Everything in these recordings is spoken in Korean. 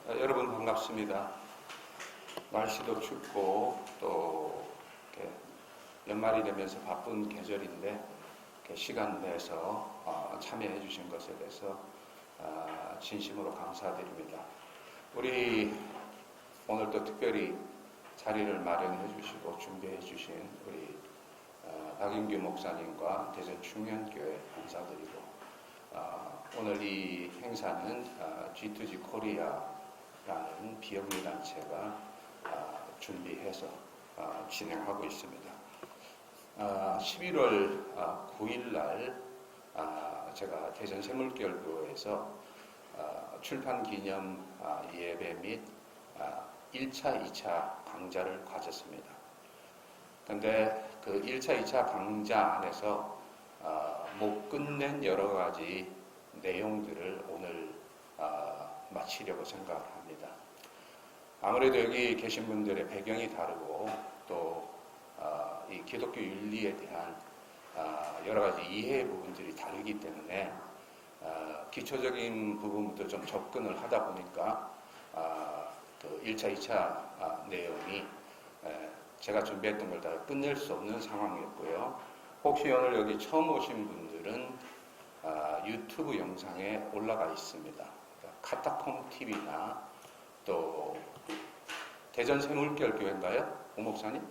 여러분 반갑습니다. 날씨도 춥고 또 이렇게 연말이 되면서 바쁜 계절인데 이렇게 시간 내서 참여해 주신 것에 대해서 진심으로 감사드립니다. 우리 오늘 또 특별히 자리를 마련해 주시고 준비해 주신 우리 박인규 목사님과 대전 충현교회 감사드리고 오늘 이 행사는 G2G 코리아라는 비영리 단체가 준비해서 진행하고 있습니다. 11월 9일 날 제가 대전 새물결교에서 출판 기념 예배 및 1차, 2차 강좌를 가졌습니다. 그런데 그 1차, 2차 강좌 안에서 못 끝낸 여러 가지 내용들을 오늘 마치려고 생각을 합니다. 아무래도 여기 계신 분들의 배경이 다르고 또 이 기독교 윤리에 대한 여러 가지 이해 부분들이 다르기 때문에 기초적인 부분부터 좀 접근을 하다 보니까 그 1차, 2차 내용이 제가 준비했던 걸 다 끝낼 수 없는 상황이었고요. 혹시 오늘 여기 처음 오신 분들은 유튜브 영상에 올라가 있습니다. 카타콤 TV나 또 대전 새물결교회인가요? 오 목사님?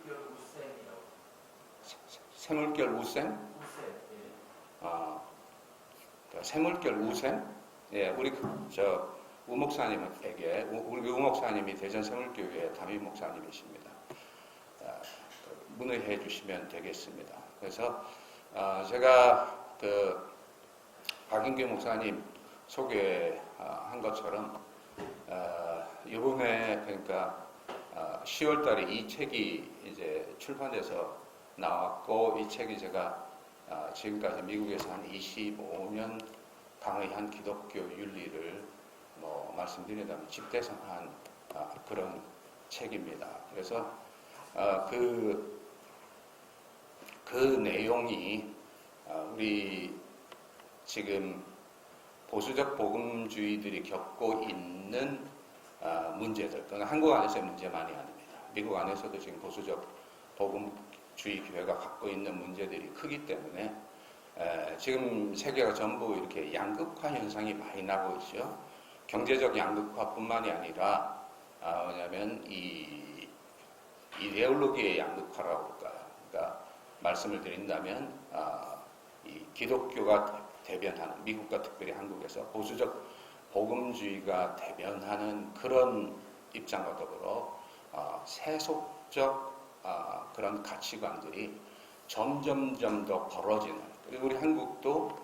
새물결 우쌤이라고. 새물결 우쌤? 우쌤. 예. 새물결 우쌤? 예, 우리 우 목사님에게 우리 우 목사님이 대전 새물교회 담임 목사님이십니다. 문의해 주시면 되겠습니다. 그래서 제가 그 박인규 목사님 소개한 것처럼 이번에 그러니까 10월달에 이 책이 이제 출판돼서 나왔고 이 책이 제가 지금까지 미국에서 한 25년 강의한 기독교 윤리를 말씀드린다면 집대성한 그런 책입니다. 그래서 그 내용이 우리 지금 보수적 복음주의들이 겪고 있는 문제들, 그러니까 한국 안에서의 문제만이 아닙니다. 미국 안에서도 지금 보수적 복음주의 교회가 갖고 있는 문제들이 크기 때문에 지금 세계가 전부 이렇게 양극화 현상이 많이 나고 있죠. 경제적 양극화뿐만이 아니라 뭐냐면 이 이데올로기의 양극화라고 할까요? 그러니까 말씀을 드린다면 이 기독교가 대변하는 미국과 특별히 한국에서 보수적 복음주의가 대변하는 그런 입장과 더불어 세속적 그런 가치관들이 점점점 더 벌어지는, 그리고 우리 한국도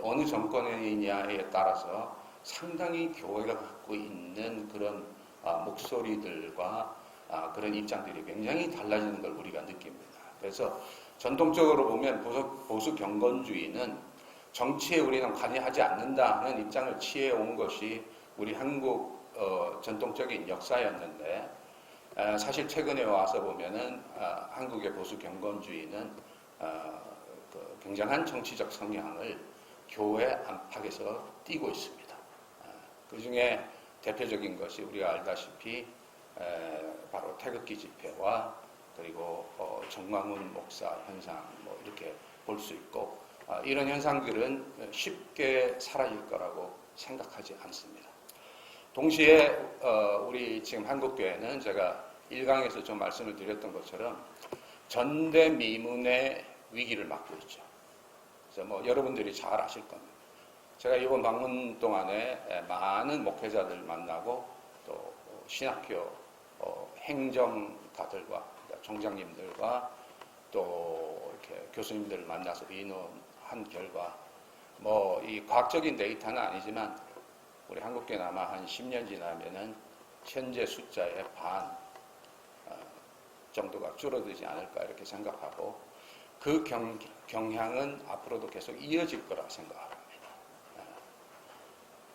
어느 정권이냐에 따라서 상당히 교회가 갖고 있는 그런 목소리들과 그런 입장들이 굉장히 달라지는 걸 우리가 느낍니다. 그래서 전통적으로 보면 보수 경건주의는 정치에 우리는 관여하지 않는다 하는 입장을 취해온 것이 우리 한국 전통적인 역사였는데 사실 최근에 와서 보면은 한국의 보수 경건주의는 그 굉장한 정치적 성향을 교회 안팎에서 띠고 있습니다. 그 중에 대표적인 것이 우리가 알다시피 바로 태극기 집회와 그리고 정광훈 목사 현상 이렇게 볼 수 있고 이런 현상들은 쉽게 사라질 거라고 생각하지 않습니다. 동시에 우리 지금 한국교회는 제가 1강에서 좀 말씀을 드렸던 것처럼 전대미문의 위기를 맞고 있죠. 그래서 여러분들이 잘 아실 겁니다. 제가 이번 방문 동안에 많은 목회자들 만나고 또 신학교 행정가들과 총장님들과 또 이렇게 교수님들을 만나서 의논한 결과 이 과학적인 데이터는 아니지만 우리 한국교회는 아마 한 10년 지나면은 현재 숫자의 반 정도가 줄어들지 않을까 이렇게 생각하고 그 경향은 앞으로도 계속 이어질 거라 생각합니다.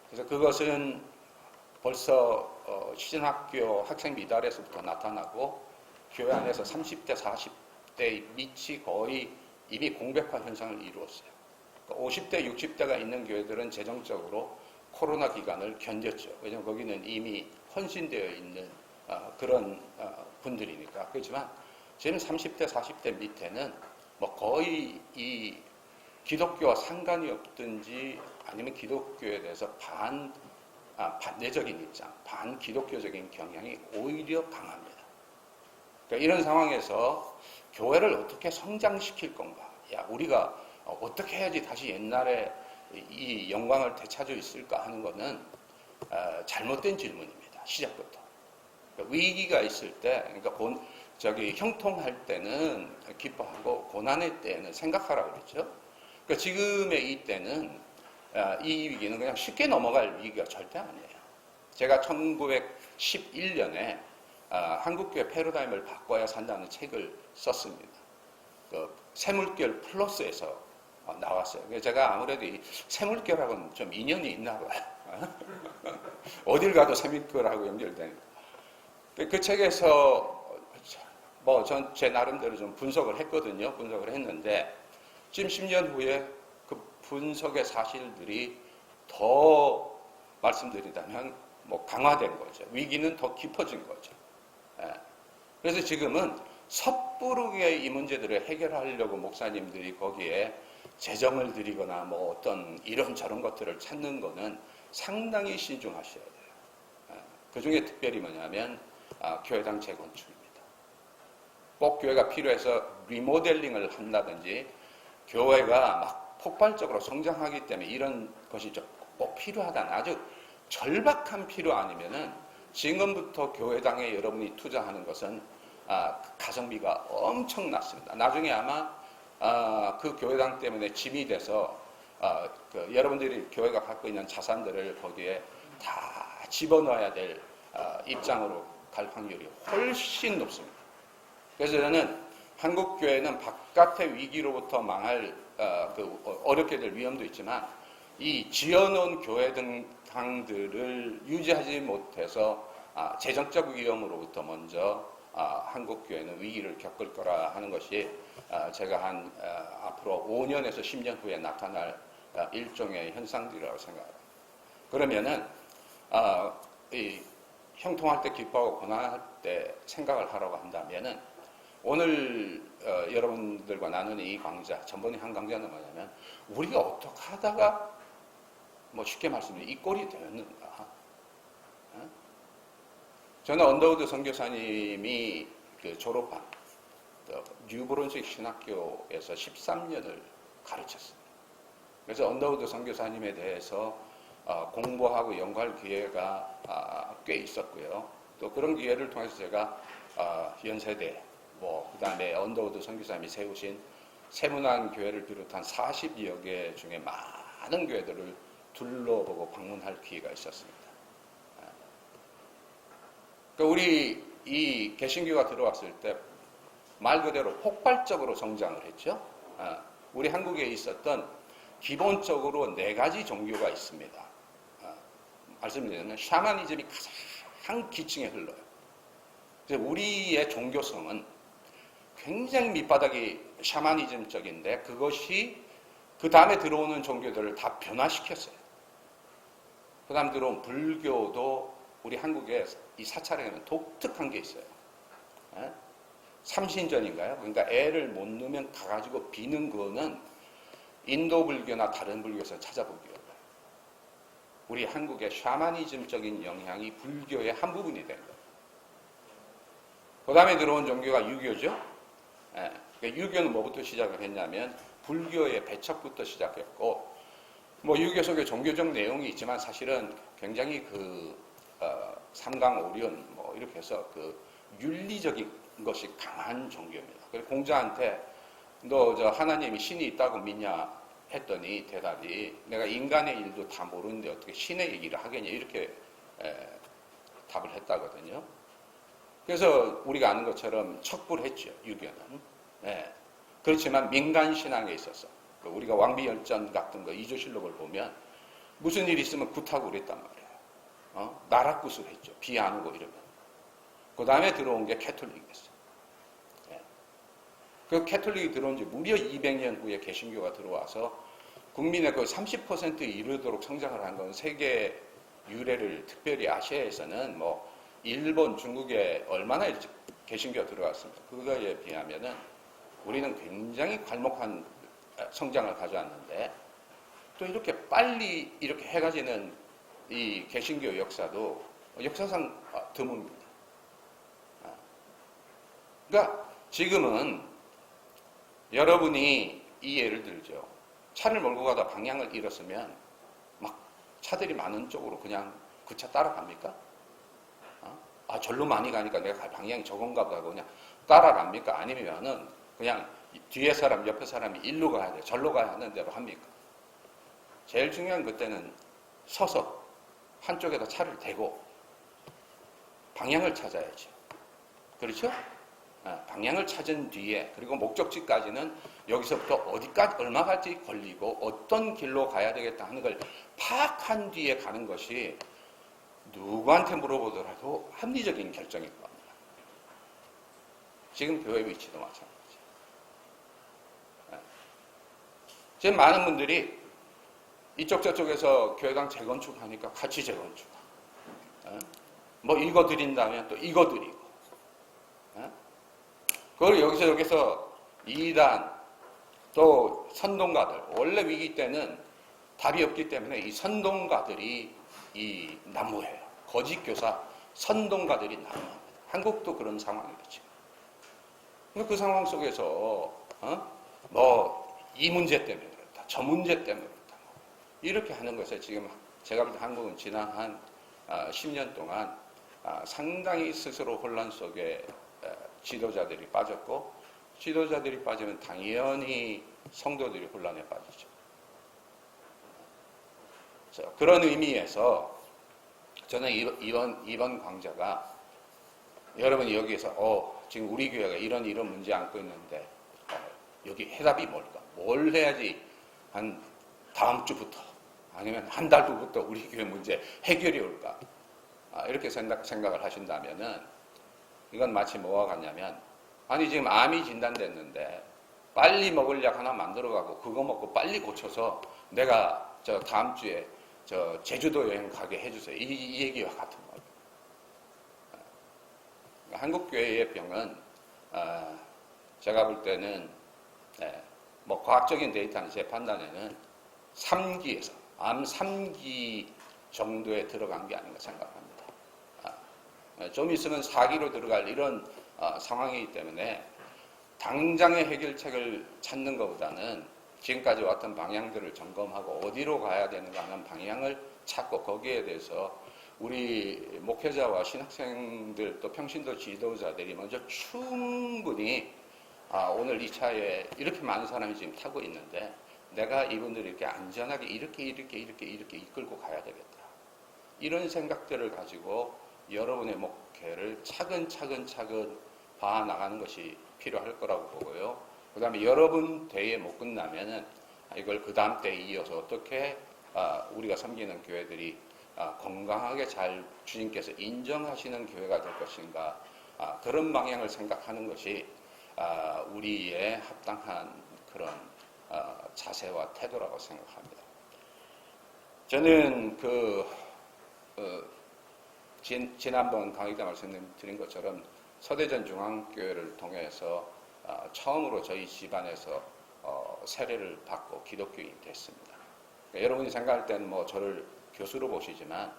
그래서 그것은 벌써 신학교 학생 미달에서부터 나타나고 교회 안에서 30대, 40대 밑이 거의 이미 공백화 현상을 이루었어요. 50대, 60대가 있는 교회들은 재정적으로 코로나 기간을 견뎠죠. 왜냐하면 거기는 이미 헌신되어 있는 그런 분들이니까. 그렇지만 지금 30대, 40대 밑에는 뭐 거의 이 기독교와 상관이 없든지 아니면 기독교에 대해서 반대적인 입장, 반기독교적인 경향이 오히려 강합니다. 그러니까 이런 상황에서 교회를 어떻게 성장시킬 건가? 야, 우리가 어떻게 해야지 다시 옛날에 이 영광을 되찾을 수 있을까 하는 것은 잘못된 질문입니다. 시작부터. 그러니까 위기가 있을 때, 그러니까 형통할 때는 기뻐하고 고난의 때는 생각하라고 그랬죠. 그러니까 지금의 이 때는 이 위기는 그냥 쉽게 넘어갈 위기가 절대 아니에요. 제가 1911년에 한국교회 패러다임을 바꿔야 산다는 책을 썼습니다. 그 새물결 플러스에서 나왔어요. 그래서 제가 아무래도 이 새물결하고는 좀 인연이 있나 봐요. 어딜 가도 새물결하고 연결되니까. 그 책에서 제 나름대로 좀 분석을 했거든요. 분석을 했는데 지금 10년 후에 그 분석의 사실들이 더 말씀드리자면 강화된 거죠. 위기는 더 깊어진 거죠. 그래서 지금은 섣부르게 이 문제들을 해결하려고 목사님들이 거기에 재정을 들이거나 어떤 이런저런 것들을 찾는 거는 상당히 신중하셔야 돼요. 그 중에 특별히 뭐냐면 교회당 재건축입니다. 꼭 교회가 필요해서 리모델링을 한다든지 교회가 막 폭발적으로 성장하기 때문에 이런 것이 꼭 필요하다는 아주 절박한 필요 아니면은 지금부터 교회당에 여러분이 투자하는 것은 가성비가 엄청났습니다. 나중에 아마 그 교회당 때문에 짐이 돼서 여러분들이 교회가 갖고 있는 자산들을 거기에 다 집어넣어야 될 입장으로 갈 확률이 훨씬 높습니다. 그래서 저는 한국 교회는 바깥의 위기로부터 망할 어렵게 될 위험도 있지만 이 지어놓은 교회 당들을 유지하지 못해서 재정적 위험으로부터 먼저 한국 교회는 위기를 겪을 거라 하는 것이 제가 앞으로 5년에서 10년 후에 나타날 일종의 현상들이라고 생각합니다. 그러면은 이 형통할 때 기뻐하고 고난할 때 생각을 하라고 한다면은 오늘 여러분들과 나누는 이 강좌, 전번에 한 강좌는 뭐냐면 우리가 어떻게 하다가 쉽게 말씀드리면 이 꼴이 되었는가. 저는 언더우드 선교사님이 졸업한 뉴브론스윅 신학교에서 13년을 가르쳤습니다. 그래서 언더우드 선교사님에 대해서 공부하고 연구할 기회가 꽤 있었고요. 또 그런 기회를 통해서 제가 연세대, 그 다음에 언더우드 선교사님이 세우신 세문안 교회를 비롯한 40여 개 중에 많은 교회들을 둘러보고 방문할 기회가 있었습니다. 그러니까 우리 이 개신교가 들어왔을 때 말 그대로 폭발적으로 성장을 했죠. 우리 한국에 있었던 기본적으로 4가지 종교가 있습니다. 말씀드리면 샤머니즘이 가장 기층에 흘러요. 그래서 우리의 종교성은 굉장히 밑바닥이 샤머니즘적인데 그것이 그 다음에 들어오는 종교들을 다 변화시켰어요. 그 다음에 들어온 불교도 우리 한국에 이 사찰에는 독특한 게 있어요. 삼신전인가요? 그러니까 애를 못 넣으면 가가지고 비는 거는 인도 불교나 다른 불교에서 찾아보기가 어려워요. 우리 한국의 샤머니즘적인 영향이 불교의 한 부분이 된 거예요. 그 다음에 들어온 종교가 유교죠. 그러니까 유교는 뭐부터 시작을 했냐면 불교의 배척부터 시작했고 유교 속에 종교적 내용이 있지만 사실은 굉장히 삼강오륜 이렇게 해서 윤리적인 것이 강한 종교입니다. 그래서 공자한테 너 하나님이 신이 있다고 믿냐 했더니 대답이 내가 인간의 일도 다 모르는데 어떻게 신의 얘기를 하겠냐 이렇게 답을 했다거든요. 그래서 우리가 아는 것처럼 척불했죠. 유교는. 그렇지만 민간신앙에 있어서 우리가 왕비열전 같은 거 이조실록을 보면 무슨 일이 있으면 굿하고 그랬단 말이에요. 나락굿을 했죠. 비 안 오고 이러면. 그 다음에 들어온 게 캐톨릭이었어요. 그 캐톨릭이 들어온 지 무려 200년 후에 개신교가 들어와서 국민의 거의 30%에 이르도록 성장을 한 건 세계 유래를 특별히 아시아에서는 뭐 일본, 중국에 얼마나 개신교가 들어갔습니까? 그거에 비하면은 우리는 굉장히 괄목한 성장을 가져왔는데 또 이렇게 빨리 이렇게 해가지는 이 개신교 역사도 역사상 드뭅니다. 그러니까 지금은 여러분이 이 예를 들죠. 차를 몰고 가다 방향을 잃었으면 막 차들이 많은 쪽으로 그냥 그 차 따라갑니까? 아, 절로 많이 가니까 내가 방향이 저건가 보다 그냥 따라갑니까? 아니면은 그냥 뒤에 사람, 옆에 사람이 일로 가야 돼. 절로 가야 하는 대로 합니까? 제일 중요한 그때는 서서 한쪽에다 차를 대고 방향을 찾아야죠. 그렇죠? 방향을 찾은 뒤에 그리고 목적지까지는 여기서부터 어디까지 얼마까지 걸리고 어떤 길로 가야 되겠다 하는 걸 파악한 뒤에 가는 것이 누구한테 물어보더라도 합리적인 결정일 겁니다. 지금 교회 위치도 마찬가지죠. 지금 많은 분들이 이쪽 저쪽에서 교회당 재건축하니까 같이 재건축. 뭐 이거 드린다면 또 이거 드리고. 그걸 여기서 2단 또 선동가들 원래 위기 때는 답이 없기 때문에 이 선동가들이 이 난무해요. 거짓 교사 선동가들이 난무합니다. 한국도 그런 상황이겠죠. 근데 그 상황 속에서 뭐 이 문제 때문에 그렇다, 저 문제 때문에 그렇다 이렇게 하는 것에 지금 제가 볼 때 한국은 지난 한 10년 동안 상당히 스스로 혼란 속에 지도자들이 빠졌고 지도자들이 빠지면 당연히 성도들이 혼란에 빠지죠. 그런 의미에서 저는 이번 강좌가 여러분이 여기에서 지금 우리 교회가 이런 문제 안고 있는데 여기 해답이 뭘까? 뭘 해야지 한 다음 주부터 아니면 한 달 후부터 우리 교회 문제 해결이 올까? 이렇게 생각을 하신다면은 이건 마치 뭐와 같냐면 아니 지금 암이 진단됐는데 빨리 먹을 약 하나 만들어가고 그거 먹고 빨리 고쳐서 내가 저 다음 주에 저 제주도 여행 가게 해주세요. 이 얘기와 같은 거예요. 한국 교회의 병은 제가 볼 때는 뭐 과학적인 데이터는 제 판단에는 3기에서 암 3기 정도에 들어간 게 아닌가 생각합니다. 좀 있으면 4기로 들어갈 이런 상황이기 때문에 당장의 해결책을 찾는 것보다는 지금까지 왔던 방향들을 점검하고 어디로 가야 되는가 하는 방향을 찾고 거기에 대해서 우리 목회자와 신학생들 또 평신도 지도자들이 먼저 충분히 오늘 이 차에 이렇게 많은 사람이 지금 타고 있는데 내가 이분들을 이렇게 안전하게 이렇게 이끌고 가야 되겠다. 이런 생각들을 가지고 여러분의 목회를 차근차근 봐나가는 것이 필요할 거라고 보고요. 그 다음에 여러분 대회 못 끝나면은 이걸 그 다음 때에 이어서 어떻게 우리가 섬기는 교회들이 건강하게 잘 주님께서 인정하시는 교회가 될 것인가 그런 방향을 생각하는 것이 우리의 합당한 그런 자세와 태도라고 생각합니다. 저는 지난번 강의 때 말씀드린 것처럼 서대전 중앙교회를 통해서 처음으로 저희 집안에서 세례를 받고 기독교인이 됐습니다. 그러니까 여러분이 생각할 때는 뭐 저를 교수로 보시지만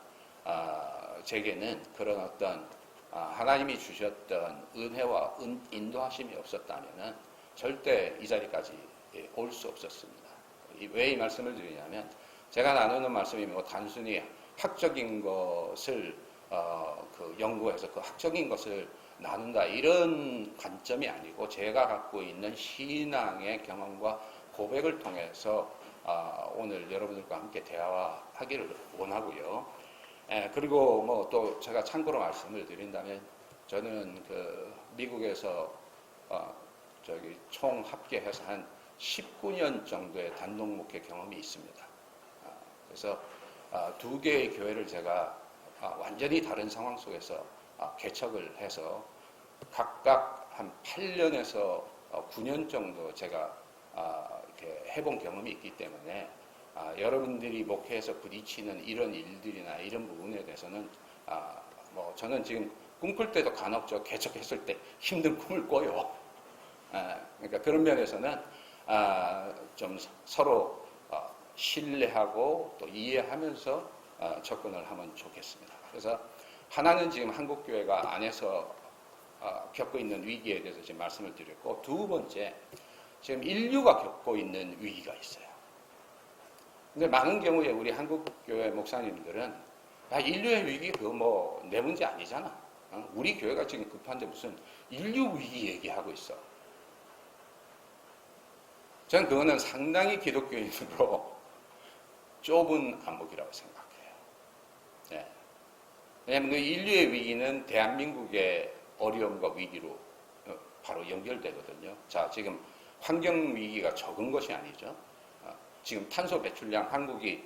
제게는 그런 어떤 하나님이 주셨던 은혜와 인도하심이 없었다면 절대 이 자리까지 올 수 없었습니다. 왜 이 말씀을 드리냐면 제가 나누는 말씀이 뭐 단순히 학적인 것을 연구해서 그 학적인 것을 나눈다 이런 관점이 아니고 제가 갖고 있는 신앙의 경험과 고백을 통해서 오늘 여러분들과 함께 대화하기를 원하고요. 그리고 뭐 또 제가 참고로 말씀을 드린다면 저는 미국에서 총 합계해서 한 19년 정도의 단독 목회 경험이 있습니다. 그래서 두 개의 교회를 제가 완전히 다른 상황 속에서 개척을 해서 각각 한 8년에서 9년 정도 제가 이렇게 해본 경험이 있기 때문에 여러분들이 목회에서 부딪히는 이런 일들이나 이런 부분에 대해서는 뭐 저는 지금 꿈꿀 때도 간혹 개척했을 때 힘든 꿈을 꿔요. 그러니까 그런 면에서는 좀 서로 신뢰하고 또 이해하면서 접근을 하면 좋겠습니다. 그래서 하나는 지금 한국교회가 안에서 겪고 있는 위기에 대해서 지금 말씀을 드렸고, 두 번째, 지금 인류가 겪고 있는 위기가 있어요. 근데 많은 경우에 우리 한국교회 목사님들은 인류의 위기 그거 뭐 내 문제 아니잖아. 우리 교회가 지금 급한데 무슨 인류 위기 얘기하고 있어. 저는 그거는 상당히 기독교인으로 좁은 안목이라고 생각해요. 네. 왜냐하면 그 인류의 위기는 대한민국의 어려움과 위기로 바로 연결되거든요. 자, 지금 환경 위기가 적은 것이 아니죠. 지금 탄소 배출량 한국이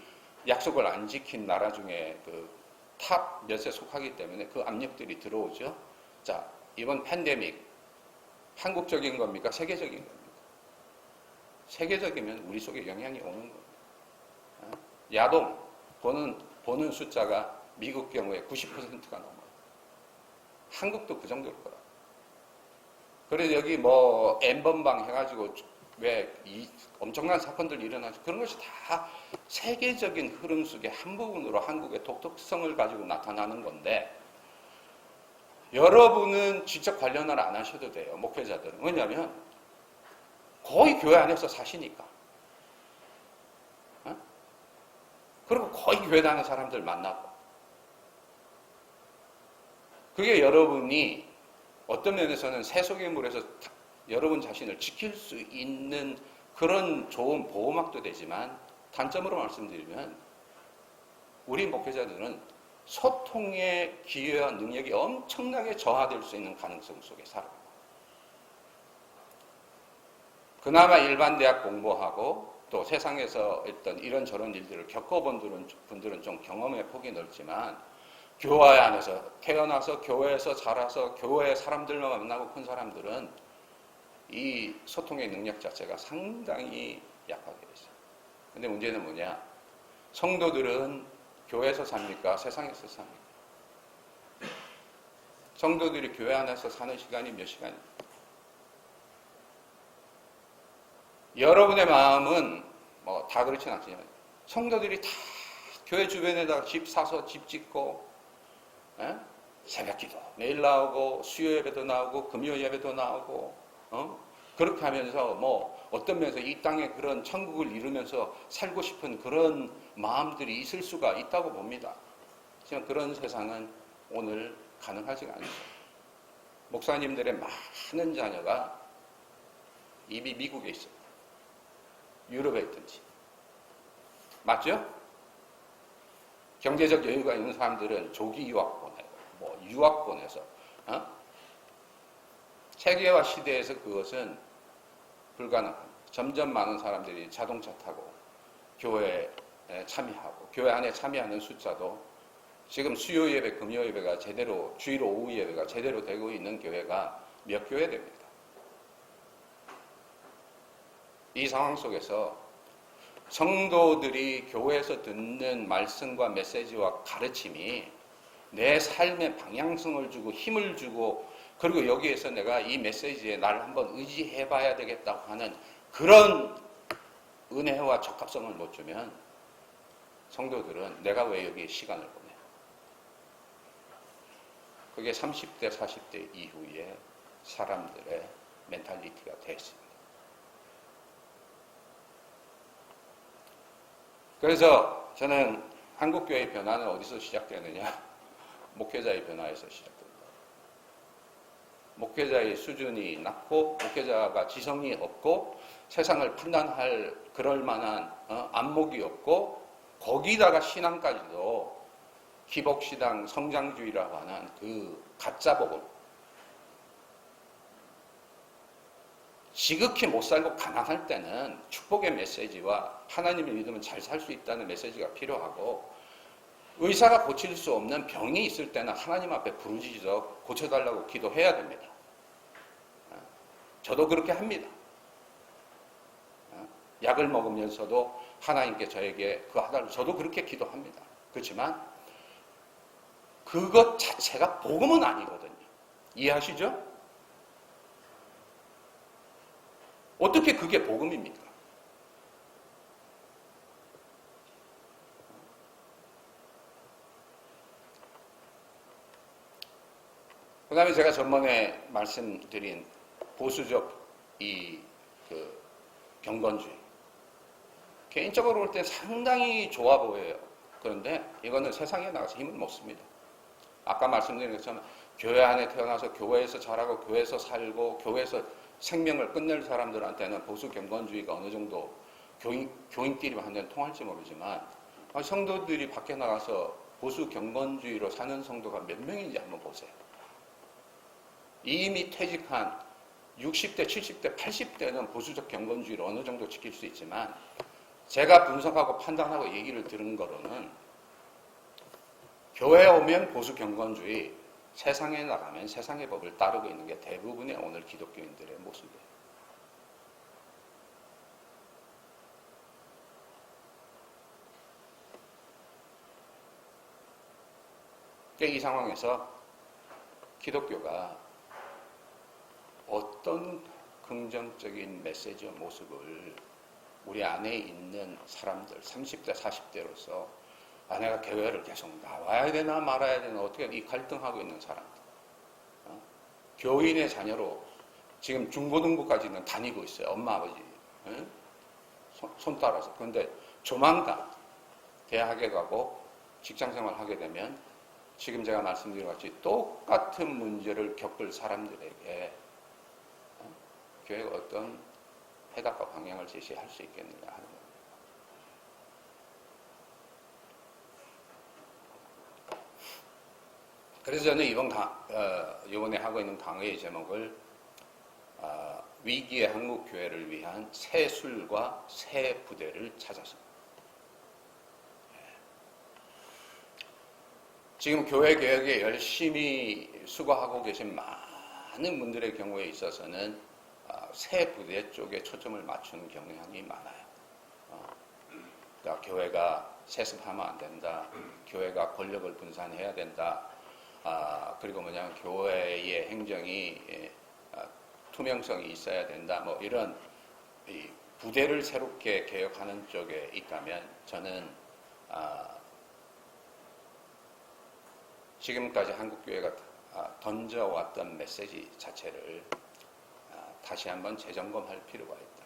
약속을 안 지킨 나라 중에 그 탑 몇에 속하기 때문에 그 압력들이 들어오죠. 자, 이번 팬데믹 한국적인 겁니까? 세계적인 겁니까? 세계적이면 우리 속에 영향이 오는 겁니다. 야동 보는 숫자가 미국 경우에 90%가 넘어요. 한국도 그 정도일 거라. 그래서 여기 뭐 N번방 해가지고 왜 이 엄청난 사건들이 일어나죠. 그런 것이 다 세계적인 흐름 속의 한 부분으로 한국의 독특성을 가지고 나타나는 건데, 여러분은 직접 관련을 안 하셔도 돼요. 목회자들은. 왜냐하면 거의 교회 안에서 사시니까. 그리고 거의 교회 다니는 사람들 만나고. 그게 여러분이 어떤 면에서는 세속의 물에서 여러분 자신을 지킬 수 있는 그런 좋은 보호막도 되지만, 단점으로 말씀드리면 우리 목회자들은 소통의 기회와 능력이 엄청나게 저하될 수 있는 가능성 속에 살아요. 그나마 일반 대학 공부하고 또 세상에서 어떤 이런저런 일들을 겪어본 분들은 좀 경험의 폭이 넓지만, 교회 안에서 태어나서 교회에서 자라서 교회 사람들만 만나고 큰 사람들은 이 소통의 능력 자체가 상당히 약하게 있어요. 근데 문제는 뭐냐? 성도들은 교회에서 삽니까? 세상에서 삽니까? 성도들이 교회 안에서 사는 시간이 몇 시간입니까? 여러분의 마음은 뭐 다 그렇진 않지만 성도들이 다 교회 주변에다가 집 사서 집 짓고, 새벽기도 매일 나오고 수요 예배도 나오고 금요 예배도 나오고, 그렇게 하면서 뭐 어떤 면에서 이 땅에 그런 천국을 이루면서 살고 싶은 그런 마음들이 있을 수가 있다고 봅니다. 지금 그런 세상은 오늘 가능하지가 않죠. 목사님들의 많은 자녀가 이미 미국에 있어요. 유럽에 있든지. 맞죠? 경제적 여유가 있는 사람들은 조기 유학 보내고, 뭐 유학 보내서, 세계화 시대에서 그것은 불가능합니다. 점점 많은 사람들이 자동차 타고 교회에 참여하고, 교회 안에 참여하는 숫자도 지금 수요 예배, 금요 예배가 제대로, 주일 오후 예배가 제대로 되고 있는 교회가 몇 교회 됩니다. 이 상황 속에서 성도들이 교회에서 듣는 말씀과 메시지와 가르침이 내 삶의 방향성을 주고 힘을 주고, 그리고 여기에서 내가 이 메시지에 나를 한번 의지해 봐야 되겠다고 하는 그런 은혜와 적합성을 못 주면 성도들은 내가 왜 여기에 시간을 보내? 그게 30대, 40대 이후에 사람들의 멘탈리티가 됐습니다. 그래서 저는 한국교회의 변화는 어디서 시작되느냐? 목회자의 변화에서 시작됩니다. 목회자의 수준이 낮고 목회자가 지성이 없고 세상을 판단할 그럴 만한 안목이 없고, 거기다가 신앙까지도 기복신앙 성장주의라고 하는 그 가짜복음, 지극히 못 살고 가난할 때는 축복의 메시지와 하나님을 믿으면 잘 살 수 있다는 메시지가 필요하고, 의사가 고칠 수 없는 병이 있을 때는 하나님 앞에 부르짖어 고쳐달라고 기도해야 됩니다. 저도 그렇게 합니다. 약을 먹으면서도 하나님께 저에게 그 하나를 저도 그렇게 기도합니다. 그렇지만 그것 자체가 복음은 아니거든요. 이해하시죠? 어떻게 그게 복음입니까? 그 다음에 제가 전번에 말씀드린 보수적 그 경건주의. 개인적으로 볼 때 상당히 좋아 보여요. 그런데 이거는 세상에 나가서 힘을 못 씁니다. 아까 말씀드린 것처럼 교회 안에 태어나서 교회에서 자라고 교회에서 살고 교회에서 생명을 끝낼 사람들한테는 보수 경건주의가 어느 정도 교인끼리 한테는 통할지 모르지만 성도들이 밖에 나가서 보수 경건주의로 사는 성도가 몇 명인지 한번 보세요. 이미 퇴직한 60대, 70대, 80대는 보수적 경건주의를 어느 정도 지킬 수 있지만 제가 분석하고 판단하고 얘기를 들은 거로는 교회에 오면 보수 경건주의, 세상에 나가면 세상의 법을 따르고 있는 게 대부분의 오늘 기독교인들의 모습이에요. 이 상황에서 기독교가 어떤 긍정적인 메시지와 모습을 우리 안에 있는 사람들, 30대, 40대로서 내가 교회를 계속 나와야 되나 말아야 되나 어떻게 이 갈등하고 있는 사람들. 교인의 자녀로 지금 중고등부까지는 다니고 있어요. 엄마, 아버지. 손 따라서. 그런데 조만간 대학에 가고 직장생활 하게 되면 지금 제가 말씀드린 것 같이 똑같은 문제를 겪을 사람들에게 교회가 어떤 해답과 방향을 제시할 수 있겠느냐 하는 겁니다. 그래서 저는 이번에 하고 있는 강의의 제목을 위기의 한국교회를 위한 새 술과 새 부대를 찾았습니다. 지금 교회 개혁에 열심히 수고하고 계신 많은 분들의 경우에 있어서는 새 부대 쪽에 초점을 맞춘 경향이 많아요. 그러니까 교회가 세습하면 안 된다. 교회가 권력을 분산해야 된다. 그리고 뭐냐면 교회의 행정이 투명성이 있어야 된다. 뭐 이런 부대를 새롭게 개혁하는 쪽에 있다면 저는 지금까지 한국교회가 던져왔던 메시지 자체를 다시 한번 재점검할 필요가 있다.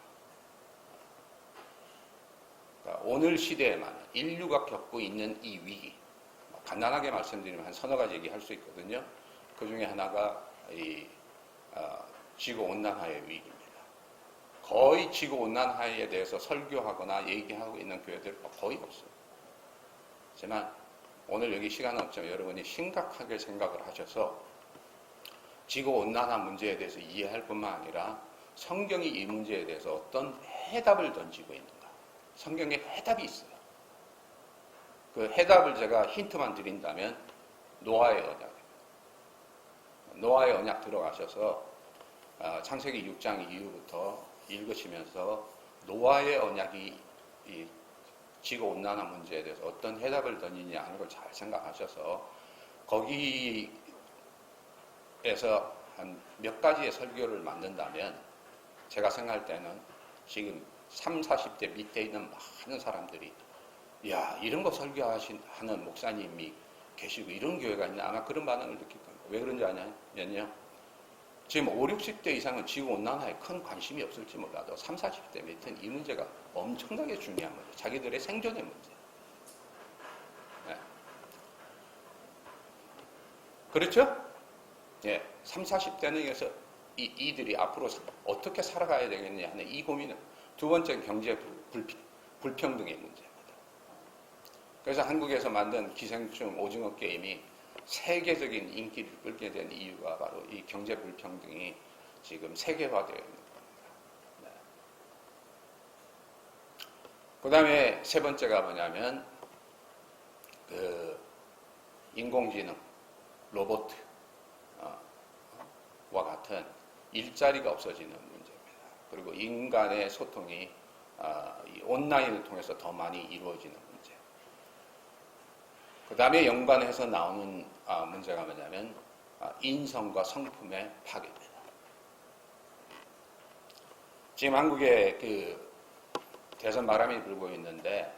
그러니까 오늘 시대에만 인류가 겪고 있는 이 위기, 간단하게 말씀드리면 한 서너 가지 얘기할 수 있거든요. 그 중에 하나가 지구온난화의 위기입니다. 거의 지구온난화에 대해서 설교하거나 얘기하고 있는 교회들 거의 없어요. 하지만 오늘 여기 시간은 없지만 여러분이 심각하게 생각을 하셔서 지구온난화 문제에 대해서 이해할 뿐만 아니라 성경이 이 문제에 대해서 어떤 해답을 던지고 있는가. 성경에 해답이 있어요. 그 해답을 제가 힌트만 드린다면 노아의 언약입니다. 노아의 언약 들어가셔서 창세기 6장 이후부터 읽으시면서 노아의 언약이 이 지구온난화 문제에 대해서 어떤 해답을 던지냐 하는 걸 잘 생각하셔서 거기에서 한 몇 가지의 설교를 만든다면 제가 생각할 때는 지금 30, 40대 밑에 있는 많은 사람들이 야 이런 거 설교하는 목사님이 계시고 이런 교회가 있나 아마 그런 반응을 느낄 겁니다. 왜 그런지 아냐면요. 지금 5, 60대 이상은 지구온난화에 큰 관심이 없을지 몰라도 30, 40대 밑은 이 문제가 엄청나게 중요한 문제. 자기들의 생존의 문제. 네. 그렇죠? 예. 30, 40대는 그래서 이들이 앞으로 어떻게 살아가야 되겠냐 하는 이 고민은 두 번째는 경제 불평등의 문제입니다. 그래서 한국에서 만든 기생충 오징어 게임이 세계적인 인기를 끌게 된 이유가 바로 이 경제 불평등이 지금 세계화되어 있는 겁니다. 네. 그 다음에 세 번째가 뭐냐면 그 인공지능, 로봇 와 같은 일자리가 없어지는 문제입니다. 그리고 인간의 소통이 이 온라인을 통해서 더 많이 이루어지는 문제. 그 다음에 연관해서 나오는 문제가 뭐냐면 인성과 성품의 파괴입니다. 지금 한국에 그 대선 바람이 불고 있는데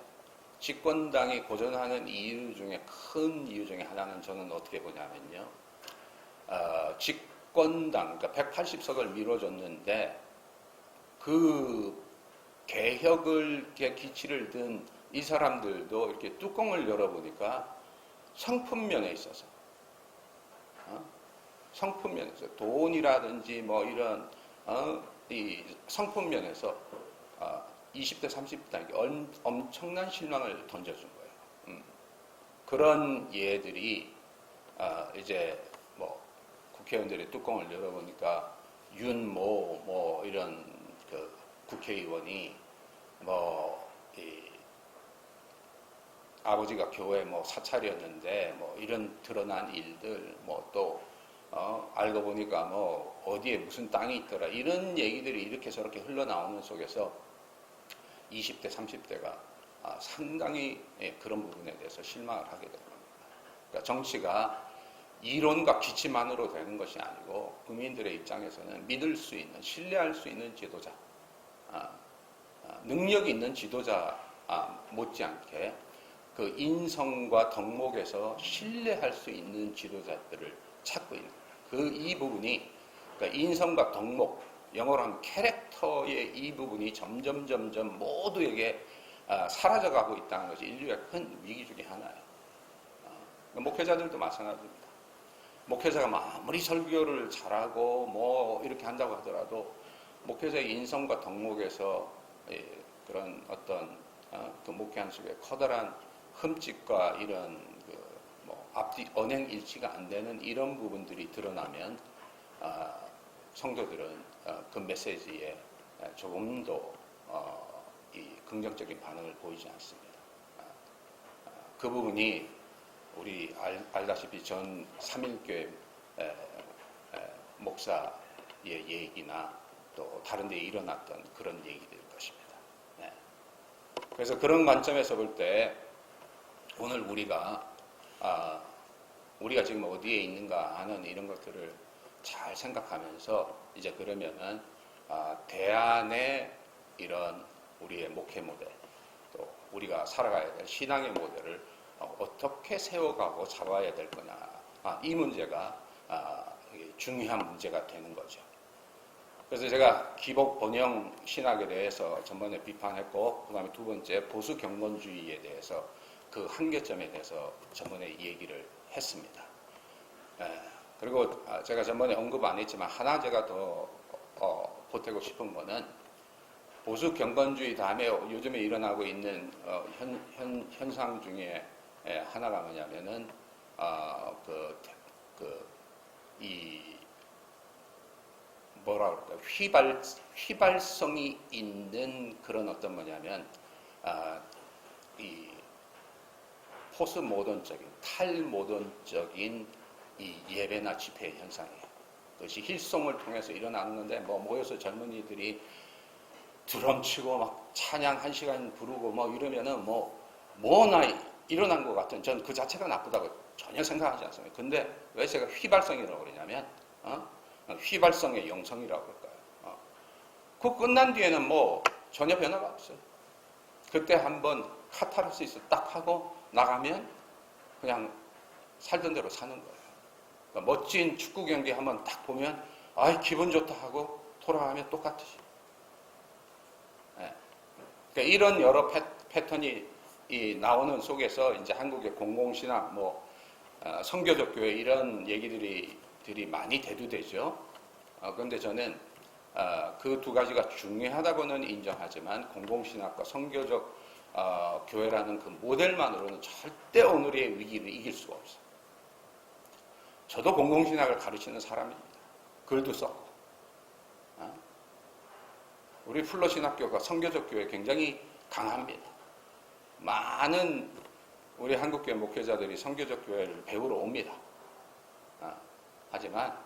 집권당이 고전하는 이유 중에 큰 이유 중에 하나는 저는 어떻게 보냐면요. 집권당, 그러니까 180석을 미뤄줬는데 그 개혁을 이렇게 기치를 든 이 사람들도 이렇게 뚜껑을 열어보니까 성품면에 있어서 성품면에서 돈이라든지 뭐 이런 이 성품면에서 20대 30대에게 엄청난 실망을 던져준 거예요. 그런 예들이 이제 뭐 국회의원들의 뚜껑을 열어보니까 윤모 뭐 이런 그 국회의원이 뭐 아버지가 교회 뭐 사찰이었는데 뭐 이런 드러난 일들 뭐 또 알고 보니까 뭐 어디에 무슨 땅이 있더라 이런 얘기들이 이렇게 저렇게 흘러나오는 속에서 20대 30대가 상당히 그런 부분에 대해서 실망을 하게 된 겁니다. 그러니까 정치가 이론과 기치만으로 되는 것이 아니고 국민들의 입장에서는 믿을 수 있는 신뢰할 수 있는 지도자 능력이 있는 지도자 못지않게 그 인성과 덕목에서 신뢰할 수 있는 지도자들을 찾고 있는 이 부분이 그러니까 인성과 덕목 영어로 하면 캐릭터의 이 부분이 점점 모두에게 사라져가고 있다는 것이 인류의 큰 위기 중에 하나예요. 목회자들도 마찬가지입니다. 목회자가 아무리 설교를 잘하고 뭐 이렇게 한다고 하더라도 목회자의 인성과 덕목에서 그런 어떤 그 목회한 속에 커다란 흠집과 이런 뭐 앞뒤 언행 일치가 안 되는 이런 부분들이 드러나면 성도들은 그 메시지에 조금 더 이 긍정적인 반응을 보이지 않습니다. 그 부분이 우리 알다시피 전 3일교회 목사의 얘기나 또 다른 데 일어났던 그런 얘기들일 것입니다. 네. 그래서 그런 관점에서 볼 때 오늘 우리가 지금 어디에 있는가 하는 이런 것들을 잘 생각하면서 이제 그러면은 대안의 이런 우리의 목회 모델 또 우리가 살아가야 될 신앙의 모델을 어떻게 세워가고 잡아야 될 거냐 이 문제가 중요한 문제가 되는 거죠. 그래서 제가 기복 번영 신학에 대해서 전번에 비판했고 그 다음에 두 번째 보수 경건주의에 대해서 그 한계점에 대해서 전번에 얘기를 했습니다. 그리고 제가 전번에 언급 안 했지만 하나 제가 더 보태고 싶은 거는 보수 경건주의 다음에 요즘에 일어나고 있는 현상 중에 하나가 뭐냐면은 뭐라 그럴까 휘발성이 있는 그런 어떤 뭐냐면 이 포스 모던적인 탈모던적인 이 예배나 집회 현상이에요. 그것이 힐송을 통해서 일어나는 건데 뭐 모여서 젊은이들이 드럼 치고 막 찬양 1시간 부르고 뭐 이러면은 뭐나 일어난 것 같은 전 그 자체가 나쁘다고 전혀 생각하지 않습니다. 근데 왜 제가 휘발성이라고 그러냐면 휘발성의 영성이라고 그럴까요? 그 끝난 뒤에는 뭐 전혀 변화가 없어요. 그때 한번 카타르시스 딱 하고 나가면 그냥 살던 대로 사는 거예요. 그러니까 멋진 축구 경기 한번 딱 보면 기분 좋다 하고 돌아가면 똑같으시. 네. 그러니까 이런 여러 패턴이 나오는 속에서 이제 한국의 공공신학, 성교적 교회 이런 얘기들이 많이 대두되죠. 그런데 저는 그 두 가지가 중요하다고는 인정하지만 공공신학과 성교적 교회라는 그 모델만으로는 절대 오늘의 위기를 이길 수가 없어요. 저도 공공신학을 가르치는 사람입니다. 글도 썼고. 우리 플러신학교가 성교적 교회 굉장히 강합니다. 많은 우리 한국교회 목회자들이 성교적 교회를 배우러 옵니다. 하지만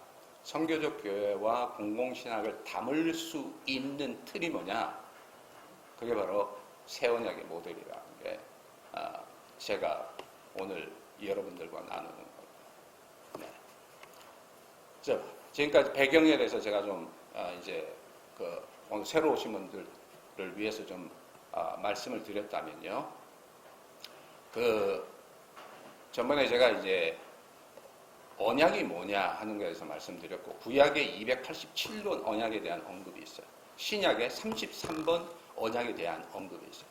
성교적 교회와 공공신학을 담을 수 있는 틀이 뭐냐? 그게 바로 새 언약의 모델이라는 게 제가 오늘 여러분들과 나누는 겁니다. 네. 자, 지금까지 배경에 대해서 제가 좀 이제 오늘 새로 오신 분들을 위해서 좀 말씀을 드렸다면요. 전번에 제가 이제 언약이 뭐냐 하는 것에 대해서 말씀드렸고, 구약에 287번 언약에 대한 언급이 있어요. 신약에 33번 언약에 대한 언급이 있어요.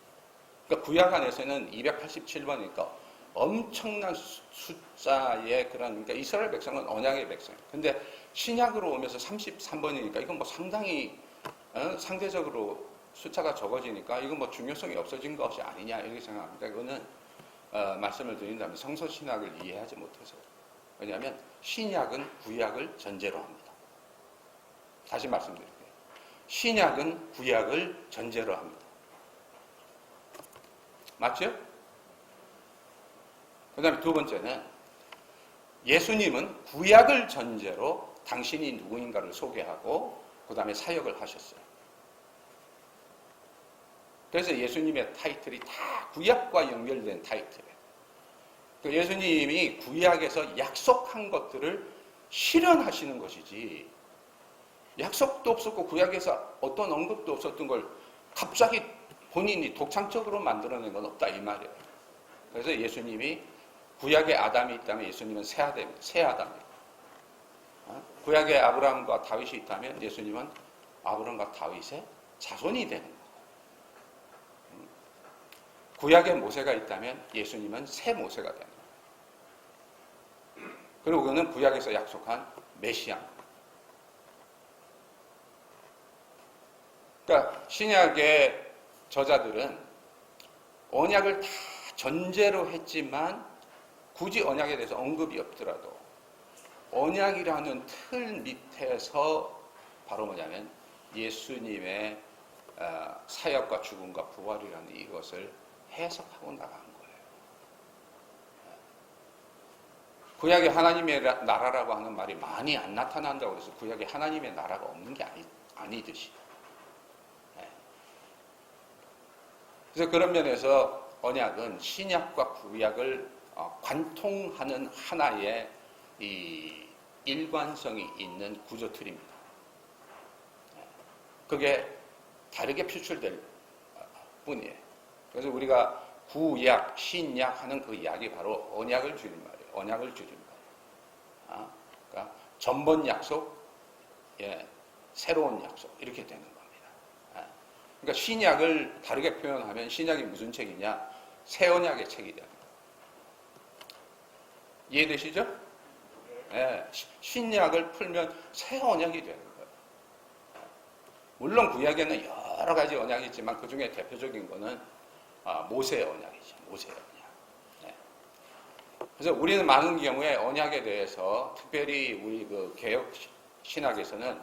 그러니까 구약 안에서는 287번이니까 엄청난 숫자의 그러니까 이스라엘 백성은 언약의 백성이에요. 근데 신약으로 오면서 33번이니까 이건 뭐 상당히 상대적으로 숫자가 적어지니까 이건 뭐 중요성이 없어진 것이 아니냐 이렇게 생각합니다. 이거는 말씀을 드린다면 성서신학을 이해하지 못해서. 왜냐하면 신약은 구약을 전제로 합니다. 다시 말씀드릴게요. 신약은 구약을 전제로 합니다. 맞죠? 그 다음에 두 번째는 예수님은 구약을 전제로 당신이 누구인가를 소개하고 그 다음에 사역을 하셨어요. 그래서 예수님의 타이틀이 다 구약과 연결된 타이틀이에요. 예수님이 구약에서 약속한 것들을 실현하시는 것이지, 약속도 없었고 구약에서 어떤 언급도 없었던 걸 갑자기 본인이 독창적으로 만들어낸 건 없다 이 말이에요. 그래서 예수님이 구약에 아담이 있다면 예수님은 새 아담이에요. 구약에 아브라함과 다윗이 있다면 예수님은 아브라함과 다윗의 자손이 되는 거예요. 구약에 모세가 있다면 예수님은 새 모세가 되는 거예요. 그리고 그는 구약에서 약속한 메시아. 그러니까 신약의 저자들은 언약을 다 전제로 했지만 굳이 언약에 대해서 언급이 없더라도 언약이라는 틀 밑에서 바로 뭐냐면 예수님의 사역과 죽음과 부활이라는 이것을 해석하고 나간 거예요. 구약에 하나님의 나라라고 하는 말이 많이 안 나타난다고 해서 구약에 하나님의 나라가 없는 게 아니듯이. 그래서 그런 면에서 언약은 신약과 구약을 관통하는 하나의 이 일관성이 있는 구조틀입니다. 그게 다르게 표출될 뿐이에요. 그래서 우리가 구약, 신약 하는 그 약이 바로 언약을 줄인 말이에요. 언약을 줄인 말이에요. 그러니까 전번 약속, 새로운 약속 이렇게 되는 겁니다. 그러니까 신약을 다르게 표현하면 신약이 무슨 책이냐? 새 언약의 책이 됩니다. 이해되시죠? 신약을 풀면 새 언약이 되는 거예요. 물론 구약에는 여러 가지 언약이 있지만 그 중에 대표적인 거는 모세의 언약이죠. 모세의 언약. 그래서 우리는 많은 경우에 언약에 대해서 특별히 우리 그 개혁 신학에서는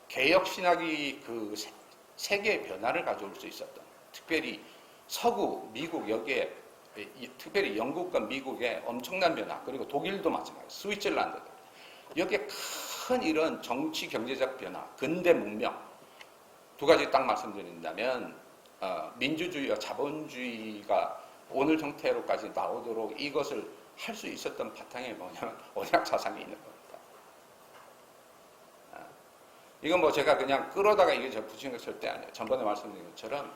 개혁 신학이 그 세계의 변화를 가져올 수 있었던, 특별히 서구, 미국 여기에 특별히 영국과 미국의 엄청난 변화, 그리고 독일도 마찬가지, 스위tzerland도 여기에 큰 이런 정치 경제적 변화, 근대 문명 두 가지 딱 말씀드린다면 민주주의와 자본주의가 오늘 형태로까지 나오도록 이것을 할 수 있었던 바탕에 뭐냐면 언약 사상이 있는 겁니다. 이건 뭐 제가 그냥 끌어다가 이게 저 붙인 거 절대 아니에요. 전번에 말씀드린 것처럼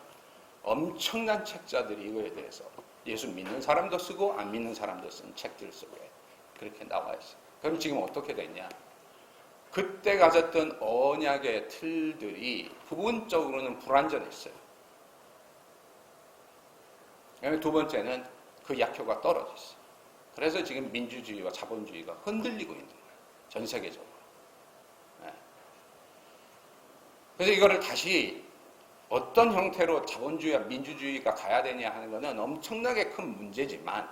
엄청난 책자들이 이거에 대해서 예수 믿는 사람도 쓰고 안 믿는 사람도 쓴 책들 속에 그렇게 나와 있어요. 그럼 지금 어떻게 됐냐? 그때 가졌던 언약의 틀들이 부분적으로는 불완전했어요. 두 번째는 그 약효가 떨어졌어요. 그래서 지금 민주주의와 자본주의가 흔들리고 있는 거예요. 전 세계적으로. 그래서 이거를 다시 어떤 형태로 자본주의와 민주주의가 가야 되냐 하는 것은 엄청나게 큰 문제지만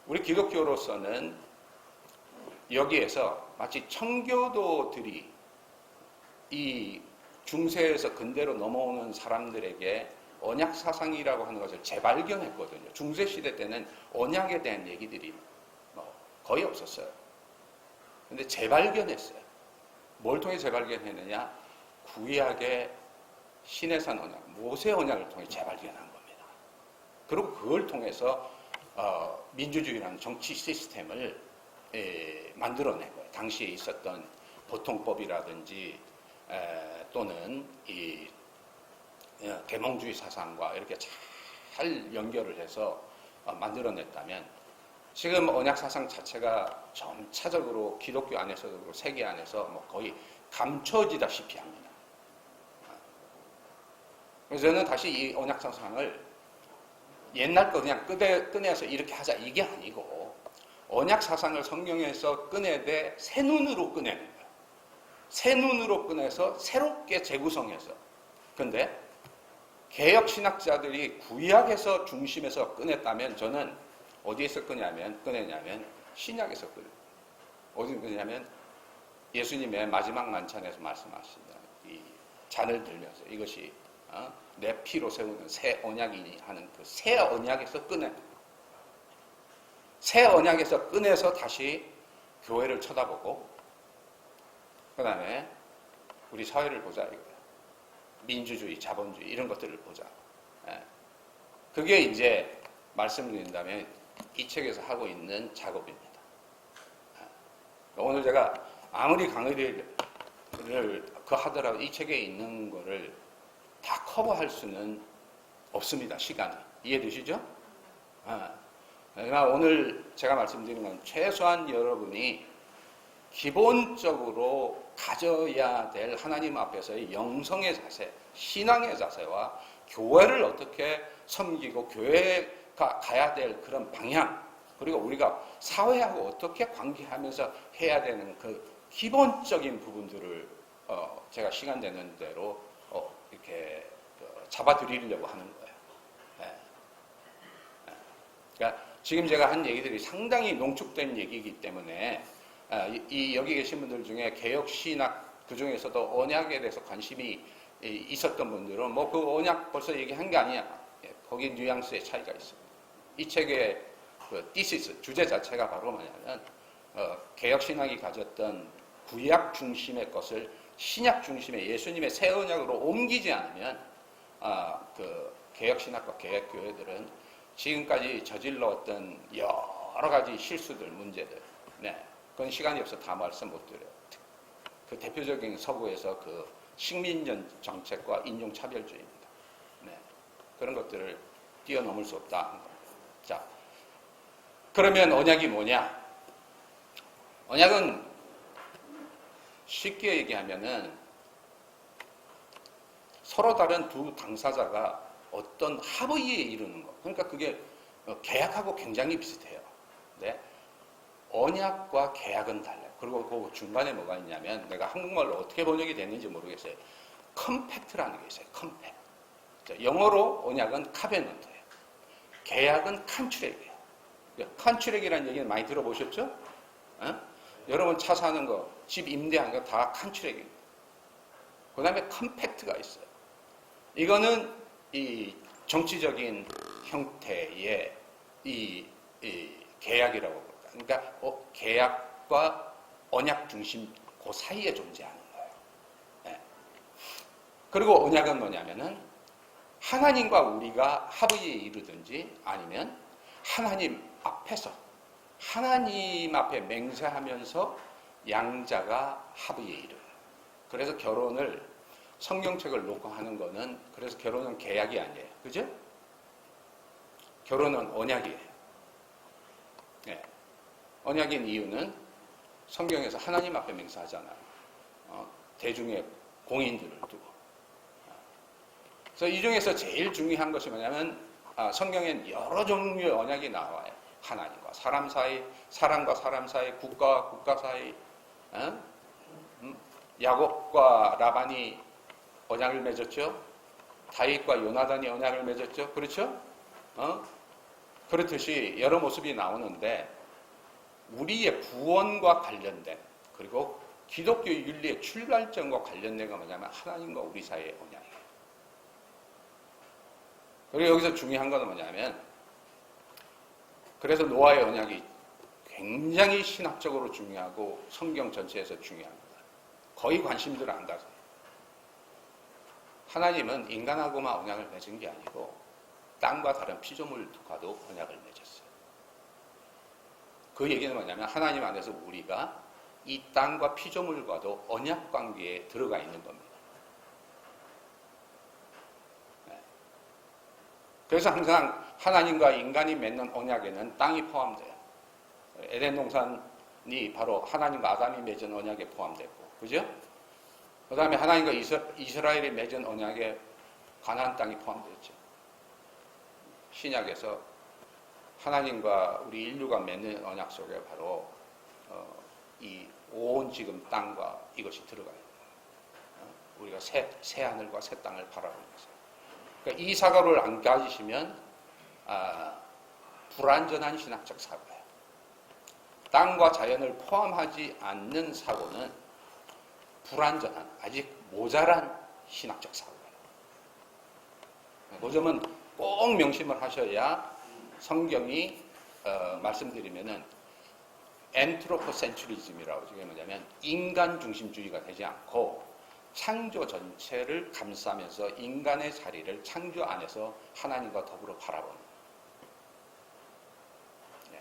우리 기독교로서는 여기에서 마치 청교도들이 이 중세에서 근대로 넘어오는 사람들에게 언약 사상이라고 하는 것을 재발견했거든요. 중세 시대 때는 언약에 대한 얘기들이 거의 없었어요. 근데 재발견했어요. 뭘 통해 재발견했느냐? 구약의 시내산 언약, 모세 언약을 통해 재발견한 겁니다. 그리고 그걸 통해서 민주주의라는 정치 시스템을 만들어낸 거예요. 당시에 있었던 보통법이라든지 또는 이 계몽주의 사상과 이렇게 잘 연결을 해서 만들어냈다면 지금 언약 사상 자체가 점차적으로 기독교 안에서도 그렇고 세계 안에서 뭐 거의 감춰지다시피 합니다. 그래서 저는 다시 이 언약 사상을 옛날 거 그냥 꺼내서 이렇게 하자 이게 아니고 언약 사상을 성경에서 꺼내되 새 눈으로 꺼내는 거예요. 새 눈으로 꺼내서 새롭게 재구성해서. 근데 개혁 신학자들이 구약에서 중심에서 꺼냈다면 저는 어디에서 꺼내냐면 신약에서 꺼내요. 어디서 꺼내냐면 예수님의 마지막 만찬에서 말씀하신 이 잔을 들면서 이것이 내 피로 세우는 새 언약이니 하는 그 새 언약에서 꺼내. 새 언약에서 꺼내서 다시 교회를 쳐다보고 그 다음에 우리 사회를 보자 이거예요. 민주주의, 자본주의 이런 것들을 보자. 그게 이제 말씀드린다면 이 책에서 하고 있는 작업입니다. 오늘 제가 아무리 강의를 하더라도 이 책에 있는 거를 다 커버할 수는 없습니다. 시간이. 이해되시죠? 그러니까 오늘 제가 말씀드리는 건 최소한 여러분이 기본적으로 가져야 될 하나님 앞에서의 영성의 자세, 신앙의 자세와 교회를 어떻게 섬기고 교회가 가야 될 그런 방향, 그리고 우리가 사회하고 어떻게 관계하면서 해야 되는 그 기본적인 부분들을 제가 시간 되는 대로 이렇게 잡아드리려고 하는 거예요. 그러니까 지금 제가 한 얘기들이 상당히 농축된 얘기이기 때문에 여기 계신 분들 중에 개혁신학 그 중에서도 언약에 대해서 관심이 있었던 분들은 뭐 그 언약 벌써 얘기한 게 아니야. 거기 뉘앙스의 차이가 있습니다. 이 책의 그 디시스 주제 자체가 바로 뭐냐면 개혁신학이 가졌던 구약 중심의 것을 신약 중심의 예수님의 새 언약으로 옮기지 않으면 그 개혁신학과 개혁교회들은 지금까지 저질러왔던 여러 가지 실수들, 문제들, 그건 시간이 없어 다 말씀 못 드려요. 그 대표적인 서구에서 그 식민전 정책과 인종차별주의입니다. 그런 것들을 뛰어넘을 수 없다. 자, 그러면 언약이 뭐냐? 언약은 쉽게 얘기하면은 서로 다른 두 당사자가 어떤 합의에 이르는 것. 그러니까 그게 계약하고 굉장히 비슷해요. 네? 언약과 계약은 달라요. 그리고 그 중간에 뭐가 있냐면 내가 한국말로 어떻게 번역이 됐는지 모르겠어요. 컴팩트라는 게 있어요. 컴팩트. 영어로 언약은 카베넌트예요. 계약은 컨트랙이에요. 컨트랙이라는 얘기는 많이 들어보셨죠? 여러분 차 사는 거, 집 임대하는 거 다 컨트랙이에요. 그 다음에 컴팩트가 있어요. 이거는 이 정치적인 형태의 이 계약이라고 볼까. 그러니까 계약과 언약 중심 그 사이에 존재하는 거예요. 그리고 언약은 뭐냐면은 하나님과 우리가 합의에 이르든지 아니면 하나님 앞에서 하나님 앞에 맹세하면서 양자가 합의에 이르는. 그래서 결혼을 성경책을 놓고 하는 거는 그래서 결혼은 계약이 아니에요. 그죠? 결혼은 언약이에요. 언약인 이유는 성경에서 하나님 앞에 맹세하잖아요. 대중의 공인들을 두고. 그래서 이 중에서 제일 중요한 것이 뭐냐면 성경엔 여러 종류의 언약이 나와요. 하나님과 사람 사이, 사람과 사람 사이, 국가와 국가 사이, 야곱과 라반이 언약을 맺었죠. 다윗과 요나단이 언약을 맺었죠. 그렇죠? 그렇듯이 여러 모습이 나오는데 우리의 구원과 관련된 그리고 기독교 윤리의 출발점과 관련된 건 뭐냐면 하나님과 우리 사이의 언약이에요. 그리고 여기서 중요한 건 뭐냐면 그래서 노아의 언약이 굉장히 신학적으로 중요하고 성경 전체에서 중요합니다. 거의 관심들 안 가져요. 하나님은 인간하고만 언약을 맺은 게 아니고 땅과 다른 피조물과도 언약을 맺었어요. 그 얘기는 뭐냐면 하나님 안에서 우리가 이 땅과 피조물과도 언약 관계에 들어가 있는 겁니다. 네. 그래서 항상 하나님과 인간이 맺는 언약에는 땅이 포함돼요. 에덴 동산이 바로 하나님과 아담이 맺은 언약에 포함됐고, 그죠? 그 다음에 하나님과 이스라엘이 맺은 언약에 가나안 땅이 포함됐죠. 신약에서 하나님과 우리 인류가 맺는 언약 속에 바로 이 온 지금 땅과 이것이 들어가요. 우리가 새 하늘과 새 땅을 바라보는 거죠. 그러니까 이 사고를 안 가지시면 불완전한 신학적 사고예요. 땅과 자연을 포함하지 않는 사고는 불완전한, 아직 모자란 신학적 사고예요. 그 점은 꼭 명심을 하셔야 성경이 말씀드리면은 엔트로포센츄리즘이라고 이게 뭐냐면 인간 중심주의가 되지 않고 창조 전체를 감싸면서 인간의 자리를 창조 안에서 하나님과 더불어 바라보는. 네.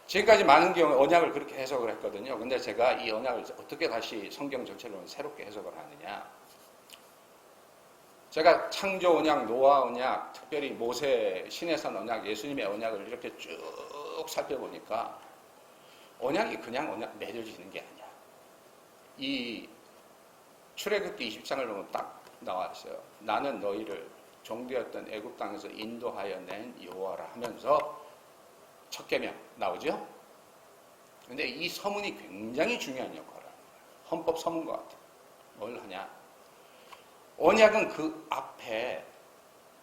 지금까지 많은 경우 언약을 그렇게 해석을 했거든요. 근데 제가 이 언약을 어떻게 다시 성경 전체로 새롭게 해석을 하느냐. 제가 창조 언약, 노아 언약, 특별히 모세, 시내산 언약, 예수님의 언약을 이렇게 쭉 살펴보니까 언약이 그냥 언약 맺어지는 게 아니야. 이 출애굽기 20장을 보면 딱 나와 있어요. 나는 너희를 종되었던 애굽 땅에서 인도하여 낸 여호와라 하면서 첫 계명 나오죠. 근데 이 서문이 굉장히 중요한 역할을 하는 거예요. 헌법 서문과 같아요. 뭘 하냐? 언약은 그 앞에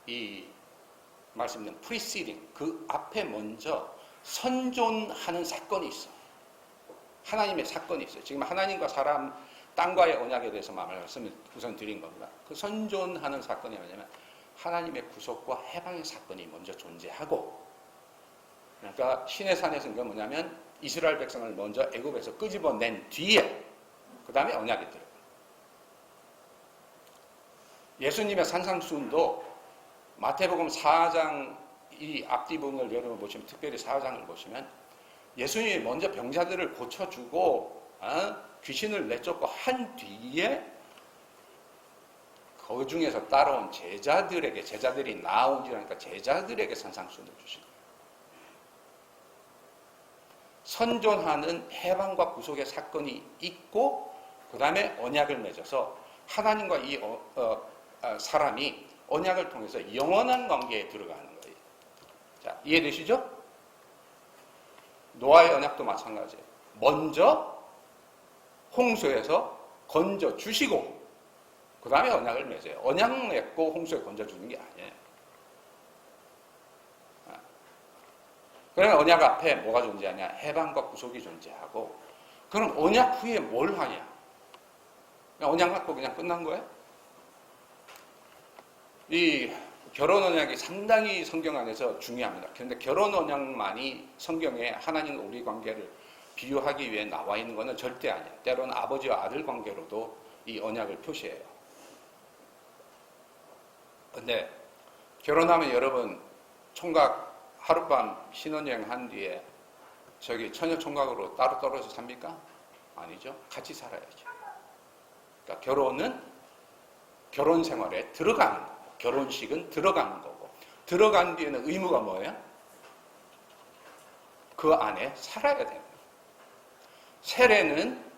이 말씀드린 preceding, 그 앞에 먼저 선존하는 사건이 있어. 하나님의 사건이 있어요. 지금 하나님과 사람, 땅과의 언약에 대해서 말씀을 우선 드린 겁니다. 그 선존하는 사건이 뭐냐면 하나님의 구속과 해방의 사건이 먼저 존재하고, 그러니까 신의 산에서는 뭐냐면 이스라엘 백성을 먼저 애굽에서 끄집어낸 뒤에 그 다음에 언약이 들어요. 예수님의 산상수훈도 마태복음 4장 이 앞뒤 부분을 여러분 보시면, 특별히 4장을 보시면 예수님이 먼저 병자들을 고쳐주고 귀신을 내쫓고 한 뒤에 그 중에서 따라온 제자들에게, 제자들이 나온지라니까 제자들에게 산상수훈을 주신 거예요. 선존하는 해방과 구속의 사건이 있고 그 다음에 언약을 맺어서 하나님과 이 사람이 언약을 통해서 영원한 관계에 들어가는 거예요. 자, 이해되시죠? 노아의 언약도 마찬가지예요. 먼저 홍수에서 건져 주시고 그 다음에 언약을 맺어요. 언약 맺고 홍수에 건져 주는 게 아니에요. 그러면 언약 앞에 뭐가 존재하냐? 해방과 구속이 존재하고, 그럼 언약 후에 뭘 하냐? 그냥 언약 갖고 그냥 끝난 거예요? 이 결혼 언약이 상당히 성경 안에서 중요합니다. 그런데 결혼 언약만이 성경에 하나님과 우리 관계를 비유하기 위해 나와 있는 것은 절대 아니에요. 때로는 아버지와 아들 관계로도 이 언약을 표시해요. 근데 결혼하면 여러분 총각 하룻밤 신혼여행 한 뒤에 저기 처녀 총각으로 따로 떨어져 삽니까? 아니죠. 같이 살아야죠. 그러니까 결혼은 결혼 생활에 들어가는 거고, 결혼식은 들어가는 거고, 들어간 뒤에는 의무가 뭐예요? 그 안에 살아야 되는 거예요. 세례는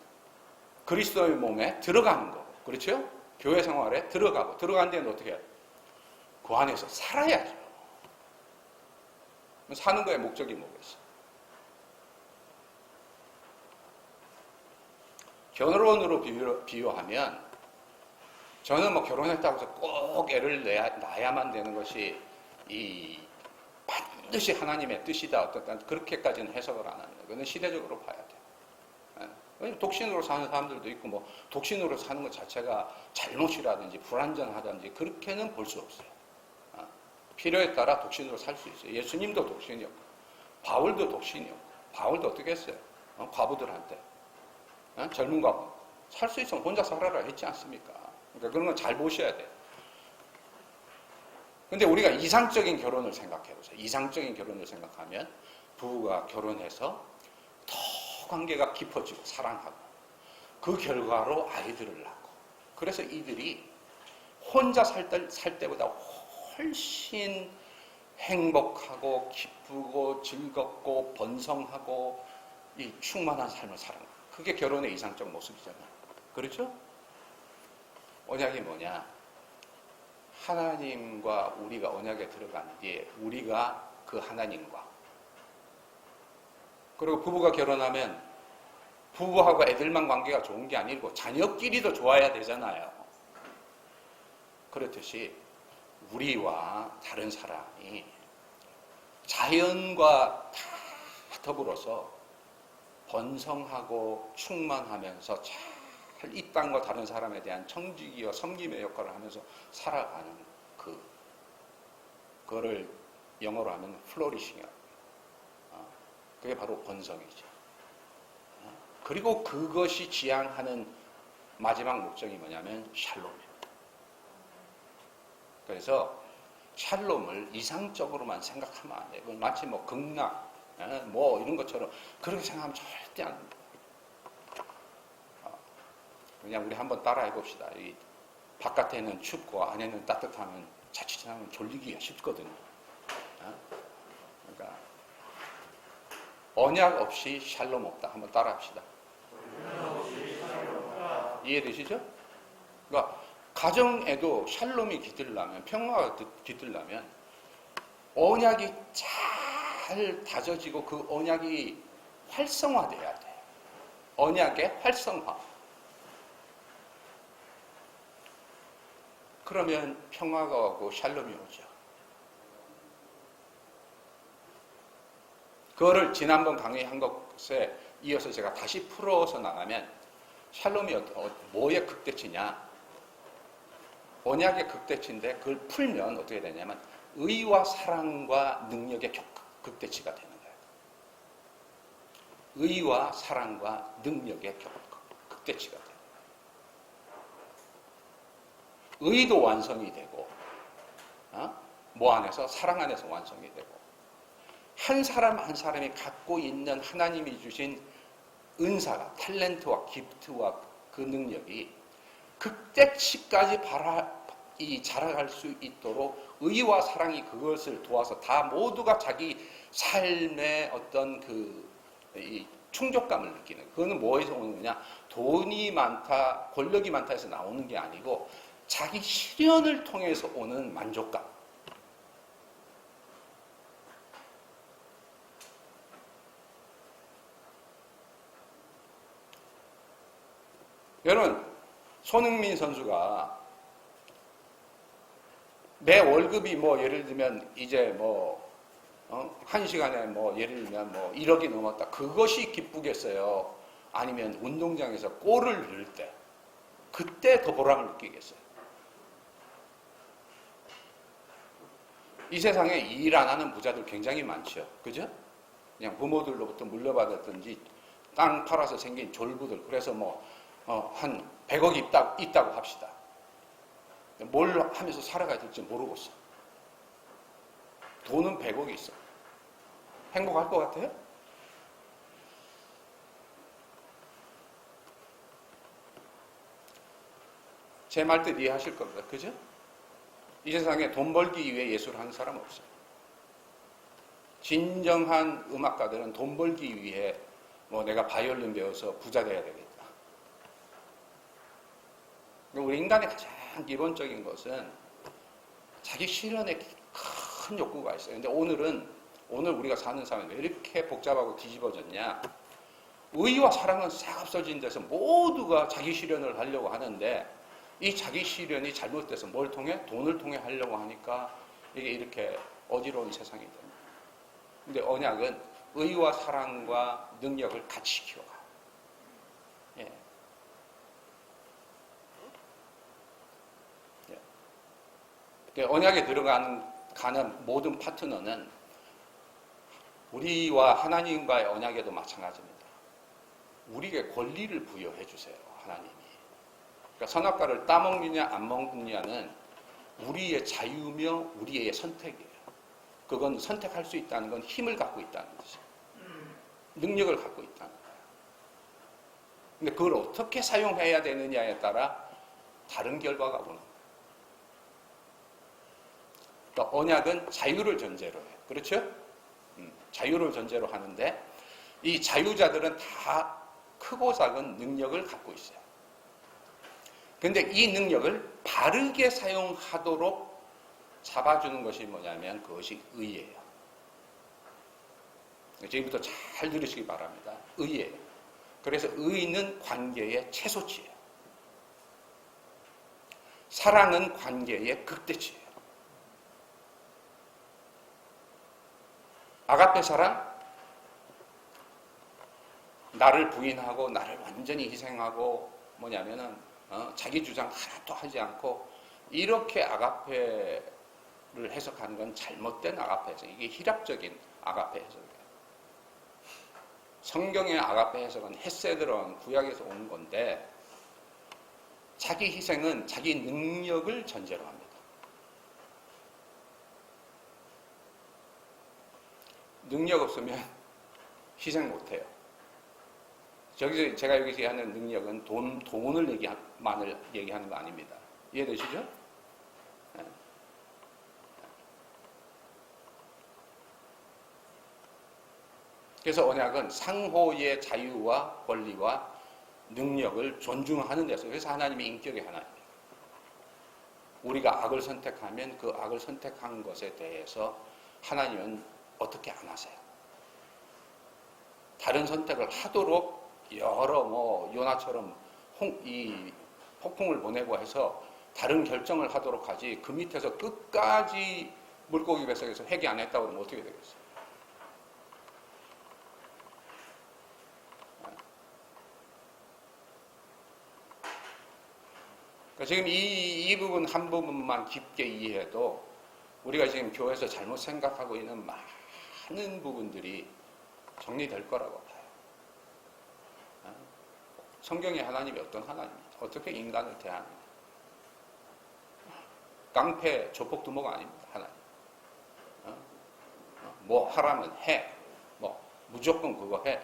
그리스도의 몸에 들어가는 거고, 그렇죠? 교회 생활에 들어가고, 들어간 뒤에는 어떻게 해요? 그 안에서 살아야죠. 사는 거의 목적이 뭐겠어? 결혼으로 비유하면, 저는 뭐 결혼했다고 해서 꼭 애를 낳아야만 되는 것이 반드시 하나님의 뜻이다, 어떻다, 그렇게까지는 해석을 안 합니다. 그건 시대적으로 봐야 돼요. 왜냐면 독신으로 사는 사람들도 있고, 뭐 독신으로 사는 것 자체가 잘못이라든지 불완전하다든지 그렇게는 볼 수 없어요. 필요에 따라 독신으로 살 수 있어요. 예수님도 독신이었고, 바울도 독신이었고, 바울도 어떻게 했어요? 과부들한테, 젊은 과부 살 수 있으면 혼자 살아라 했지 않습니까? 그러니까 그런 건 잘 보셔야 돼요. 근데 우리가 이상적인 결혼을 생각해 보세요. 이상적인 결혼을 생각하면 부부가 결혼해서 더 관계가 깊어지고 사랑하고 그 결과로 아이들을 낳고 그래서 이들이 혼자 살 때보다 훨씬 행복하고 기쁘고 즐겁고 번성하고 이 충만한 삶을 살아가는 그게 결혼의 이상적 모습이잖아요. 그렇죠? 언약이 뭐냐? 하나님과 우리가 언약에 들어간 뒤에 우리가 그 하나님과 그리고 부부가 결혼하면 부부하고 애들만 관계가 좋은 게 아니고 자녀끼리도 좋아야 되잖아요. 그렇듯이 우리와 다른 사람이 자연과 다 더불어서 번성하고 충만하면서 잘 이 땅과 다른 사람에 대한 청지기와 섬김의 역할을 하면서 살아가는 그거를 영어로 하면 플로리싱이라고. 그게 바로 번성이죠. 그리고 그것이 지향하는 마지막 목적이 뭐냐면 샬롬입니다. 그래서 샬롬을 이상적으로만 생각하면 안 돼요. 마치 뭐 극락, 뭐 이런 것처럼 그렇게 생각하면 절대 안 됩니다. 그냥 우리 한번 따라 해봅시다. 이 바깥에는 춥고 안에는 따뜻하면 자칫하면 졸리기가 쉽거든요. 그러니까 언약 없이 샬롬 없다. 한번 따라 합시다. 이해되시죠? 그러니까 가정에도 샬롬이 깃들려면 평화가 깃들려면 언약이 잘 다져지고 그 언약이 활성화돼야 돼요. 언약의 활성화. 그러면 평화가 오고 샬롬이 오죠. 그거를 지난번 강의한 것에 이어서 제가 다시 풀어서 나가면 샬롬이 뭐의 극대치냐? 언약의 극대치인데 그걸 풀면 어떻게 되냐면 의와 사랑과 능력의 극대치가 되는 거예요. 의와 사랑과 능력의 극대치가 돼요. 의도 완성이 되고 뭐 안에서? 사랑 안에서 완성이 되고 한 사람 한 사람이 갖고 있는 하나님이 주신 은사가 탤런트와 기프트와 그 능력이 극대치까지 자라갈 수 있도록 의와 사랑이 그것을 도와서 다 모두가 자기 삶의 어떤 이 충족감을 느끼는 그거는 뭐에서 오는 거냐? 돈이 많다, 권력이 많다 해서 나오는 게 아니고 자기 실현을 통해서 오는 만족감. 여러분, 손흥민 선수가 매 월급이 뭐 예를 들면 이제 한 시간에 예를 들면 1억이 넘었다. 그것이 기쁘겠어요? 아니면 운동장에서 골을 넣을 때 그때 더 보람을 느끼겠어요? 이 세상에 일 안 하는 부자들 굉장히 많죠. 그죠? 그냥 부모들로부터 물려받았든지 땅 팔아서 생긴 졸부들. 그래서 한 100억이 있다고 합시다. 뭘 하면서 살아가야 될지 모르고 있어. 돈은 100억이 있어. 행복할 것 같아요? 제 말 뜻 이해하실 겁니다. 그죠? 이 세상에 돈 벌기 위해 예술을 하는 사람 없어요. 진정한 음악가들은 돈 벌기 위해 내가 바이올린 배워서 부자 돼야 되겠다. 우리 인간의 가장 기본적인 것은 자기 실현에 큰 욕구가 있어요. 근데 오늘 우리가 사는 삶은 왜 이렇게 복잡하고 뒤집어졌냐? 의와 사랑은 싹 없어진 데서 모두가 자기 실현을 하려고 하는데 이 자기 실현이 잘못돼서 뭘 통해? 돈을 통해 하려고 하니까 이게 이렇게 어지러운 세상이 됩니다. 근데 언약은 의와 사랑과 능력을 같이 키워가요. 언약에 들어가는 모든 파트너는 우리와 하나님과의 언약에도 마찬가지입니다. 우리에게 권리를 부여해 주세요. 하나님이. 그러니까 선악과를 따먹느냐 안 먹느냐는 우리의 자유며 우리의 선택이에요. 그건 선택할 수 있다는 건 힘을 갖고 있다는 거죠. 능력을 갖고 있다는 거예요. 근데 그걸 어떻게 사용해야 되느냐에 따라 다른 결과가 오는 거예요. 그러니까 언약은 자유를 전제로 해요. 그렇죠? 자유를 전제로 하는데 이 자유자들은 다 크고 작은 능력을 갖고 있어요. 그런데 이 능력을 바르게 사용하도록 잡아주는 것이 뭐냐면 그것이 의예요. 지금부터 잘 들으시기 바랍니다. 의예요. 그래서 의는 관계의 최소치예요. 사랑은 관계의 극대치예요. 아가페 사랑, 나를 부인하고 나를 완전히 희생하고 뭐냐면은 자기 주장 하나도 하지 않고 이렇게 아가페를 해석하는 건 잘못된 아가페 해석. 이게 희락적인 아가페 해석이에요. 성경의 아가페 해석은 헤세드라는 구약에서 온 건데 자기 희생은 자기 능력을 전제로 합니다. 능력 없으면 희생 못해요. 저기서 제가 여기서 하는 능력은 돈을 얘기하는 거 아닙니다. 이해되시죠? 네. 그래서 언약은 상호의 자유와 권리와 능력을 존중하는 데서 그래서 하나님의 인격의 하나님이에요. 우리가 악을 선택하면 그 악을 선택한 것에 대해서 하나님은 어떻게 안 하세요? 다른 선택을 하도록 여러 요나처럼 이 폭풍을 보내고 해서 다른 결정을 하도록 하지 그 밑에서 끝까지 물고기 뱃속에서 회개 안 했다고 그러면 어떻게 되겠어요? 그러니까 지금 이 부분 한 부분만 깊게 이해해도 우리가 지금 교회에서 잘못 생각하고 있는 많은 부분들이 정리될 거라고 봐요. 성경의 하나님이 어떤 하나님이죠? 어떻게 인간을 대하느냐? 깡패, 조폭두목 아닙니다. 하나님. 뭐 하라면 해. 뭐 무조건 그거 해.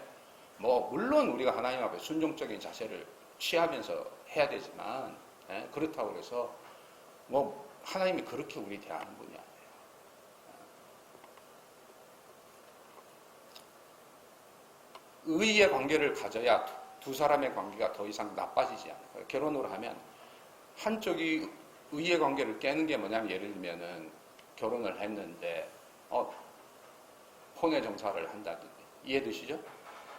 뭐 물론 우리가 하나님 앞에 순종적인 자세를 취하면서 해야 되지만 그렇다고 해서 뭐 하나님이 그렇게 우리 대하는 분이 아니에요. 의의 관계를 가져야 두 사람의 관계가 더 이상 나빠지지 않아요. 결혼을 하면 한쪽이 의의 관계를 깨는 게 뭐냐면 예를 들면은 결혼을 했는데 혼외 정사를 한다든지 이해되시죠?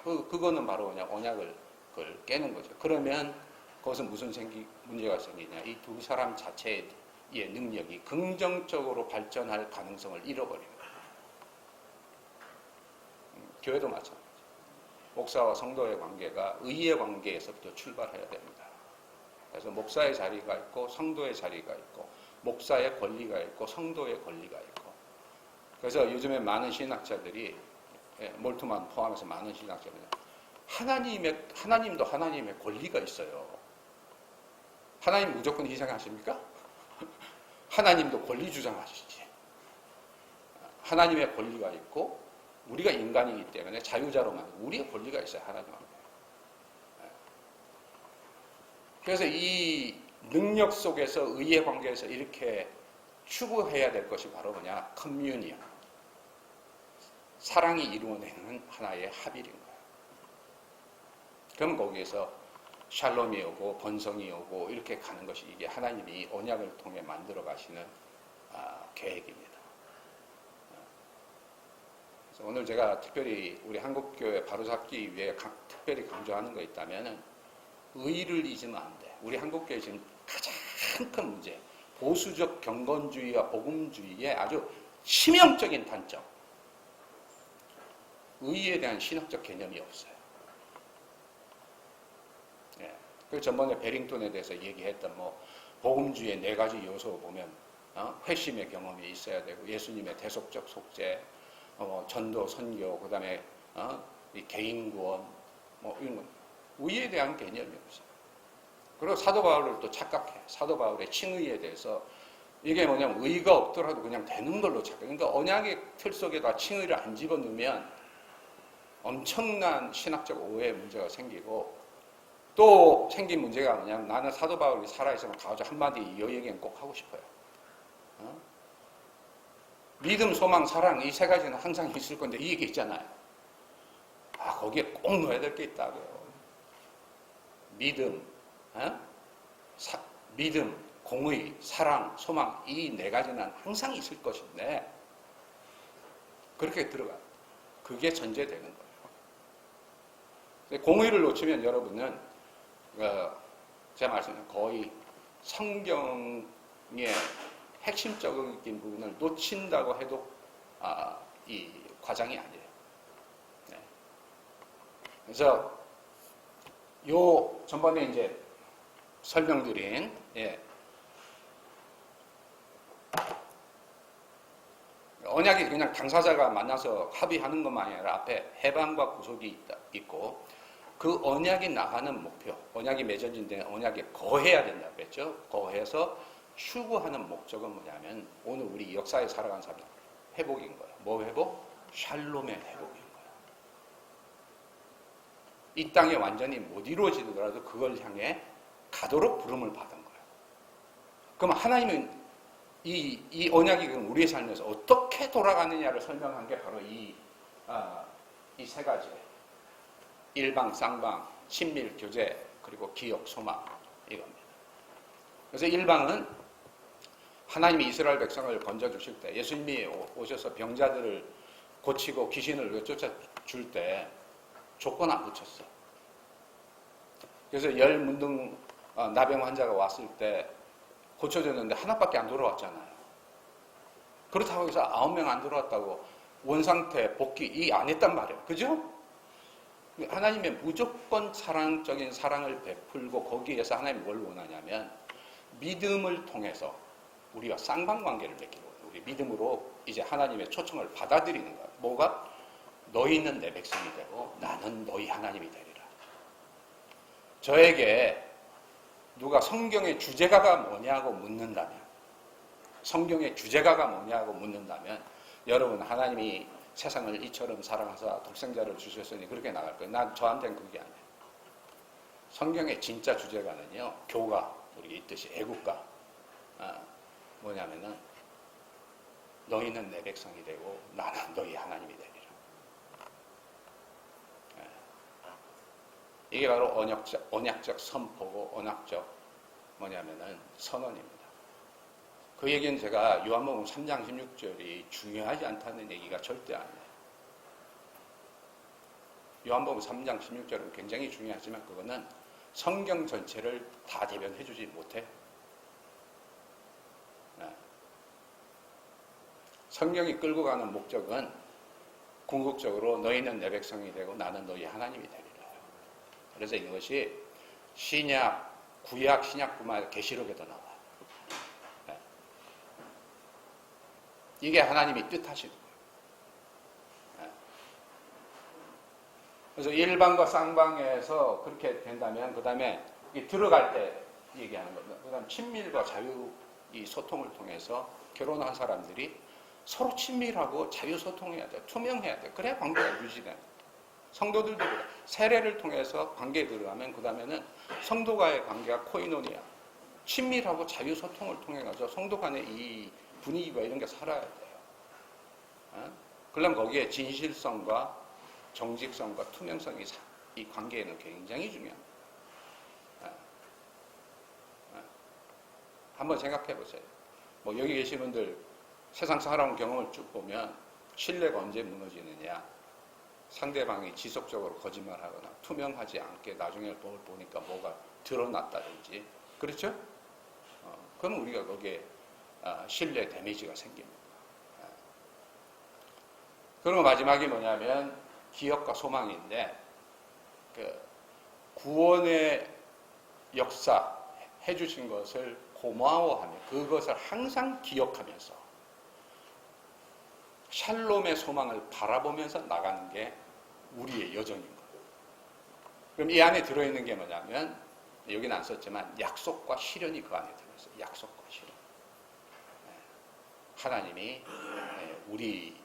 그거는 바로 그냥 언약을 그걸 깨는 거죠. 그러면 그것은 무슨 문제가 생기냐? 이 두 사람 자체의 능력이 긍정적으로 발전할 가능성을 잃어버리는 거예요. 교회도 마찬가지. 목사와 성도의 관계가 의의 관계에서부터 출발해야 됩니다. 그래서 목사의 자리가 있고 성도의 자리가 있고 목사의 권리가 있고 성도의 권리가 있고 그래서 요즘에 많은 신학자들이 몰트만 포함해서 많은 신학자들이 하나님도 하나님의 권리가 있어요. 하나님 무조건 희생하십니까? 하나님도 권리 주장하시지. 하나님의 권리가 있고 우리가 인간이기 때문에 자유자로만 우리의 권리가 있어요. 하나님 앞에. 그래서 이 능력 속에서 의의 관계에서 이렇게 추구해야 될 것이 바로 뭐냐? 커뮤니언. 사랑이 이루어내는 하나의 합일인 거예요. 그럼 거기에서 샬롬이 오고 번성이 오고 이렇게 가는 것이 이게 하나님이 언약을 통해 만들어 가시는 계획입니다. 그래서 오늘 제가 특별히 우리 한국교회 바로잡기 위해 특별히 강조하는 거 있다면 의를 잊으면 안 돼. 우리 한국교회 지금 가장 큰 문제 보수적 경건주의와 복음주의의 아주 치명적인 단점 의에 대한 신학적 개념이 없어요. 그 전번에 베링턴에 대해서 얘기했던 복음주의의 4가지 요소 보면 회심의 경험이 있어야 되고 예수님의 대속적 속죄, 전도 선교, 그다음에 이 개인 구원 이런 거 의에 대한 개념이 없어요. 그리고 사도 바울을 또 착각해. 사도 바울의 칭의에 대해서 이게 뭐냐면 의가 없더라도 그냥 되는 걸로 착각. 그러니까 언약의 틀 속에다 칭의를 안 집어넣으면 엄청난 신학적 오해의 문제가 생기고 또 생긴 문제가 뭐냐면 나는 사도 바울이 살아있으면 가서 한마디 이 얘기는 꼭 하고 싶어요. 믿음, 소망, 사랑 이 세 가지는 항상 있을 건데 이 얘기 있잖아요. 거기에 꼭 넣어야 될 게 있다고요. 믿음, 믿음, 공의, 사랑, 소망 이 네 가지는 항상 있을 것인데 그렇게 들어가. 그게 전제되는 거예요. 공의를 놓치면 여러분은 제가 말씀드린 거의 성경의 핵심적인 부분을 놓친다고 해도 이 과장이 아니에요. 네. 그래서 요 전번에 이제 설명드린 언약이 그냥 당사자가 만나서 합의하는 것만이 아니라 앞에 해방과 구속이 있고 그 언약이 나가는 목표, 언약이 맺어진 데 언약에 거해야 된다고 그랬죠. 거해서 추구하는 목적은 뭐냐면 오늘 우리 역사에 살아간 사람 회복인 거예요. 뭐 회복? 샬롬의 회복인 거예요. 이 땅에 완전히 못 이루어지더라도 그걸 향해 가도록 부름을 받은 거예요. 그럼 하나님은 이 언약이 그럼 우리의 삶에서 어떻게 돌아가느냐를 설명한 게 바로 이 세 가지. 일방, 쌍방, 친밀, 교제, 그리고 기억, 소망 이겁니다. 그래서 일방은 하나님이 이스라엘 백성을 건져주실 때 예수님이 오셔서 병자들을 고치고 귀신을 쫓아줄 때 조건 안 붙였어. 그래서 열 문둥 나병 환자가 왔을 때 고쳐졌는데 하나밖에 안 돌아왔잖아요. 그렇다고 해서 9명 안 돌아왔다고 원상태, 복귀 이 안 했단 말이에요. 그죠? 하나님의 무조건 사랑적인 사랑을 베풀고 거기에서 하나님이 뭘 원하냐면 믿음을 통해서 우리가 쌍방관계를 맺기로 우리 믿음으로 이제 하나님의 초청을 받아들이는 거예요. 뭐가? 너희는 내 백성이 되고 나는 너희 하나님이 되리라. 저에게 누가 성경의 주제가가 뭐냐고 묻는다면 성경의 주제가가 뭐냐고 묻는다면 여러분 하나님이 세상을 이처럼 사랑하사 독생자를 주셨으니 그렇게 나갈 거예요. 난 저한테는 그게 아니에요. 성경의 진짜 주제가는요. 교가 우리 있듯이 애국가 뭐냐면은 너희는 내 백성이 되고 나는 너희 하나님이 되리라. 이게 바로 언약적 선포고 언약적 뭐냐면은 선언입니다. 그 얘기는 제가 요한복음 3장 16절이 중요하지 않다는 얘기가 절대 아니에요. 요한복음 3장 16절은 굉장히 중요하지만 그거는 성경 전체를 다 대변해 주지 못해. 성경이 끌고 가는 목적은 궁극적으로 너희는 내 백성이 되고 나는 너희 하나님이 되리라. 그래서 이것이 신약, 구약, 신약뿐만 아니라 계시록에도 나와요. 이게 하나님이 뜻하시는 거예요. 그래서 일방과 쌍방에서 그렇게 된다면 그 다음에 들어갈 때 얘기하는 겁니다. 그 다음 친밀과 자유 이 소통을 통해서 결혼한 사람들이 서로 친밀하고 자유 소통해야 돼. 투명해야 돼. 그래야 관계가 유지돼. 성도들도 그래. 세례를 통해서 관계에 들어가면 그 다음에는 성도와의 관계가 코이노니아. 친밀하고 자유 소통을 통해 가서 성도 간의 이 분위기가 이런 게 살아야 돼요. 그러면 거기에 진실성과 정직성과 투명성이 이 관계에는 굉장히 중요합니다. 한번 생각해 보세요. 뭐 여기 계신 분들 세상 살아온 경험을 쭉 보면 신뢰가 언제 무너지느냐. 상대방이 지속적으로 거짓말하거나 투명하지 않게 나중에 보니까 뭐가 드러났다든지. 그렇죠? 그러면 우리가 거기에 신뢰 데미지가 생깁니다. 그리고 마지막이 뭐냐면 기억과 소망인데 그 구원의 역사 해주신 것을 고마워하며 그것을 항상 기억하면서 샬롬의 소망을 바라보면서 나가는 게 우리의 여정인 거예요. 그럼 이 안에 들어있는 게 뭐냐면 여기는 안 썼지만 약속과 실현이 그 안에 들어있어요. 약속과 실현. 하나님이 우리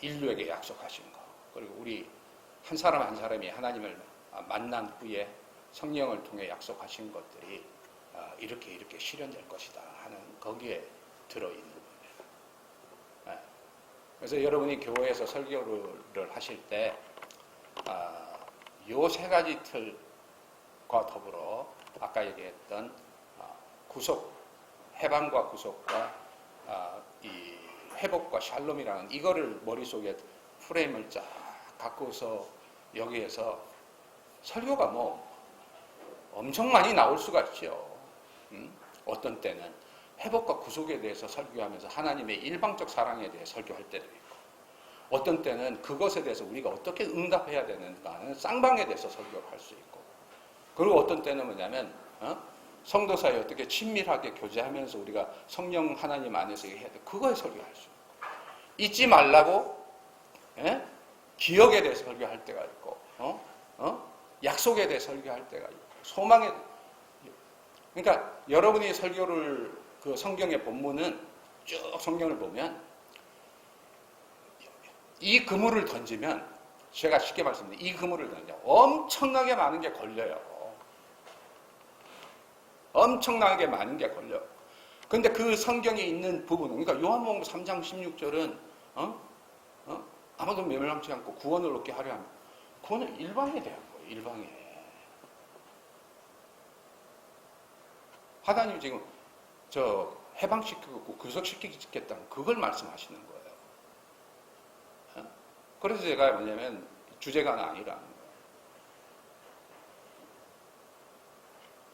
인류에게 약속하신 거, 그리고 우리 한 사람 한 사람이 하나님을 만난 후에 성령을 통해 약속하신 것들이 이렇게 실현될 것이다 하는 거기에 들어있는 겁니다. 그래서 여러분이 교회에서 설교를 하실 때 요 세 가지 틀과 더불어 아까 얘기했던 구속, 해방과 구속과 이 회복과 샬롬이라는 이거를 머릿속에 프레임을 쫙 갖고서 여기에서 설교가 뭐 엄청 많이 나올 수가 있죠. 어떤 때는 회복과 구속에 대해서 설교하면서 하나님의 일방적 사랑에 대해 설교할 때도 있고, 어떤 때는 그것에 대해서 우리가 어떻게 응답해야 되는가 하는 쌍방에 대해서 설교를 할 수 있고, 그리고 어떤 때는 뭐냐면 성도 사이 어떻게 친밀하게 교제하면서 우리가 성령 하나님 안에서 해야 돼, 그거에 설교할 수 있고, 잊지 말라고 기억에 대해서 설교할 때가 있고, 약속에 대해 설교할 때가 있고, 소망에. 그러니까 여러분이 설교를 그 성경의 본문은 쭉 성경을 보면 이 그물을 던지면, 제가 쉽게 말씀드리면 이 그물을 던지면 엄청나게 많은 게 걸려요. 엄청나게 많은 게 걸려. 근데 그 성경에 있는 부분, 그러니까 요한복음 3장 16절은 아무도 멸망치 않고 구원을 얻게 하려 합니다. 그거는 일방에 대한 거예요. 일방에. 하나님 지금 저 해방시키고 구속시키겠다는 그걸 말씀하시는 거예요. 그래서 제가 뭐냐면 주제가 아니라는 거예요.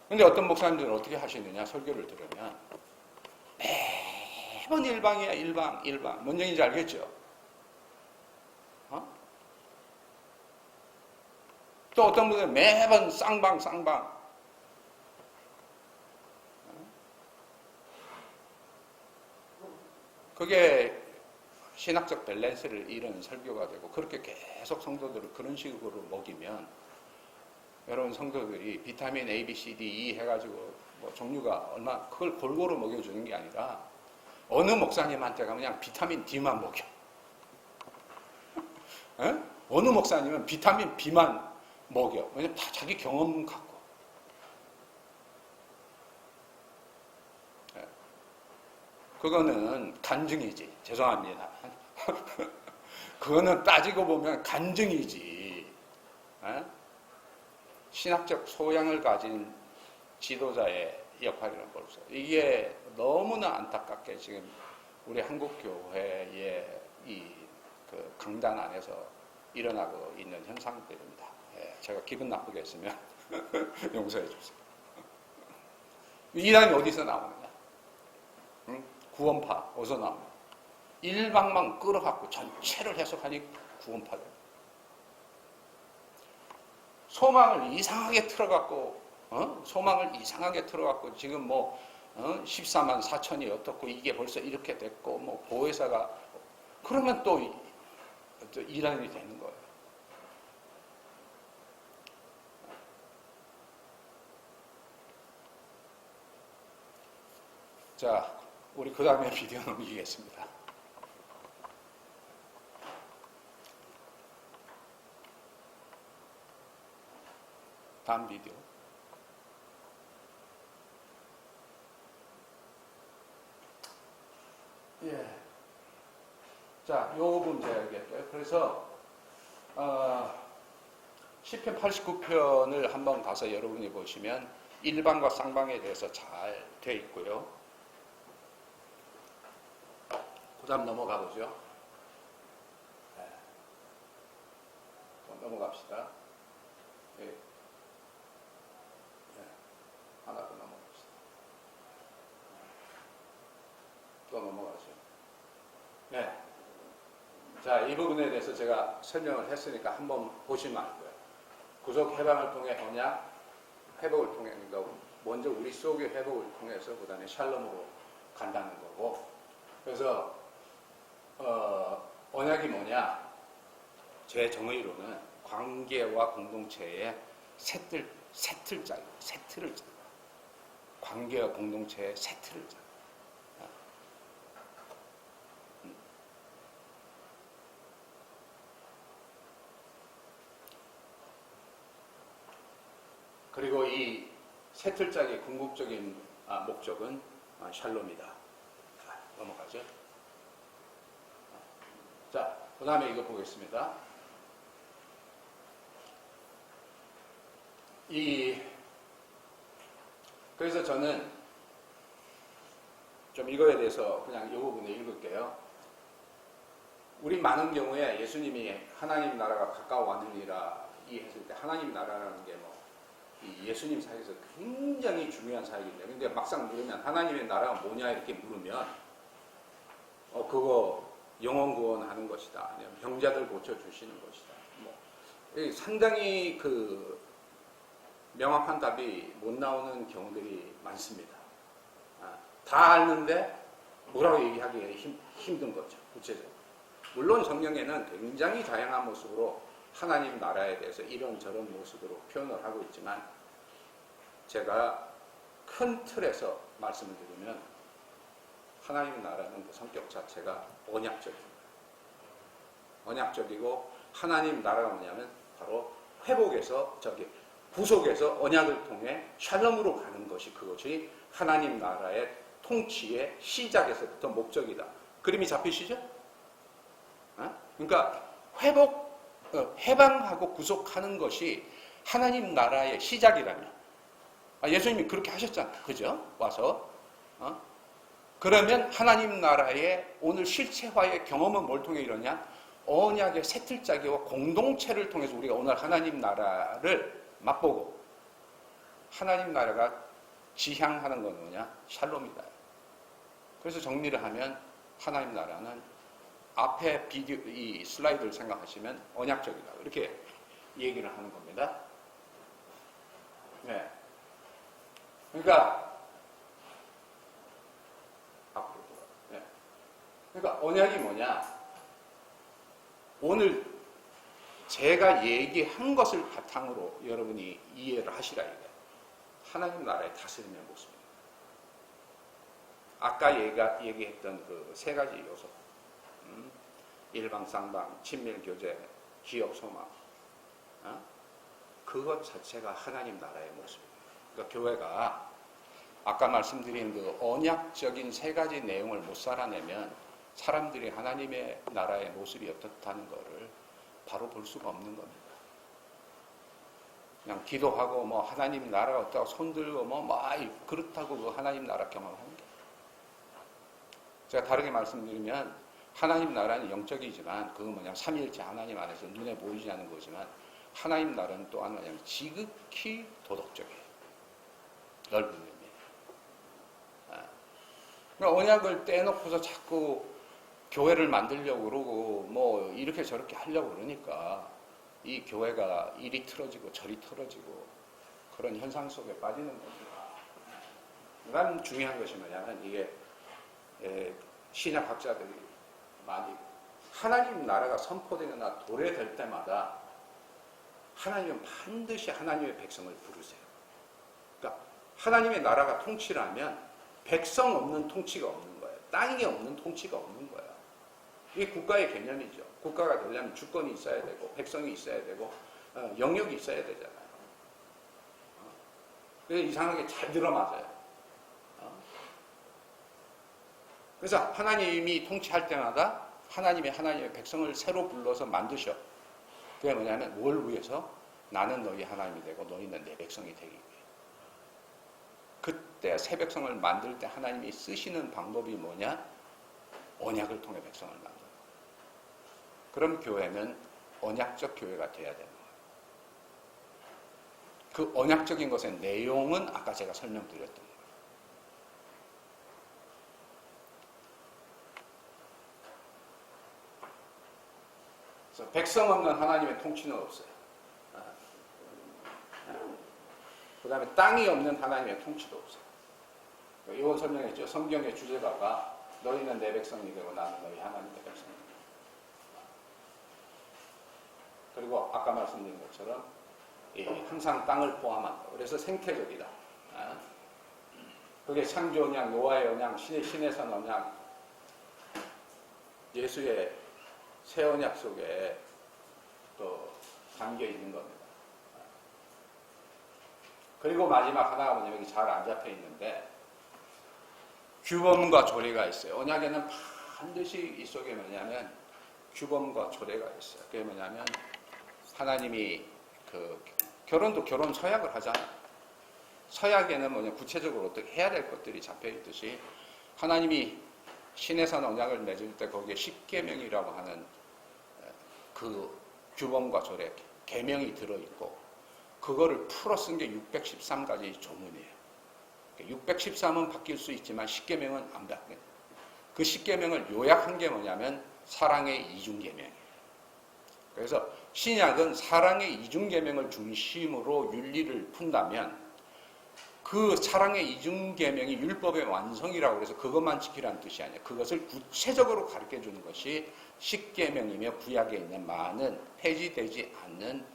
근데 어떤 목사님들은 어떻게 하시느냐, 설교를 들으면 매번 일방이야. 일방. 뭔 얘기인지 알겠죠? 또 어떤 분들은 매번 쌍방. 그게 신학적 밸런스를 잃은 설교가 되고, 그렇게 계속 성도들을 그런 식으로 먹이면 여러분 성도들이 비타민 A, B, C, D, E 해가지고 뭐 종류가 얼마, 그걸 골고루 먹여주는 게 아니라 어느 목사님한테 가면 그냥 비타민 D만 먹여. 어느 목사님은 비타민 B만 먹여. 왜냐면 다 자기 경험 갖고. 그거는 간증이지. 죄송합니다. 그거는 따지고 보면 간증이지. 신학적 소양을 가진 지도자의 역할이라고 볼 수 있어요. 이게 너무나 안타깝게 지금 우리 한국교회의 이 그 강단 안에서 일어나고 있는 현상들입니다. 제가 기분 나쁘게 했으면 용서해 주세요. 이단이 어디서 나오느냐? 구원파 어디서 나오느냐? 일방만 끌어갖고 전체를 해석하니 구원파들. 소망을 이상하게 틀어갖고 지금 뭐 14만 4천이 어떻고 이게 벌써 이렇게 됐고 뭐 보혜사가, 그러면 또 이단이 되는 거예요. 자, 우리 그 다음에 비디오 넘기겠습니다. 다음 비디오. 자, 요 부분 제가 얘기할게요. 그래서 시편 89편을 한번 가서 여러분이 보시면 일방과 쌍방에 대해서 잘 돼 있고요. 그 다음 넘어가 보죠. 넘어갑시다. 하나 더 넘어갑시다. 또 넘어가죠. 자, 이 부분에 대해서 제가 설명을 했으니까 한번 보시면 알 거예요. 구속 해방을 통해 언약, 회복을 통해, 그러니까 먼저 우리 속의 회복을 통해서 그 다음에 샬롬으로 간다는 거고. 그래서 언약이 뭐냐? 제 정의로는 관계와 공동체의 세틀 짜. 관계와 공동체의 세틀을 짜. 그리고 이 세틀짝의 궁극적인 목적은 샬롬이다. 넘어가죠. 자, 그 다음에 이거 보겠습니다. 그래서 저는 좀 이거에 대해서 그냥 이 부분을 읽을게요. 우리 많은 경우에 예수님이 하나님 나라가 가까워 왔느니라 이해했을 때 하나님 나라라는 게 이 예수님 사이에서 굉장히 중요한 사역인데, 근데 막상 물으면 하나님의 나라가 뭐냐 이렇게 물으면 그거 영혼 구원하는 것이다, 아니면 병자들 고쳐 주시는 것이다. 상당히 그 명확한 답이 못 나오는 경우들이 많습니다. 다 아는데 뭐라고 얘기하기 힘든 거죠, 구체적으로. 물론 성경에는 굉장히 다양한 모습으로 하나님 나라에 대해서 이런저런 모습으로 표현을 하고 있지만, 제가 큰 틀에서 말씀을 드리면 하나님 나라는 그 성격 자체가 언약적입니다. 언약적이고, 하나님 나라가 뭐냐면 바로 구속에서 언약을 통해 샬롬으로 가는 것이, 그것이 하나님 나라의 통치의 시작에서부터 목적이다. 그림이 잡히시죠? 그러니까 해방하고 구속하는 것이 하나님 나라의 시작이라면, 예수님이 그렇게 하셨잖아요. 그죠? 와서. 그러면 하나님 나라의 오늘 실체화의 경험은 뭘 통해 이러냐? 언약의 세틀짜기와 공동체를 통해서 우리가 오늘 하나님 나라를 맛보고, 하나님 나라가 지향하는 건 뭐냐? 샬롬이다. 그래서 정리를 하면 하나님 나라는 앞에 이 슬라이드를 생각하시면 언약적이다, 이렇게 얘기를 하는 겁니다. 네. 그러니까 앞으로 네. 그러니까 언약이 뭐냐? 오늘 제가 얘기한 것을 바탕으로 여러분이 이해를 하시라 이거예요. 하나님 나라의 다스림의 모습입니다. 아까 얘기했던 그 세 가지 요소, 일방, 쌍방, 친밀, 교제, 기업, 소망, 그것 자체가 하나님 나라의 모습입니다. 그러니까 교회가 아까 말씀드린 그 언약적인 세 가지 내용을 못 살아내면 사람들이 하나님의 나라의 모습이 어떻다는 것을 바로 볼 수가 없는 겁니다. 그냥 기도하고 하나님 나라가 어떻다고 손들고 그렇다고 그 하나님 나라 경험하는 게. 제가 다르게 말씀드리면 하나님 나라는 영적이지만 그건 삼위일체 하나님 안에서 눈에 보이지 않는 거지만, 하나님 나라는 또한 지극히 도덕적이에요. 넓은 의미예요. 그러니까 언약을 떼놓고서 자꾸 교회를 만들려고 그러고 이렇게 저렇게 하려고 그러니까 이 교회가 이리 틀어지고 저리 틀어지고 그런 현상 속에 빠지는 겁니다. 가장 중요한 것이 뭐냐면, 이게 신약학자들이 많이 하나님 나라가 선포되거나 도래될 때마다 하나님은 반드시 하나님의 백성을 부르세요. 그러니까 하나님의 나라가 통치를 하면 백성 없는 통치가 없는 거예요. 땅이 없는 통치가 없는 거예요. 이게 국가의 개념이죠. 국가가 되려면 주권이 있어야 되고 백성이 있어야 되고 영역이 있어야 되잖아요. 그래서 이상하게 잘 들어맞아요. 그래서 하나님이 통치할 때마다 하나님의 백성을 새로 불러서 만드셔. 그게 뭐냐면 뭘 위해서? 나는 너희 하나님이 되고 너희는 내 백성이 되기 위해. 그때 새 백성을 만들 때 하나님이 쓰시는 방법이 뭐냐? 언약을 통해 백성을 만들어. 그럼 교회는 언약적 교회가 돼야 되는 거예요. 그 언약적인 것의 내용은 아까 제가 설명드렸던 거예요. 그래서 백성 없는 하나님의 통치는 없어요. 그 다음에 땅이 없는 하나님의 통치도 없어요. 이건 설명했죠. 성경의 주제가가 너희는 내 백성이 되고 나는 너희 하나님의 백성이 되고. 그리고 아까 말씀드린 것처럼 항상 땅을 포함한다. 그래서 생태적이다. 그게 창조 언약, 노아의 언약, 신의 선 언약, 예수의 새 언약 속에 또 담겨 있는 겁니다. 그리고 마지막 하나가 뭐냐면 여기 잘 안 잡혀 있는데 규범과 조례가 있어요. 언약에는 반드시 이 속에 뭐냐면 규범과 조례가 있어요. 그게 뭐냐면 하나님이 결혼도 결혼 서약을 하잖아요. 서약에는 뭐냐 구체적으로 어떻게 해야 될 것들이 잡혀 있듯이 하나님이 신의 산 언약을 맺을 때 거기에 십계명이라고 하는 그 규범과 조례, 계명이 들어있고 그거를 풀어 쓴 게 613가지 조문이에요. 613은 바뀔 수 있지만 십계명은 안 바뀌어요. 그 십계명을 요약한 게 뭐냐면 사랑의 이중계명이에요. 그래서 신약은 사랑의 이중계명을 중심으로 윤리를 푼다면 그 사랑의 이중계명이 율법의 완성이라고 해서 그것만 지키라는 뜻이 아니에요. 그것을 구체적으로 가르쳐 주는 것이 십계명이며 구약에 있는 많은 폐지되지 않는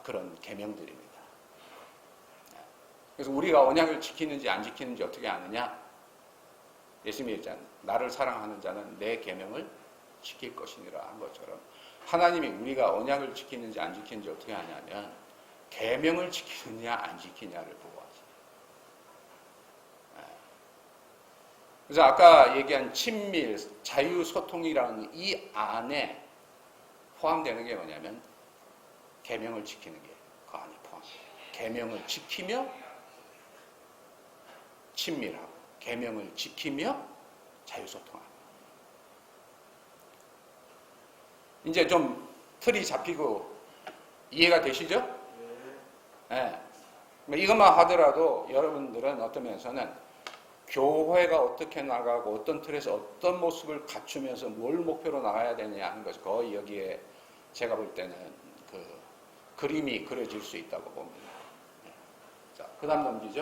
그런 계명들입니다. 그래서 우리가 언약을 지키는지 안 지키는지 어떻게 아느냐? 예수님이 얘기했잖아요. 나를 사랑하는 자는 내 계명을 지킬 것이니라 한 것처럼 하나님이 우리가 언약을 지키는지 안 지키는지 어떻게 하냐면 계명을 지키느냐 안 지키냐를 보고 하죠. 그래서 아까 얘기한 친밀, 자유소통이라는 이 안에 포함되는 게 뭐냐면 계명을 지키는 게 그 안에 포함돼요. 계명을 지키며 친밀하고 계명을 지키며 자유소통하고 이제 좀 틀이 잡히고 이해가 되시죠? 네. 이것만 하더라도 여러분들은 어떤 면에서는 교회가 어떻게 나가고 어떤 틀에서 어떤 모습을 갖추면서 뭘 목표로 나가야 되냐 하는 것이 거의 여기에 제가 볼 때는 그 그림이 그려질 수 있다고 봅니다. 자, 그 다음 넘기죠.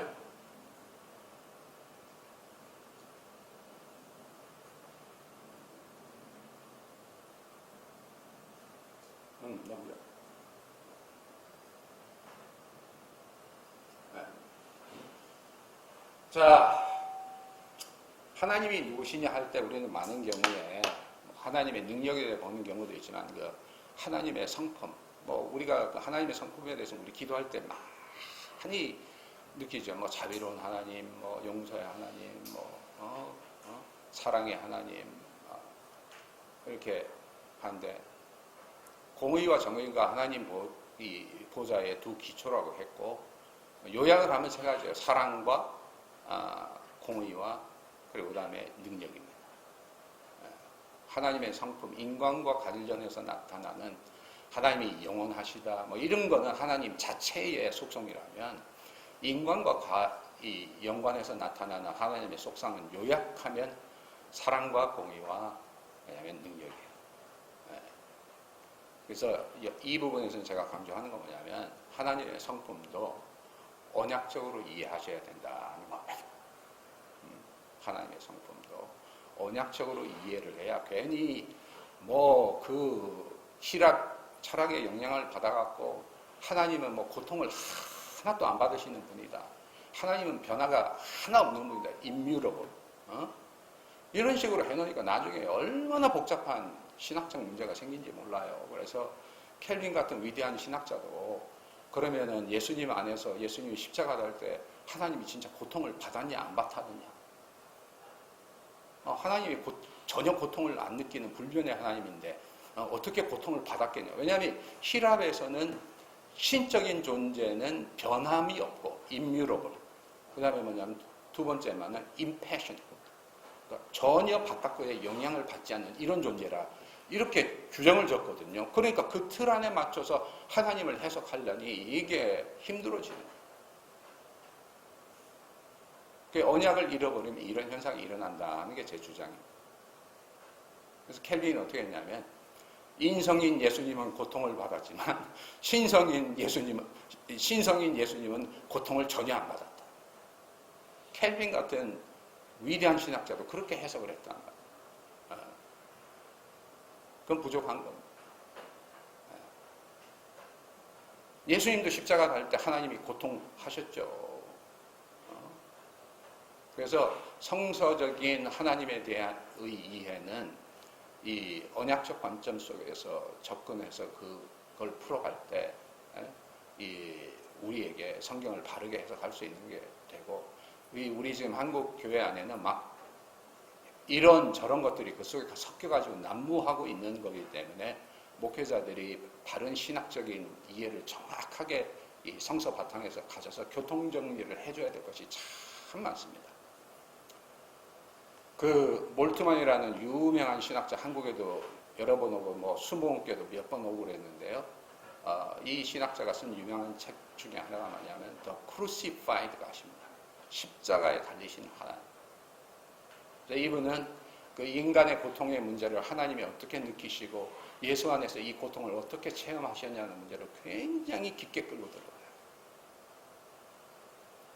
넘겨. 네. 자, 하나님이 누구시냐 할 때 우리는 많은 경우에 하나님의 능력에 대해 보는 경우도 있지만 그 하나님의 성품, 우리가 그 하나님의 성품에 대해서 우리 기도할 때 많이 느끼죠. 자비로운 하나님, 용서의 하나님, 사랑의 하나님 이렇게 하는데 공의와 정의가 하나님 보좌의 두 기초라고 했고 요약을 하면 세 가지예요. 사랑과 공의와 그리고 그 다음에 능력입니다. 하나님의 성품, 인간과 관련해서 나타나는 하나님이 영원하시다 이런 거는 하나님 자체의 속성이라면 인간과 연관해서 나타나는 하나님의 속성은 요약하면 사랑과 공의와 그다음에 능력이에요. 그래서 이 부분에서는 제가 강조하는 건 뭐냐면 하나님의 성품도 언약적으로 이해하셔야 된다는 겁니다. 하나님의 성품도 언약적으로 이해를 해야 괜히 그 신학 철학의 영향을 받아갖고 하나님은 고통을 하나도 안 받으시는 분이다. 하나님은 변화가 하나 없는 분이다. immuable. 이런 식으로 해놓으니까 나중에 얼마나 복잡한 신학적 문제가 생긴지 몰라요. 그래서 켈빈 같은 위대한 신학자도 그러면은 예수님 안에서 예수님이 십자가 달 때 하나님이 진짜 고통을 받았냐 안 받았느냐. 하나님이 전혀 고통을 안 느끼는 불변의 하나님인데 어떻게 고통을 받았겠냐. 왜냐하면 히랍에서는 신적인 존재는 변함이 없고 immutable. 그 다음에 뭐냐면 두 번째 말은 impassionable. 그러니까 전혀 바깥과의 영향을 받지 않는 이런 존재라 이렇게 규정을 줬거든요. 그러니까 그 틀 안에 맞춰서 하나님을 해석하려니 이게 힘들어지는 거예요. 언약을 잃어버리면 이런 현상이 일어난다는 게 제 주장입니다. 그래서 켈빈은 어떻게 했냐면 인성인 예수님은 고통을 받았지만 신성인 예수님은 고통을 전혀 안 받았다. 켈빈 같은 위대한 신학자도 그렇게 해석을 했다는 거예요. 그건 부족한 겁니다. 예수님도 십자가 달 때 하나님이 고통하셨죠. 그래서 성서적인 하나님에 대한 이해는 이 언약적 관점 속에서 접근해서 그걸 풀어갈 때 우리에게 성경을 바르게 해석할 수 있는 게 되고, 우리 지금 한국 교회 안에는 막 이런 저런 것들이 그 속에 섞여가지고 난무하고 있는 거기 때문에 목회자들이 바른 신학적인 이해를 정확하게 이 성서 바탕에서 가져서 교통 정리를 해줘야 될 것이 참 많습니다. 그 몰트만이라는 유명한 신학자, 한국에도 여러 번 오고 뭐 수목원께도 몇 번 오고 그랬는데요. 이 신학자가 쓴 유명한 책 중에 하나가 뭐냐면 The Crucified가 아십니다. 십자가에 달리신 하나님. 이분은 그 인간의 고통의 문제를 하나님이 어떻게 느끼시고 예수 안에서 이 고통을 어떻게 체험하셨냐는 문제를 굉장히 깊게 끌고 들어가요.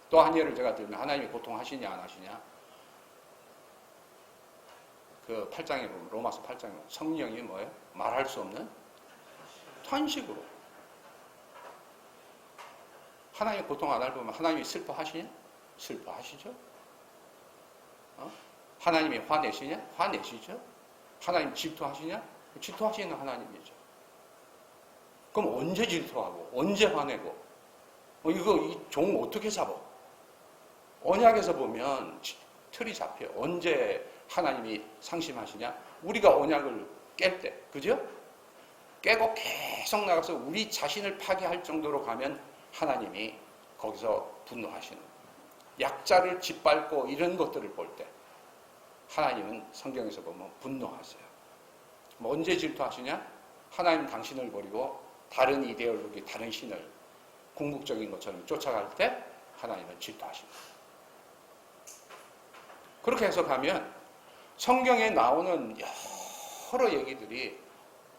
또 한 예를 제가 들면, 하나님이 고통하시냐 안 하시냐? 그 8장에 보면, 로마서 8장에 보면 성령이 뭐예요? 말할 수 없는 탄식으로. 하나님 고통 안 알면 하나님이 슬퍼하시냐? 슬퍼하시죠. 하나님이 화내시냐? 화내시죠. 하나님 질투하시냐? 질투하시는 하나님이죠. 그럼 언제 질투하고 언제 화내고 이거 이 종 어떻게 잡아? 언약에서 보면 틀이 잡혀. 언제 하나님이 상심하시냐? 우리가 언약을 깰 때, 그죠? 깨고 계속 나가서 우리 자신을 파괴할 정도로 가면 하나님이 거기서 분노하시는 거예요. 약자를 짓밟고 이런 것들을 볼 때 하나님은 성경에서 보면 분노하세요. 뭐 언제 질투하시냐? 하나님 당신을 버리고 다른 이데올로기, 다른 신을 궁극적인 것처럼 쫓아갈 때 하나님은 질투하십니다. 그렇게 해석하면 성경에 나오는 여러 얘기들이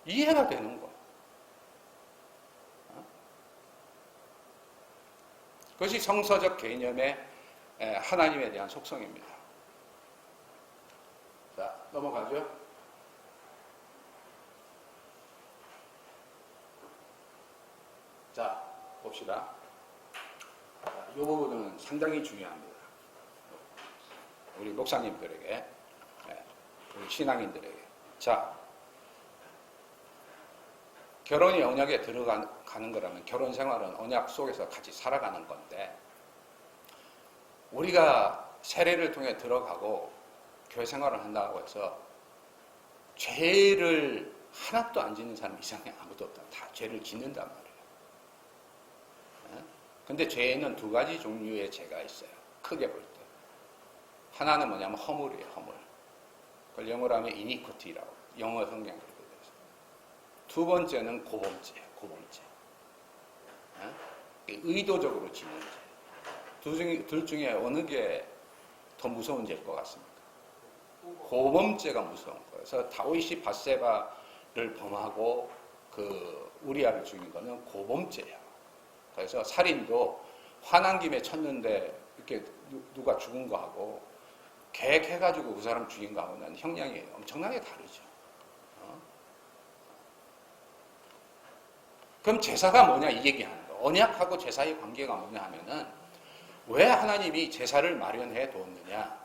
이해가 되는 거예요. 그것이 성서적 개념의 하나님에 대한 속성입니다. 자, 넘어가죠. 자, 봅시다. 이 부분은 상당히 중요합니다. 우리 목사님들에게, 우리 신앙인들에게. 자, 결혼이 언약에 들어가는 거라면 결혼 생활은 언약 속에서 같이 살아가는 건데, 우리가 세례를 통해 들어가고 교회 생활을 한다고 해서 죄를 하나도 안 짓는 사람 이상이 아무도 없다. 다 죄를 짓는단 말이에요. 근데 죄에는 두 가지 종류의 죄가 있어요. 크게 볼 때. 하나는 뭐냐면 허물이에요. 허물. 그걸 영어로 하면 iniquity라고. 영어 성경 그렇게 되어 있어요. 두 번째는 고범죄예요. 고범죄. 의도적으로 짓는 죄. 둘 중에 어느 게 더 무서운 죄일 것 같습니까? 고범죄가 무서운 거예요. 그래서 다윗이 밧세바를 범하고 그 우리아를 죽인 거는 고범죄야. 그래서 살인도 화난 김에 쳤는데 이렇게 누가 죽은 거하고 계획해가지고 그 사람 죽인 거하고는 형량이 엄청나게 다르죠. 그럼 제사가 뭐냐 이 얘기하는 거. 언약하고 제사의 관계가 뭐냐 하면은 왜 하나님이 제사를 마련해 두었느냐.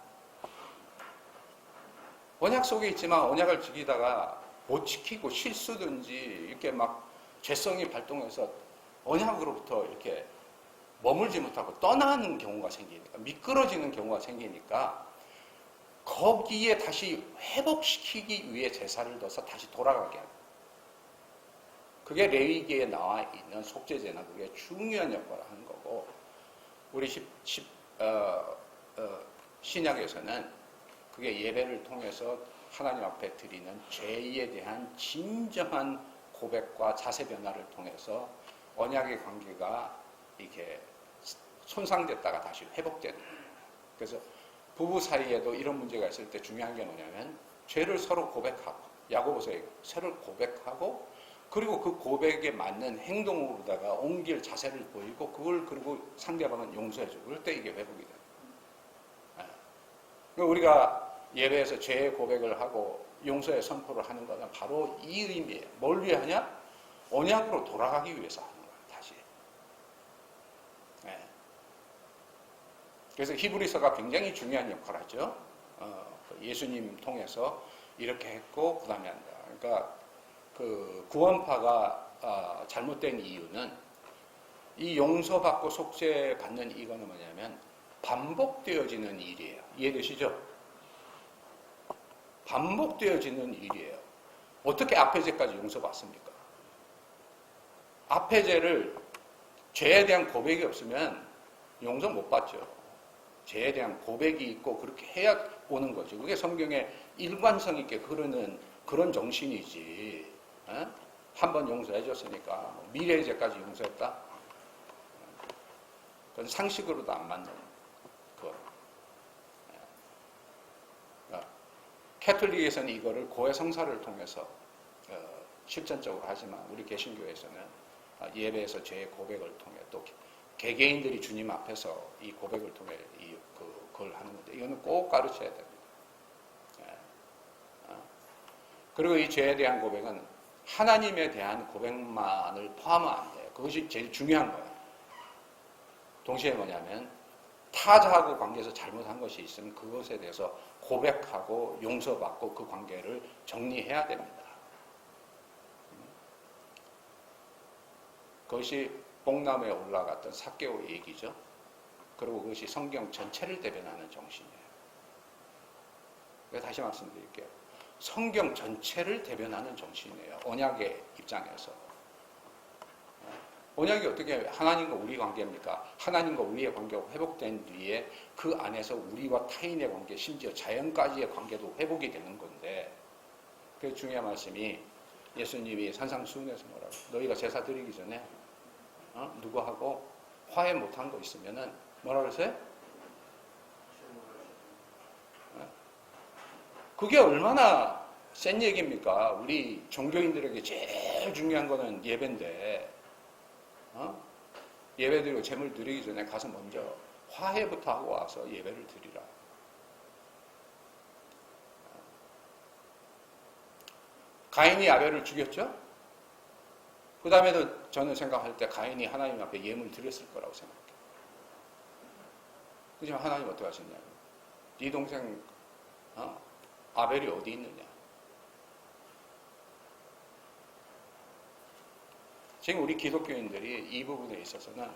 언약 속에 있지만 언약을 지키다가 못 지키고 실수든지 이렇게 막 죄성이 발동해서 언약으로부터 이렇게 머물지 못하고 떠나는 경우가 생기니까, 미끄러지는 경우가 생기니까 거기에 다시 회복시키기 위해 제사를 넣어서 다시 돌아가게 합니다. 그게 레위기에 나와 있는 속죄제나 그게 중요한 역할을 하는 거고, 우리 신약에서는 그게 예배를 통해서 하나님 앞에 드리는 죄에 대한 진정한 고백과 자세 변화를 통해서 언약의 관계가 이렇게 손상됐다가 다시 회복되는 거예요. 그래서 부부 사이에도 이런 문제가 있을 때 중요한 게 뭐냐면 죄를 서로 고백하고, 야고보서 서로 고백하고, 그리고 그 고백에 맞는 행동으로다가 옮길 자세를 보이고, 그걸 그리고 상대방은 용서해주고, 그럴 때 이게 회복이 돼요. 우리가 예배에서 죄의 고백을 하고 용서의 선포를 하는 것은 바로 이 의미예요. 뭘 위해 하냐? 언약으로 돌아가기 위해서 하는 거예요. 다시. 그래서 히브리서가 굉장히 중요한 역할을 하죠. 예수님 통해서 이렇게 했고 그 다음에 한다. 그러니까 그 구원파가 잘못된 이유는 이 용서받고 속죄받는 이거는 뭐냐면 반복되어지는 일이에요. 이해되시죠? 반복되어지는 일이에요. 어떻게 앞의 죄까지 용서받습니까? 앞의 죄를 죄에 대한 고백이 없으면 용서 못 받죠. 죄에 대한 고백이 있고 그렇게 해야 오는 거죠. 그게 성경에 일관성 있게 흐르는 그런 정신이지. 한 번 용서해 줬으니까 미래의 죄까지 용서했다? 그건 상식으로도 안 맞는 거. 캐톨릭에서는 이거를 고해 성사를 통해서 실전적으로 하지만 우리 개신교에서는 예배에서 죄의 고백을 통해 또 개개인들이 주님 앞에서 이 고백을 통해 그걸 하는 건데 이거는 꼭 가르쳐야 됩니다. 그리고 이 죄에 대한 고백은 하나님에 대한 고백만을 포함하면 안 돼요. 그것이 제일 중요한 거예요. 동시에 뭐냐면 타자하고 관계에서 잘못한 것이 있으면 그것에 대해서 고백하고 용서받고 그 관계를 정리해야 됩니다. 그것이 뽕나무에 올라갔던 삭개오의 얘기죠. 그리고 그것이 성경 전체를 대변하는 정신이에요. 다시 말씀드릴게요. 성경 전체를 대변하는 정신이에요. 언약의 입장에서. 언약이 어떻게 하나님과 우리 관계입니까? 하나님과 우리의 관계가 회복된 뒤에 그 안에서 우리와 타인의 관계, 심지어 자연까지의 관계도 회복이 되는 건데 그 중요한 말씀이 예수님이 산상수훈에서 뭐라고 너희가 제사 드리기 전에 누구하고 화해 못한 거 있으면은 뭐라 그랬어요? 그게 얼마나 센 얘기입니까? 우리 종교인들에게 제일 중요한 거는 예배인데 예배 드리고 제물 드리기 전에 가서 먼저 화해부터 하고 와서 예배를 드리라. 가인이 아벨을 죽였죠? 그 다음에도 저는 생각할 때 가인이 하나님 앞에 예물 드렸을 거라고 생각해요. 그렇지만 하나님 어떻게 하셨냐면 네 동생 아벨이 어디 있느냐. 지금 우리 기독교인들이 이 부분에 있어서는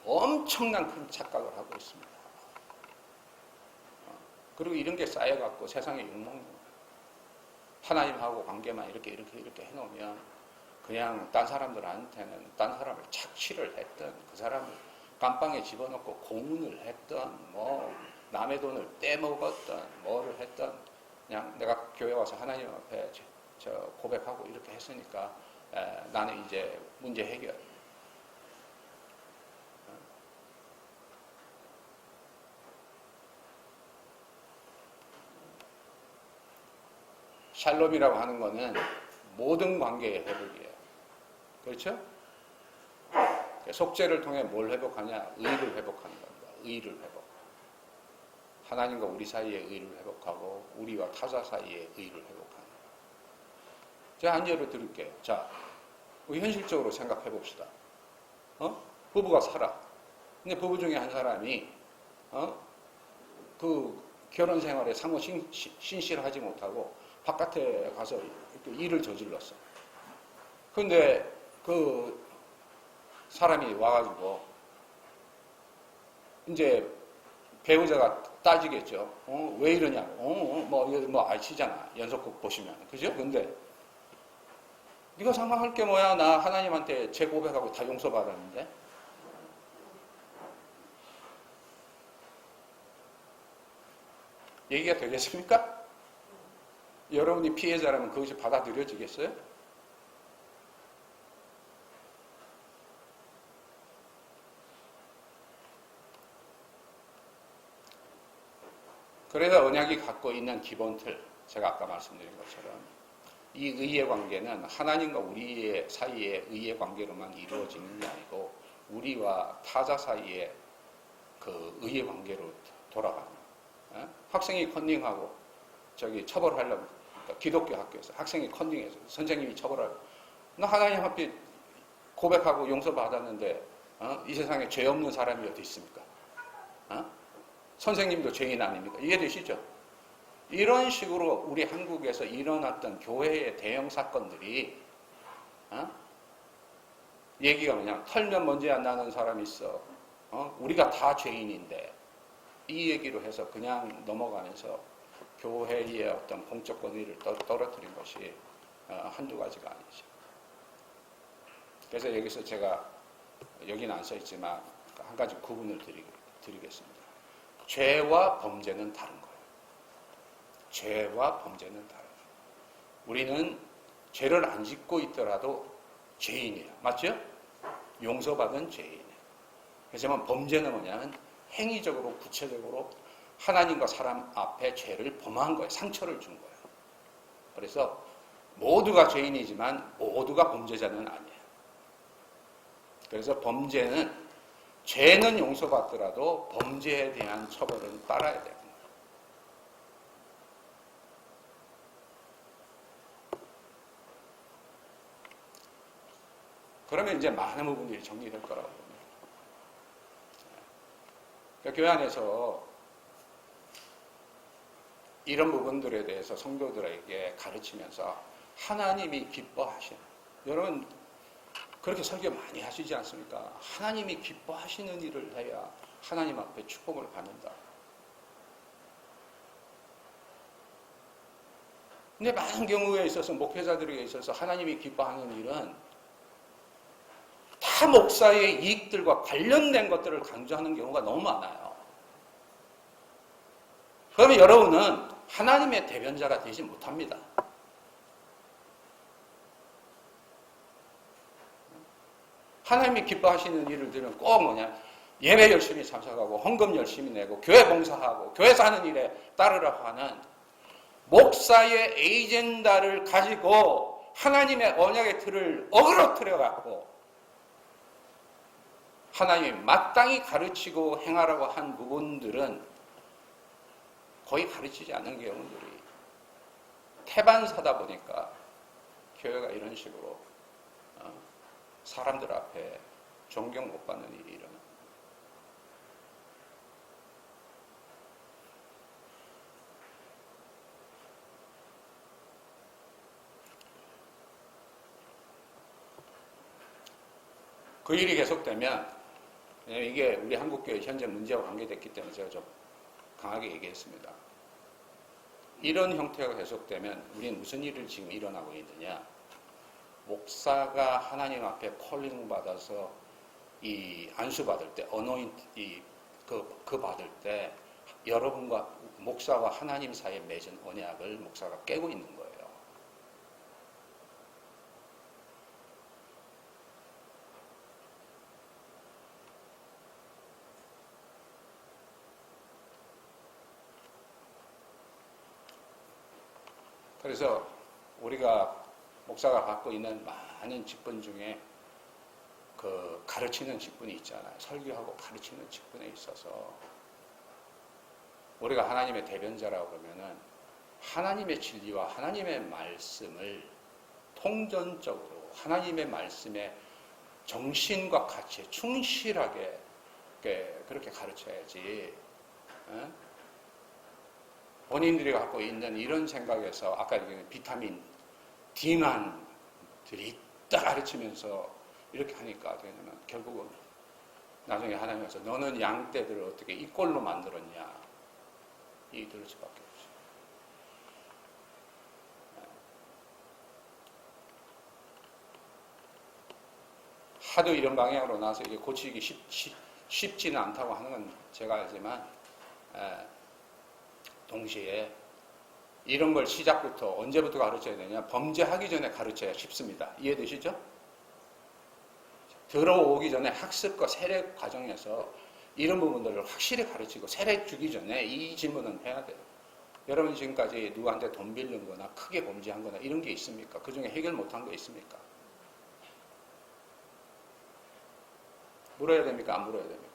엄청난 큰 착각을 하고 있습니다. 그리고 이런 게 쌓여갖고 세상에 욕먹는 거예요. 하나님하고 관계만 이렇게 해놓으면 그냥 딴 사람들한테는 딴 사람을 착취를 했던 그 사람을 깜빵에 집어넣고 고문을 했던 뭐 남의 돈을 떼먹었던 뭐를 했던 그냥 내가 교회 와서 하나님 앞에 고백하고 이렇게 했으니까 나는 이제 문제 해결. 샬롬이라고 하는 거는 모든 관계의 회복이에요. 그렇죠? 속죄를 통해 뭘 회복하냐? 의를 회복하는 겁니다. 의를 회복. 하나님과 우리 사이의 의를 회복하고 우리와 타자 사이의 의를 회복하는 거예요. 제가 한 예로 드릴게요. 자, 우리 현실적으로 생각해 봅시다. 부부가 살아. 근데 부부 중에 한 사람이 그 결혼 생활에 상호 신실하지 못하고 바깥에 가서 일을 저질렀어. 근데 그 사람이 와가지고 이제 배우자가 따지겠죠. 왜 이러냐고. 뭐 아시잖아. 연속극 보시면. 그죠? 근데 네가 상관할 게 뭐야? 나 하나님한테 제 고백하고 다 용서받았는데. 얘기가 되겠습니까? 여러분이 피해자라면 그것이 받아들여지겠어요? 그래서 언약이 갖고 있는 기본 틀, 제가 아까 말씀드린 것처럼 이 의의 관계는 하나님과 우리 사이의 의의 관계로만 이루어지는 게 아니고 우리와 타자 사이의 그 의의 관계로 돌아가는. 학생이 컨닝하고 처벌하려고 그러니까 기독교 학교에서 학생이 컨닝해서 선생님이 처벌하고 나 하나님 앞에 고백하고 용서받았는데 이 세상에 죄 없는 사람이 어디 있습니까? 선생님도 죄인 아닙니까? 이해되시죠? 이런 식으로 우리 한국에서 일어났던 교회의 대형 사건들이 얘기가 그냥 털면 먼지 안 나는 사람이 있어. 우리가 다 죄인인데 이 얘기로 해서 그냥 넘어가면서 교회의 어떤 공적 권위를 떨어뜨린 것이 한두 가지가 아니죠. 그래서 여기서 제가 여기는 안 써 있지만 한 가지 구분을 드리겠습니다. 죄와 범죄는 다른 거예요. 죄와 범죄는 다르죠. 우리는 죄를 안 짓고 있더라도 죄인이에요. 맞죠? 용서받은 죄인이에요. 하지만 범죄는 뭐냐면 행위적으로 구체적으로 하나님과 사람 앞에 죄를 범한 거예요. 상처를 준 거예요. 그래서 모두가 죄인이지만 모두가 범죄자는 아니에요. 그래서 범죄는 죄는 용서받더라도 범죄에 대한 처벌은 따라야 돼요. 그러면 이제 많은 부분들이 정리될 거라고 봅니다. 그러니까 교회 안에서 이런 부분들에 대해서 성도들에게 가르치면서 하나님이 기뻐하시는, 여러분 그렇게 설교 많이 하시지 않습니까? 하나님이 기뻐하시는 일을 해야 하나님 앞에 축복을 받는다. 근데 많은 경우에 있어서 목회자들에게 있어서 하나님이 기뻐하는 일은 다 목사의 이익들과 관련된 것들을 강조하는 경우가 너무 많아요. 그러면 여러분은 하나님의 대변자가 되지 못합니다. 하나님이 기뻐하시는 일을 들으면 꼭 뭐냐, 예배 열심히 참석하고 헌금 열심히 내고 교회 봉사하고 교회에서 하는 일에 따르라고 하는 목사의 에이젠다를 가지고 하나님의 언약의 틀을 어그러뜨려 갖고 하나님이 마땅히 가르치고 행하라고 한 부분들은 거의 가르치지 않는 경우들이 태반사다 보니까 교회가 이런 식으로 사람들 앞에 존경 못 받는 일이 일어납니다. 그 일이 계속되면, 이게 우리 한국교회 현재 문제와 관계됐기 때문에 제가 좀 강하게 얘기했습니다. 이런 형태가 계속되면 우리는 무슨 일을 지금 일어나고 있느냐? 목사가 하나님 앞에 콜링 받아서 이 안수 받을 때, 그 받을 때 여러분과 목사와 하나님 사이에 맺은 언약을 목사가 깨고 있는 거예요. 그래서 우리가 목사가 갖고 있는 많은 직분 중에 그 가르치는 직분이 있잖아요. 설교하고 가르치는 직분에 있어서 우리가 하나님의 대변자라고 그러면은 하나님의 진리와 하나님의 말씀을 통전적으로 하나님의 말씀의 정신과 가치에 충실하게 그렇게 가르쳐야지. 본인들이 갖고 있는 이런 생각에서 아까 얘기한 비타민 D만 들이다 가르치면서 이렇게 하니까 되냐면 결국은 나중에 하나님께서 너는 양떼들을 어떻게 이 꼴로 만들었냐 이 들을 수밖에 없어요. 하도 이런 방향으로 나와서 이게 고치기 쉽지는 않다고 하는 건 제가 알지만 동시에 이런 걸 시작부터 언제부터 가르쳐야 되냐? 범죄하기 전에 가르쳐야 쉽습니다. 이해되시죠? 들어오기 전에 학습과 세례 과정에서 이런 부분들을 확실히 가르치고 세례 주기 전에 이 질문은 해야 돼요. 여러분 지금까지 누구한테 돈 빌린 거나 크게 범죄한 거나 이런 게 있습니까? 그 중에 해결 못한 거 있습니까? 물어야 됩니까? 안 물어야 됩니까?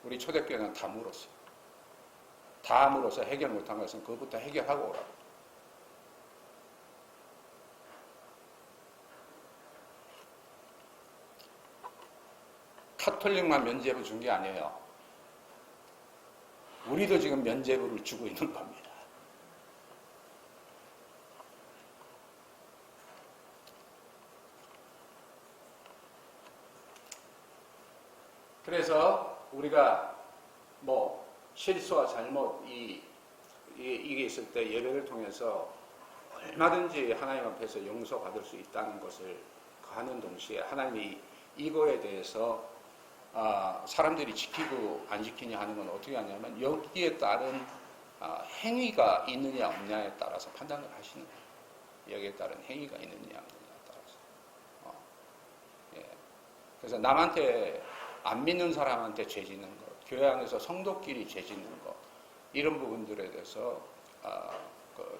우리 초대교회는 다 물었어요. 다 물어서 해결 못한 것은 그것부터 해결하고 오라고. 카톨릭만 면죄부 준 게 아니에요. 우리도 지금 면죄부를 주고 있는 겁니다. 그래서 우리가 뭐 실수와 잘못 이게 있을 때 예배를 통해서 얼마든지 하나님 앞에서 용서받을 수 있다는 것을 하는 동시에 하나님이 이거에 대해서 사람들이 지키고 안 지키냐 하는 건 어떻게 하냐면 여기에 따른 행위가 있느냐 없느냐에 따라서 판단을 하시는 거예요. 여기에 따른 행위가 있느냐 없느냐에 따라서. 예. 그래서 남한테 안 믿는 사람한테 죄 짓는 것, 교회 안에서 성도끼리 죄 짓는 것, 이런 부분들에 대해서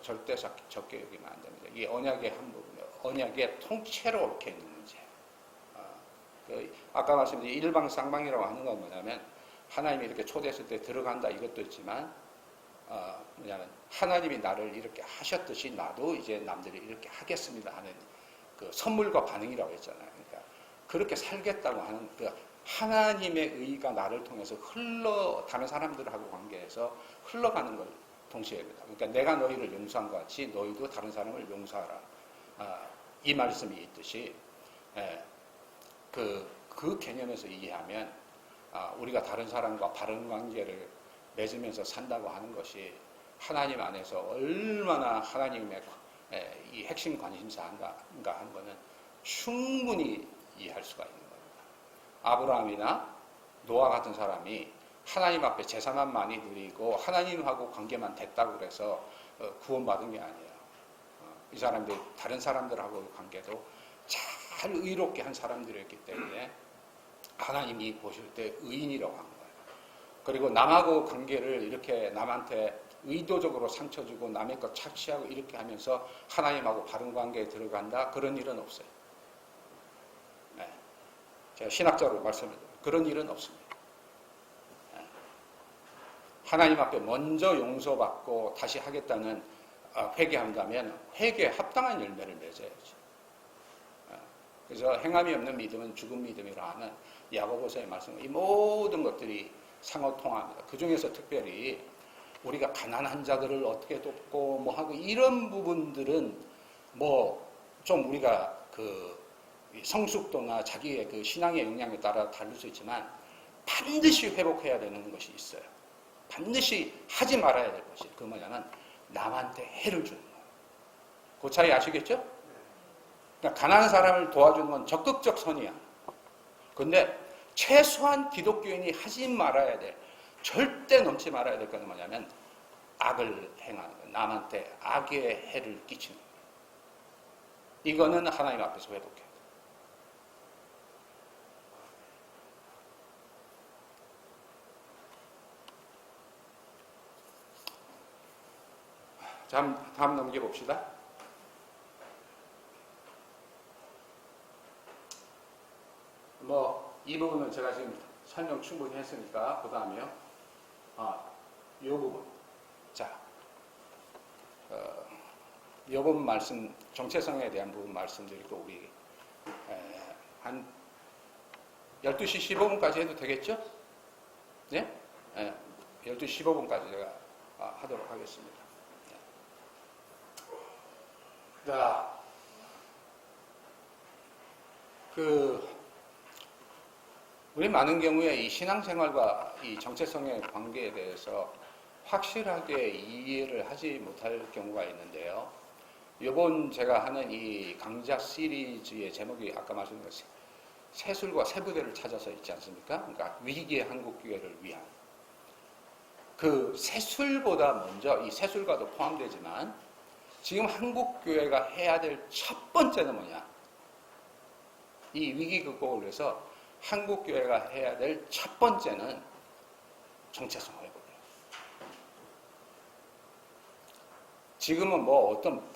절대 적게 여기면 안 됩니다. 이게 언약의 한 부분이에요. 언약의 통째로 옳게 있는 문제. 아까 말씀드린 일방 쌍방이라고 하는 건 뭐냐면 하나님이 이렇게 초대했을 때 들어간다 이것도 있지만 뭐냐면 하나님이 나를 이렇게 하셨듯이 나도 이제 남들이 이렇게 하겠습니다 하는 그 선물과 반응이라고 했잖아요. 그러니까 그렇게 살겠다고 하는 그 하나님의 의가 나를 통해서 다른 사람들하고 관계해서 흘러가는 걸 동시에 합니다. 그러니까 내가 너희를 용서한 것 같이 너희도 다른 사람을 용서하라. 이 말씀이 있듯이 그 개념에서 이해하면 우리가 다른 사람과 바른 관계를 맺으면서 산다고 하는 것이 하나님 안에서 얼마나 하나님의 이 핵심 관심사인가 하는 것은 충분히 이해할 수가 있는 겁니다. 아브라함이나 노아 같은 사람이 하나님 앞에 제사만 많이 드리고 하나님하고 관계만 됐다고 그래서 구원받은 게 아니에요. 이 사람들 다른 사람들하고의 관계도 잘 의롭게 한 사람들이었기 때문에 하나님이 보실 때 의인이라고 한 거예요. 그리고 남하고 관계를 이렇게 남한테 의도적으로 상처 주고 남의 것 착취하고 이렇게 하면서 하나님하고 바른 관계에 들어간다? 그런 일은 없어요. 네. 제가 신학적으로 말씀드려요. 그런 일은 없습니다. 네. 하나님 앞에 먼저 용서받고 다시 하겠다는 회개한다면 회개에 합당한 열매를 맺어야죠. 그래서 행함이 없는 믿음은 죽은 믿음이라 하는 야고보서의 말씀, 이 모든 것들이 상호통합니다. 그 중에서 특별히 우리가 가난한 자들을 어떻게 돕고 뭐 하고 이런 부분들은 뭐 좀 우리가 그 성숙도나 자기의 그 신앙의 역량에 따라 다를 수 있지만 반드시 회복해야 되는 것이 있어요. 반드시 하지 말아야 될 것이 그 뭐냐면 남한테 해를 주는 거예요. 그 차이 아시겠죠? 그러니까 가난한 사람을 도와주는 건 적극적 선이야. 근데 최소한 기독교인이 하지 말아야 돼. 절대 넘지 말아야 될 건 뭐냐면 악을 행하는 거예요. 남한테 악의 해를 끼치는 거예요. 이거는 하나님 앞에서 회복해야 돼요. 다음 넘겨봅시다. 이 부분은 제가 지금 설명 충분히 했으니까 그 다음에요. 이 부분. 자, 이 부분 말씀, 정체성에 대한 부분 말씀드리고 우리 한 12시 15분까지 해도 되겠죠? 네? 12시 15분까지 제가 하도록 하겠습니다. 자, 우리 많은 경우에 이 신앙생활과 이 정체성의 관계에 대해서 확실하게 이해를 하지 못할 경우가 있는데요. 이번 제가 하는 이 강좌 시리즈의 제목이 아까 말씀드린 것이 세술과 세부대를 찾아서 있지 않습니까? 그러니까 위기의 한국교회를 위한. 그 세술보다 먼저 이 세술과도 포함되지만 지금 한국교회가 해야 될 첫 번째는 뭐냐? 이 위기 극복을 위해서 한국교회가 해야 될 첫 번째는 정체성 회복이에요. 지금은 뭐 어떤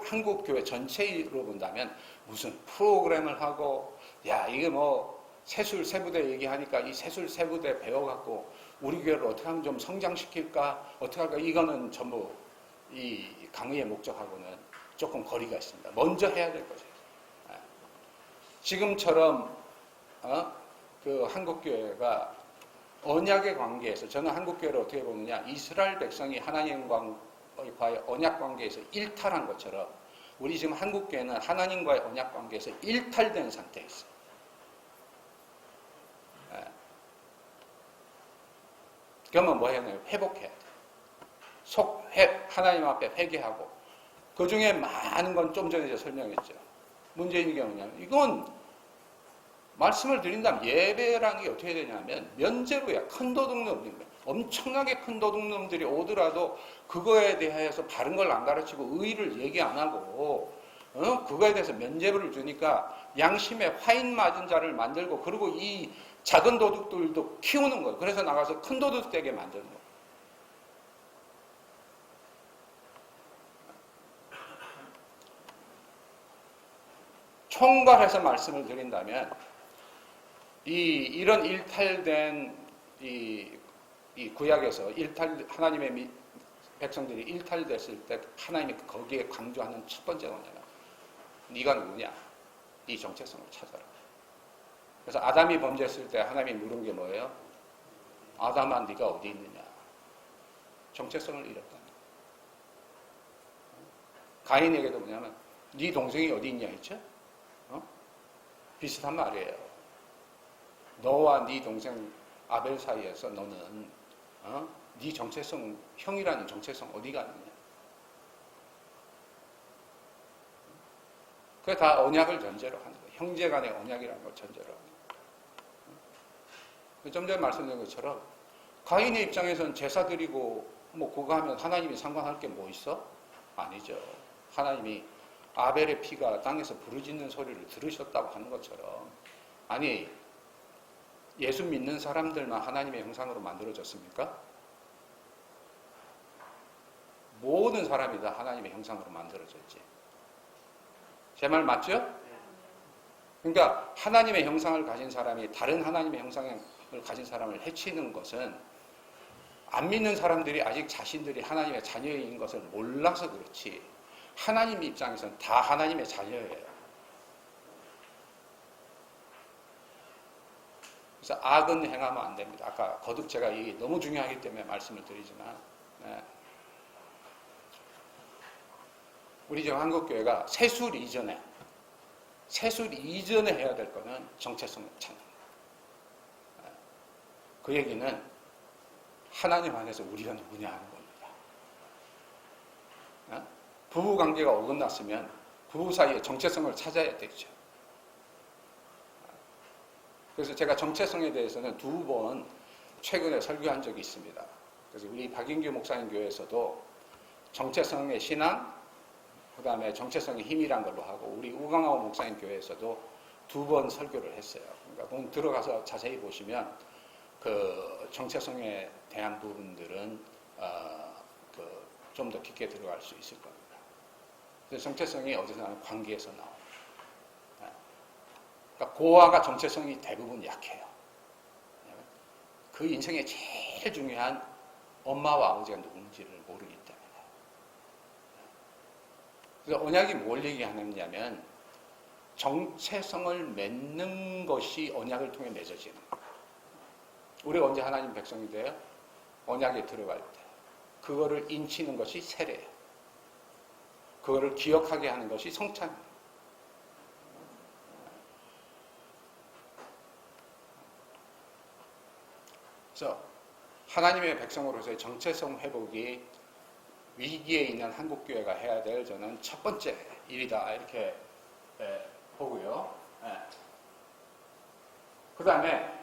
한국교회 전체로 본다면 무슨 프로그램을 하고 이게 뭐 세술 세부대 얘기하니까 이 세술 세부대 배워갖고 우리 교회를 어떻게 하면 좀 성장시킬까 어떻게 할까 이거는 전부 이 강의의 목적하고는 조금 거리가 있습니다. 먼저 해야 될 거죠. 지금처럼 그 한국교회가 언약의 관계에서, 저는 한국교회를 어떻게 보느냐, 이스라엘 백성이 하나님과의 언약 관계에서 일탈한 것처럼 우리 지금 한국교회는 하나님과의 언약 관계에서 일탈된 상태에 있어요. 그러면 뭐 해야 돼요? 회복해야 돼요. 하나님 앞에 회개하고, 그 중에 많은 건 좀 전에 설명했죠. 문제인 게 뭐냐면, 이건 말씀을 드린다면 예배라는 게 어떻게 되냐면 면제부야. 큰 도둑놈, 엄청나게 큰 도둑놈들이 오더라도 그거에 대해서 바른 걸 안 가르치고 의의를 얘기 안 하고, 그거에 대해서 면제부를 주니까 양심에 화인 맞은 자를 만들고, 그리고 이 작은 도둑들도 키우는 거예요. 그래서 나가서 큰 도둑 되게 만드는 거예요. 총괄해서 말씀을 드린다면, 이런 일탈된 이 구약에서 하나님의 백성들이 일탈됐을 때 하나님이 거기에 강조하는 첫 번째가 뭐냐면, 네가 누구냐? 네 정체성을 찾아라. 그래서 아담이 범죄했을 때 하나님이 물은 게 뭐예요? 아담아, 네가 어디 있느냐? 정체성을 잃었다. 가인에게도 뭐냐면, 네 동생이 어디 있냐 했죠? 비슷한 말이에요. 너와 네 동생 아벨 사이에서 너는 네 정체성, 형이라는 정체성 어디가 있느냐? 그게 다 언약을 전제로 하는 거예요. 형제 간의 언약이라는 걸 전제로 하는 거예요. 좀 전에 말씀드린 것처럼 가인의 입장에서는 제사 드리고 뭐 그거 하면 하나님이 상관할 게 뭐 있어? 아니죠. 하나님이 아벨의 피가 땅에서 부르짖는 소리를 들으셨다고 하는 것처럼, 아니 예수 믿는 사람들만 하나님의 형상으로 만들어졌습니까? 모든 사람이 다 하나님의 형상으로 만들어졌지. 제 말 맞죠? 그러니까 하나님의 형상을 가진 사람이 다른 하나님의 형상을 가진 사람을 해치는 것은 안 믿는 사람들이 아직 자신들이 하나님의 자녀인 것을 몰라서 그렇지, 하나님 입장에서는 다 하나님의 자녀예요. 그래서 악은 행하면 안 됩니다. 아까 거듭 제가 이게 너무 중요하기 때문에 말씀을 드리지만, 우리 지금 한국교회가 세술 이전에 해야 될 거는 정체성을 찾는 거예요. 그 얘기는 하나님 안에서 우리가 누구냐 하는 겁니다. 부부 관계가 어긋났으면 부부 사이에 정체성을 찾아야 되죠. 그래서 제가 정체성에 대해서는 2번 최근에 설교한 적이 있습니다. 그래서 우리 박인규 목사님 교회에서도 정체성의 신앙, 그 다음에 정체성의 힘이란 걸로 하고, 우리 우강하오 목사님 교회에서도 2번 설교를 했어요. 그러니까 들어가서 자세히 보시면 그 정체성에 대한 부분들은 좀 더 깊게 들어갈 수 있을 겁니다. 그래서 정체성이 어디서 나오는? 관계에서 나옵니다. 그러니까 고아가 정체성이 대부분 약해요. 그 인생에 제일 중요한 엄마와 아버지가 누군지를 모르기 때문에. 그래서 언약이 뭘 얘기하느냐면, 정체성을 맺는 것이 언약을 통해 맺어지는 거예요. 우리가 언제 하나님 백성이 돼요? 언약에 들어갈 때. 그거를 인치는 것이 세례예요. 그거를 기억하게 하는 것이 성찬이에요. 그래서 하나님의 백성으로서의 정체성 회복이 위기에 있는 한국교회가 해야 될, 저는 첫 번째 일이다, 이렇게 보고요. 그 다음에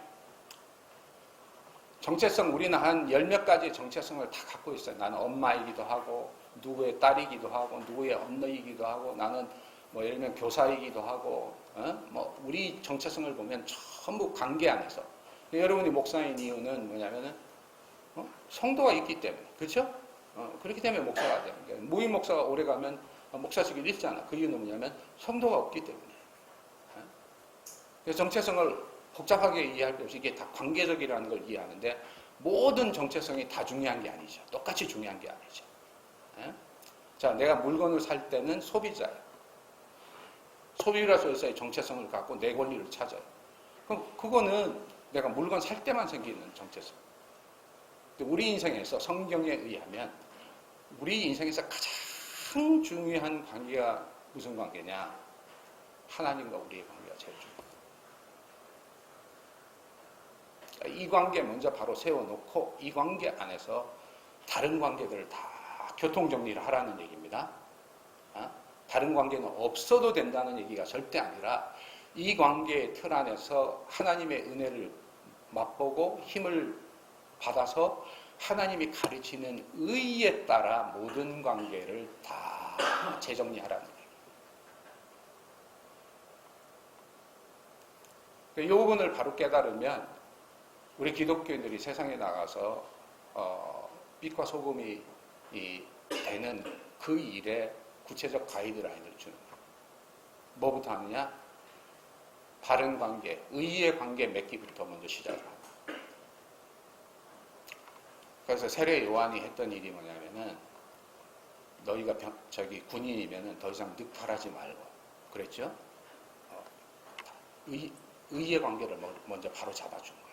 정체성, 우리는 한 10몇 가지 정체성을 다 갖고 있어요. 나는 엄마이기도 하고, 누구의 딸이기도 하고, 누구의 언니이기도 하고, 나는 뭐 예를 들면 교사이기도 하고, 뭐 우리 정체성을 보면 전부 관계 안에서. 여러분이 목사인 이유는 뭐냐면은 성도가 있기 때문에, 그렇죠? 그렇기 때문에 목사가 되는 거예요. 무임 목사가 오래 가면 목사직을 잃잖아. 그 이유는 뭐냐면 성도가 없기 때문에. 그래서 정체성을 복잡하게 이해할 것 없이 이게 다 관계적이라는 걸 이해하는데, 모든 정체성이 다 중요한 게 아니죠. 똑같이 중요한 게 아니죠. 자, 내가 물건을 살 때는 소비자예요. 소비자로서의 정체성을 갖고 내 권리를 찾아요. 그거는 내가 물건 살 때만 생기는 정체성. 근데 우리 인생에서 성경에 의하면 우리 인생에서 가장 중요한 관계가 무슨 관계냐? 하나님과 우리의 관계가 제일 중요해요. 이 관계 먼저 바로 세워놓고 이 관계 안에서 다른 관계들을 다 교통정리를 하라는 얘기입니다. 다른 관계는 없어도 된다는 얘기가 절대 아니라 이 관계의 틀 안에서 하나님의 은혜를 맛보고 힘을 받아서 하나님이 가르치는 의에 따라 모든 관계를 다 재정리하라는 얘기예요. 이 부분을 바로 깨달으면 우리 기독교인들이 세상에 나가서 빛과 소금이 되는 그 일에 구체적 가이드라인을 주는 거예요. 뭐부터 하느냐? 바른 관계, 의의 관계 맺기부터 먼저 시작을 합니다. 그래서 세례 요한이 했던 일이 뭐냐면은 너희가 군인이면은 더 이상 늑탈하지 말고 그랬죠? 의의 관계를 먼저 바로 잡아준 거예요.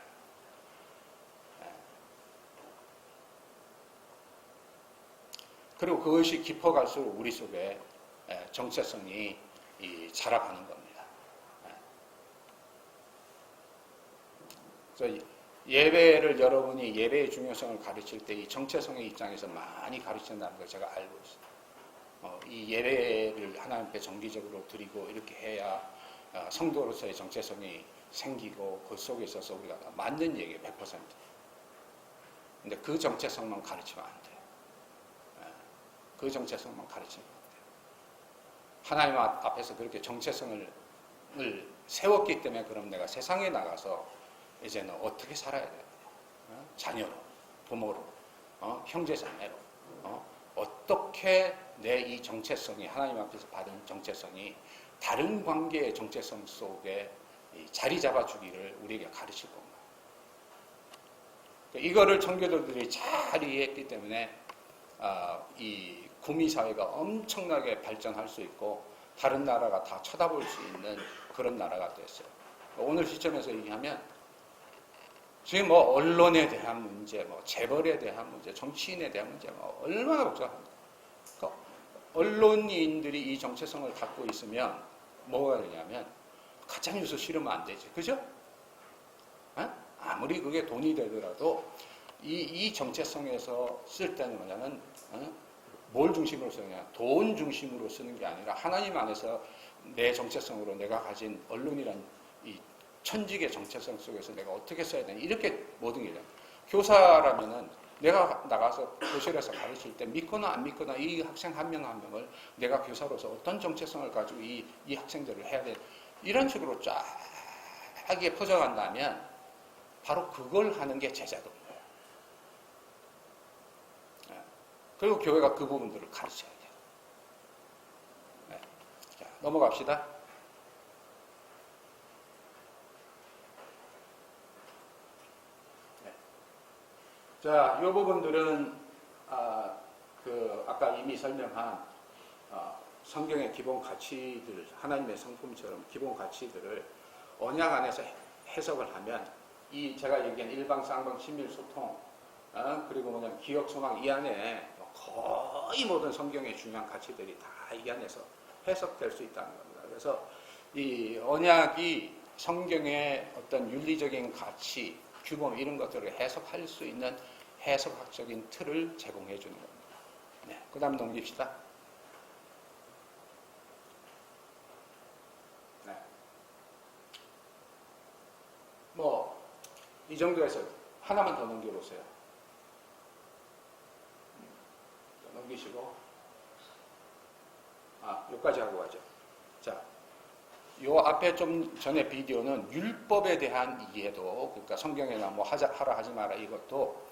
그리고 그것이 깊어갈수록 우리 속에 정체성이 자라가는 겁니다. 그래서 예배를 여러분이 예배의 중요성을 가르칠 때 이 정체성의 입장에서 많이 가르친다는 걸 제가 알고 있어요. 이 예배를 하나님께 정기적으로 드리고 이렇게 해야 성도로서의 정체성이 생기고 그 속에 있어서 우리가 맞는 얘기예요. 100%. 근데 그 정체성만 가르치면 안 돼요. 그 정체성만 가르치면 안 돼요. 하나님 앞에서 그렇게 정체성을 세웠기 때문에 그럼 내가 세상에 나가서 이제는 어떻게 살아야 되느냐. 자녀로, 부모로, 형제 자매로 어떻게 내 이 정체성이 하나님 앞에서 받은 정체성이 다른 관계의 정체성 속에 자리 잡아주기를 우리에게 가르칠 겁니다. 이거를 청교도들이 잘 이해했기 때문에 이 구미사회가 엄청나게 발전할 수 있고 다른 나라가 다 쳐다볼 수 있는 그런 나라가 됐어요. 오늘 시점에서 얘기하면 지금 뭐 언론에 대한 문제, 뭐 재벌에 대한 문제, 정치인에 대한 문제, 뭐 얼마나 복잡합니까? 그러니까 언론인들이 이 정체성을 갖고 있으면 뭐가 되냐면 가짜뉴스 실으면 안 되지, 그죠? 아무리 그게 돈이 되더라도 이 정체성에서 쓸 때는 뭐냐면 뭘 중심으로 쓰느냐? 돈 중심으로 쓰는 게 아니라 하나님 안에서 내 정체성으로 내가 가진 언론이란 이 천직의 정체성 속에서 내가 어떻게 써야 되냐? 이렇게 모든 게 교사라면은 내가 나가서 교실에서 가르칠 때 믿거나 안 믿거나 이 학생 한 명 한 명을 내가 교사로서 어떤 정체성을 가지고 이 학생들을 해야 돼? 이런 식으로 쫙하게 퍼져간다면 바로 그걸 하는 게 제자도예요. 그리고 교회가 그 부분들을 가르쳐야 돼요. 네. 자, 넘어갑시다. 네. 자, 이 부분들은 아까 이미 설명한 성경의 기본 가치들, 하나님의 성품처럼 기본 가치들을 언약 안에서 해석을 하면 이 제가 얘기한 일방, 쌍방, 친밀, 소통, 그리고 뭐냐면 기억, 소망 이 안에 거의 모든 성경의 중요한 가치들이 다 이 안에서 해석될 수 있다는 겁니다. 그래서 이 언약이 성경의 어떤 윤리적인 가치, 규범 이런 것들을 해석할 수 있는 해석학적인 틀을 제공해 주는 겁니다. 네, 그 다음 넘깁시다. 네. 뭐 이 정도에서 하나만 더 넘겨보세요. 넘기시고 여기까지 하고 가죠. 자, 요 앞에 좀 전에 비디오는 율법에 대한 이해도, 그러니까 성경에나 뭐 하라 하지 마라 이것도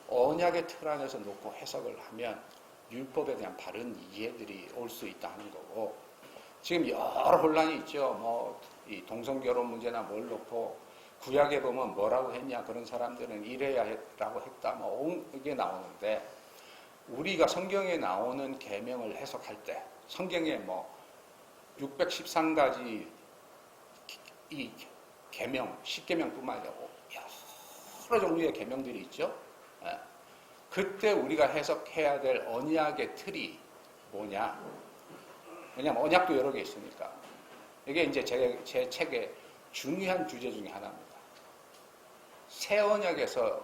언약의 틀 안에서 놓고 해석을 하면 율법에 대한 바른 이해들이 올 수 있다는 거고, 지금 여러 혼란이 있죠. 뭐 이 동성결혼 문제나 뭘 놓고 구약에 보면 뭐라고 했냐, 그런 사람들은 이래야라고 했다, 뭐 이게 나오는데, 우리가 성경에 나오는 계명을 해석할 때 성경에 뭐 613가지 이 계명, 십계명뿐만 아니라 여러 종류의 계명들이 있죠. 예. 그때 우리가 해석해야 될 언약의 틀이 뭐냐? 왜냐하면 언약도 여러 개 있으니까. 이게 이제 제 책의 중요한 주제 중에 하나입니다. 새 언약에서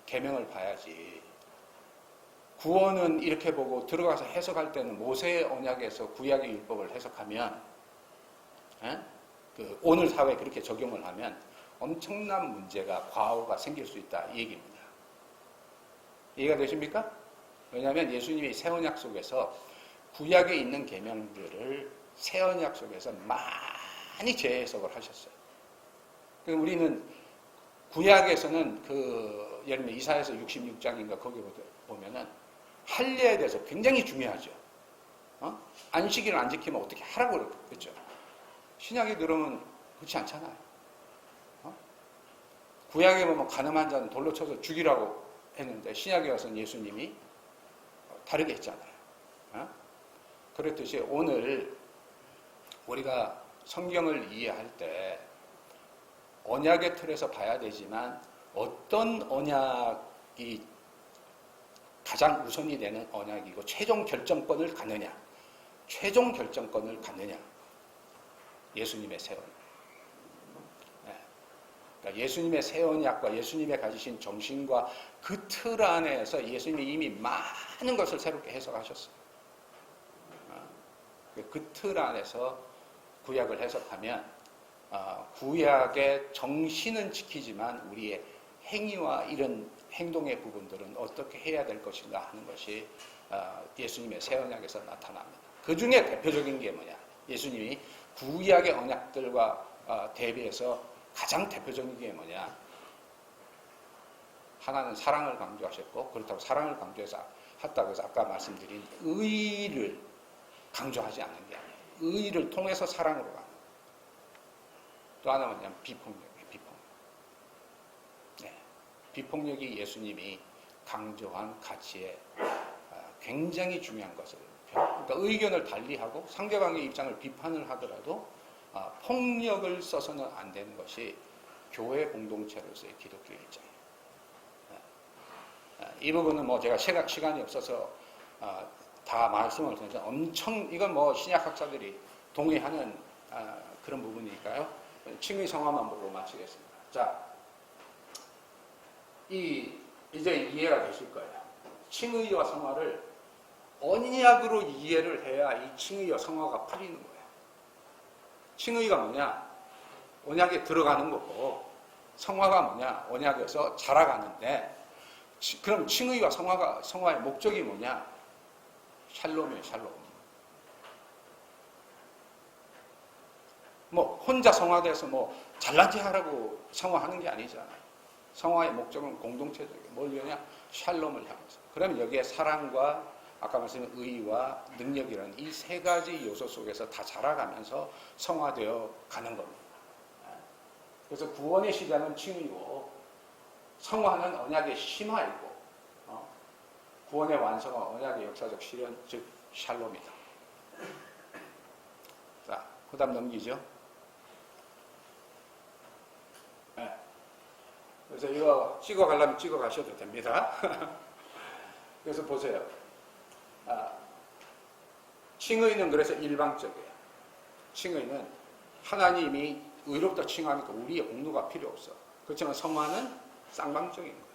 계명을 봐야지. 구원은 이렇게 보고 들어가서 해석할 때는 모세의 언약에서 구약의 율법을 해석하면, 그 오늘 사회에 그렇게 적용을 하면 엄청난 문제가, 과오가 생길 수 있다 이 얘기입니다. 이해가 되십니까? 왜냐하면 예수님이 새 언약 속에서 구약에 있는 계명들을 새 언약 속에서 많이 재해석을 하셨어요. 우리는 구약에서는 예를 들면 이사야서 66장인가 거기 보면은 할례에 대해서 굉장히 중요하죠. 안식일을 안 지키면 어떻게 하라고 그랬죠. 신약에 들어오면 그렇지 않잖아요. 구약에 보면 가늠한 자는 돌로 쳐서 죽이라고 했는데 신약에 와서는 예수님이 다르게 했잖아요. 그랬듯이 오늘 우리가 성경을 이해할 때 언약의 틀에서 봐야 되지만 어떤 언약이 가장 우선이 되는 언약이고 최종 결정권을 갖느냐, 예수님의 새 언약. 그러니까 예수님의 새 언약과 예수님의 가지신 정신과 그 틀 안에서 예수님이 이미 많은 것을 새롭게 해석하셨어요. 그 틀 안에서 구약을 해석하면 구약의 정신은 지키지만 우리의 행위와 이런 행동의 부분들은 어떻게 해야 될 것인가 하는 것이 예수님의 새 언약에서 나타납니다. 그 중에 대표적인 게 뭐냐? 예수님이 구약의 언약들과 대비해서 가장 대표적인 게 뭐냐? 하나는 사랑을 강조하셨고, 그렇다고 사랑을 강조해서 했다고 해서 아까 말씀드린 의를 강조하지 않는 게 아니에요. 의를 통해서 사랑으로 가는. 또 하나는 뭐냐면 비폭력이에요. 비폭력. 네. 비폭력이 예수님이 강조한 가치에 굉장히 중요한 것을. 그러니까 의견을 달리하고 상대방의 입장을 비판을 하더라도 폭력을 써서는 안 되는 것이 교회 공동체로서의 기독교 입장이에요. 이 부분은 뭐 제가 시간이 없어서 다 말씀을 드려서 이건 뭐 신약학자들이 동의하는 그런 부분이니까요. 칭의 성화만 보고 마치겠습니다. 자, 이제 이해가 되실 거예요. 칭의와 성화를 언약으로 이해를 해야 이 칭의와 성화가 풀리는 거예요. 칭의가 뭐냐? 언약에 들어가는 거고, 성화가 뭐냐? 언약에서 자라가는데, 그럼 칭의와 성화의 목적이 뭐냐? 샬롬이에요, 샬롬. 뭐 혼자 성화돼서 뭐 잘난 체 하라고 성화하는 게 아니잖아요. 성화의 목적은 공동체적이에요. 뭘 위하냐? 샬롬을 향해서. 그러면 여기에 사랑과 아까 말씀드린 의와 능력이라는 이 세 가지 요소 속에서 다 자라가면서 성화되어 가는 겁니다. 그래서 구원의 시작은 칭의고 성화는 언약의 심화이고 구원의 완성은 언약의 역사적 실현, 즉 샬롬이다. 자, 그 다음 넘기죠. 네. 그래서 이거 찍어가려면 찍어가셔도 됩니다. 그래서 보세요. 칭의는 그래서 일방적이에요. 칭의는 하나님이 의롭다 칭하니까 우리의 공로가 필요 없어. 그렇지만 성화는 쌍방적인 거예요.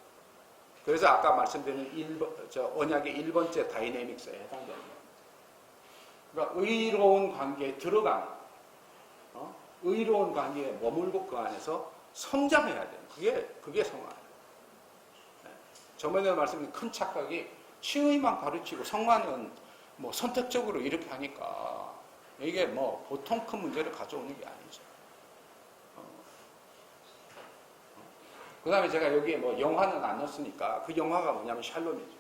그래서 아까 말씀드린 언약의 1번째 다이내믹스에 해당되는 거예요. 그러니까 의로운 관계에 들어가는, 의로운 관계에 머물고 그 안에서 성장해야 돼요. 그게 성화예요. 네. 저번에 말씀드린 큰 착각이 칭의만 가르치고 성화는 뭐 선택적으로 이렇게 하니까 이게 뭐 보통 큰 문제를 가져오는 게 아니죠. 그 다음에 제가 여기에 뭐 영화는 안 넣었으니까 그 영화가 뭐냐면 샬롬이죠.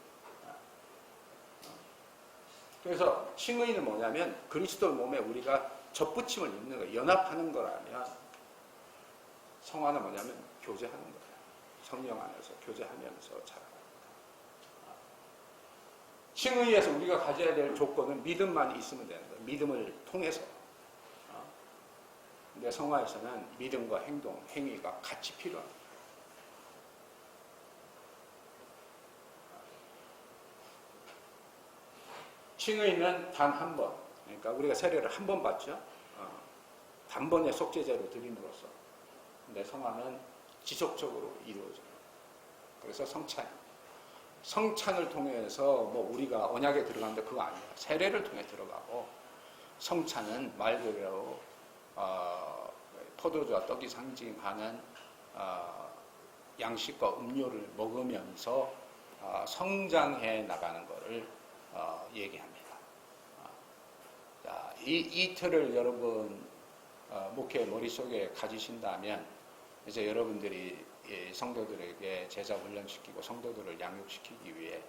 그래서 칭의는 뭐냐면 그리스도 몸에 우리가 접붙임을 입는 거예요. 연합하는 거라면 성화는 뭐냐면 교제하는 거예요. 성령 안에서 교제하면서 자라는 거예요. 칭의에서 우리가 가져야 될 조건은 믿음만 있으면 되는 거예요. 믿음을 통해서. 근데 성화에서는 믿음과 행동, 행위가 같이 필요합니다. 칭의는 단 한 번, 그러니까 우리가 세례를 한 번 받죠. 단번에 속죄제로 드림으로써. 근데 성화는 지속적으로 이루어져요. 그래서 성찬을 통해서 뭐 우리가 언약에 들어가는데 그거 아니에요. 세례를 통해 들어가고, 성찬은 말 그대로 포도주와 떡이 상징하는 양식과 음료를 먹으면서 성장해 나가는 것을 얘기합니다. 자, 이 틀을 여러분 목회 머릿속에 가지신다면 이제 여러분들이 성도들에게 제자 훈련시키고 성도들을 양육시키기 위해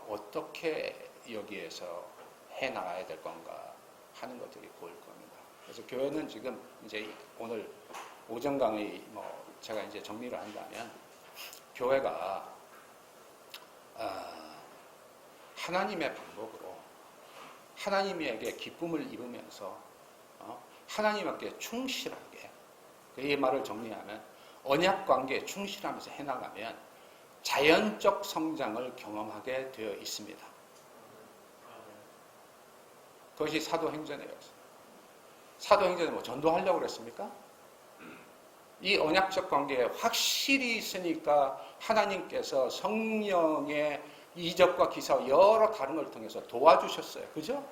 어떻게 여기에서 해 나가야 될 건가 하는 것들이 보일 겁니다. 그래서 교회는 지금 이제 오늘 오전 강의 제가 이제 정리를 한다면 교회가 하나님의 방법으로 하나님에게 기쁨을 입으면서 하나님께 충실하게, 이 말을 정리하면 언약 관계에 충실하면서 해나가면 자연적 성장을 경험하게 되어 있습니다. 그것이 사도행전이었어요. 사도행전에 뭐 전도하려고 그랬습니까? 이 언약적 관계에 확실히 있으니까 하나님께서 성령의 이적과 기사와 여러 다른 걸 통해서 도와주셨어요. 그죠?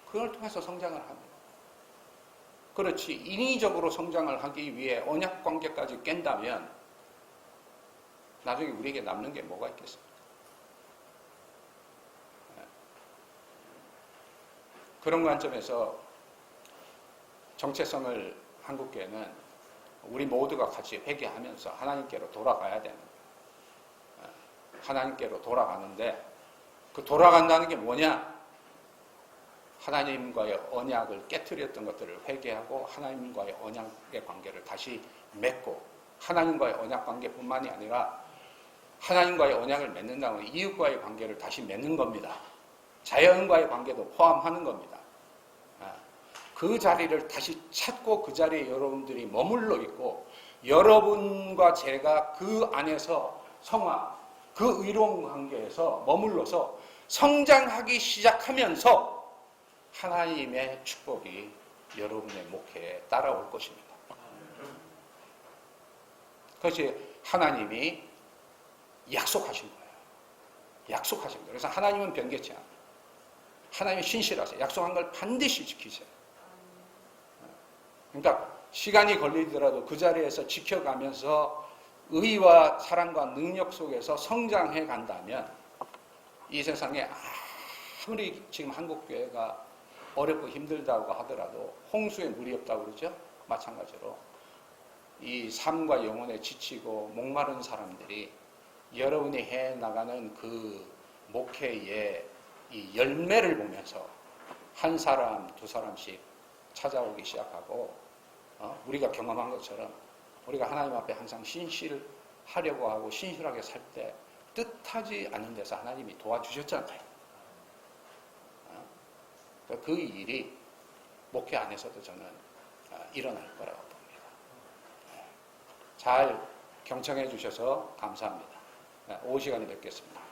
그걸 통해서 성장을 합니다. 그렇지, 인위적으로 성장을 하기 위해 언약 관계까지 깬다면 나중에 우리에게 남는 게 뭐가 있겠습니까? 그런 관점에서 정체성을 한국교회는 우리 모두가 같이 회개하면서 하나님께로 돌아가야 되는 거예요. 하나님께로 돌아가는데 그 돌아간다는 게 뭐냐? 하나님과의 언약을 깨트렸던 것들을 회개하고 하나님과의 언약의 관계를 다시 맺고, 하나님과의 언약 관계뿐만이 아니라 하나님과의 언약을 맺는다면 이웃과의 관계를 다시 맺는 겁니다. 자연과의 관계도 포함하는 겁니다. 그 자리를 다시 찾고 그 자리에 여러분들이 머물러 있고, 여러분과 제가 그 안에서 성화, 그 의로운 관계에서 머물러서 성장하기 시작하면서 하나님의 축복이 여러분의 목회에 따라올 것입니다. 그것이 하나님이 약속하신 거예요. 약속하신 거예요. 그래서 하나님은 변개치 않아요. 하나님은 신실하세요. 약속한 걸 반드시 지키세요. 그러니까 시간이 걸리더라도 그 자리에서 지켜가면서 의와 사랑과 능력 속에서 성장해 간다면 이 세상에 아무리 지금 한국교회가 어렵고 힘들다고 하더라도 홍수에 물이 없다고 그러죠? 마찬가지로 이 삶과 영혼에 지치고 목마른 사람들이 여러분이 해나가는 그 목회의 이 열매를 보면서 한 사람, 두 사람씩 찾아오기 시작하고, 우리가 경험한 것처럼 우리가 하나님 앞에 항상 신실하려고 하고 신실하게 살 때 뜻하지 않은 데서 하나님이 도와주셨잖아요. 그 일이 목회 안에서도 저는 일어날 거라고 봅니다. 잘 경청해 주셔서 감사합니다. 오후 시간에 뵙겠습니다.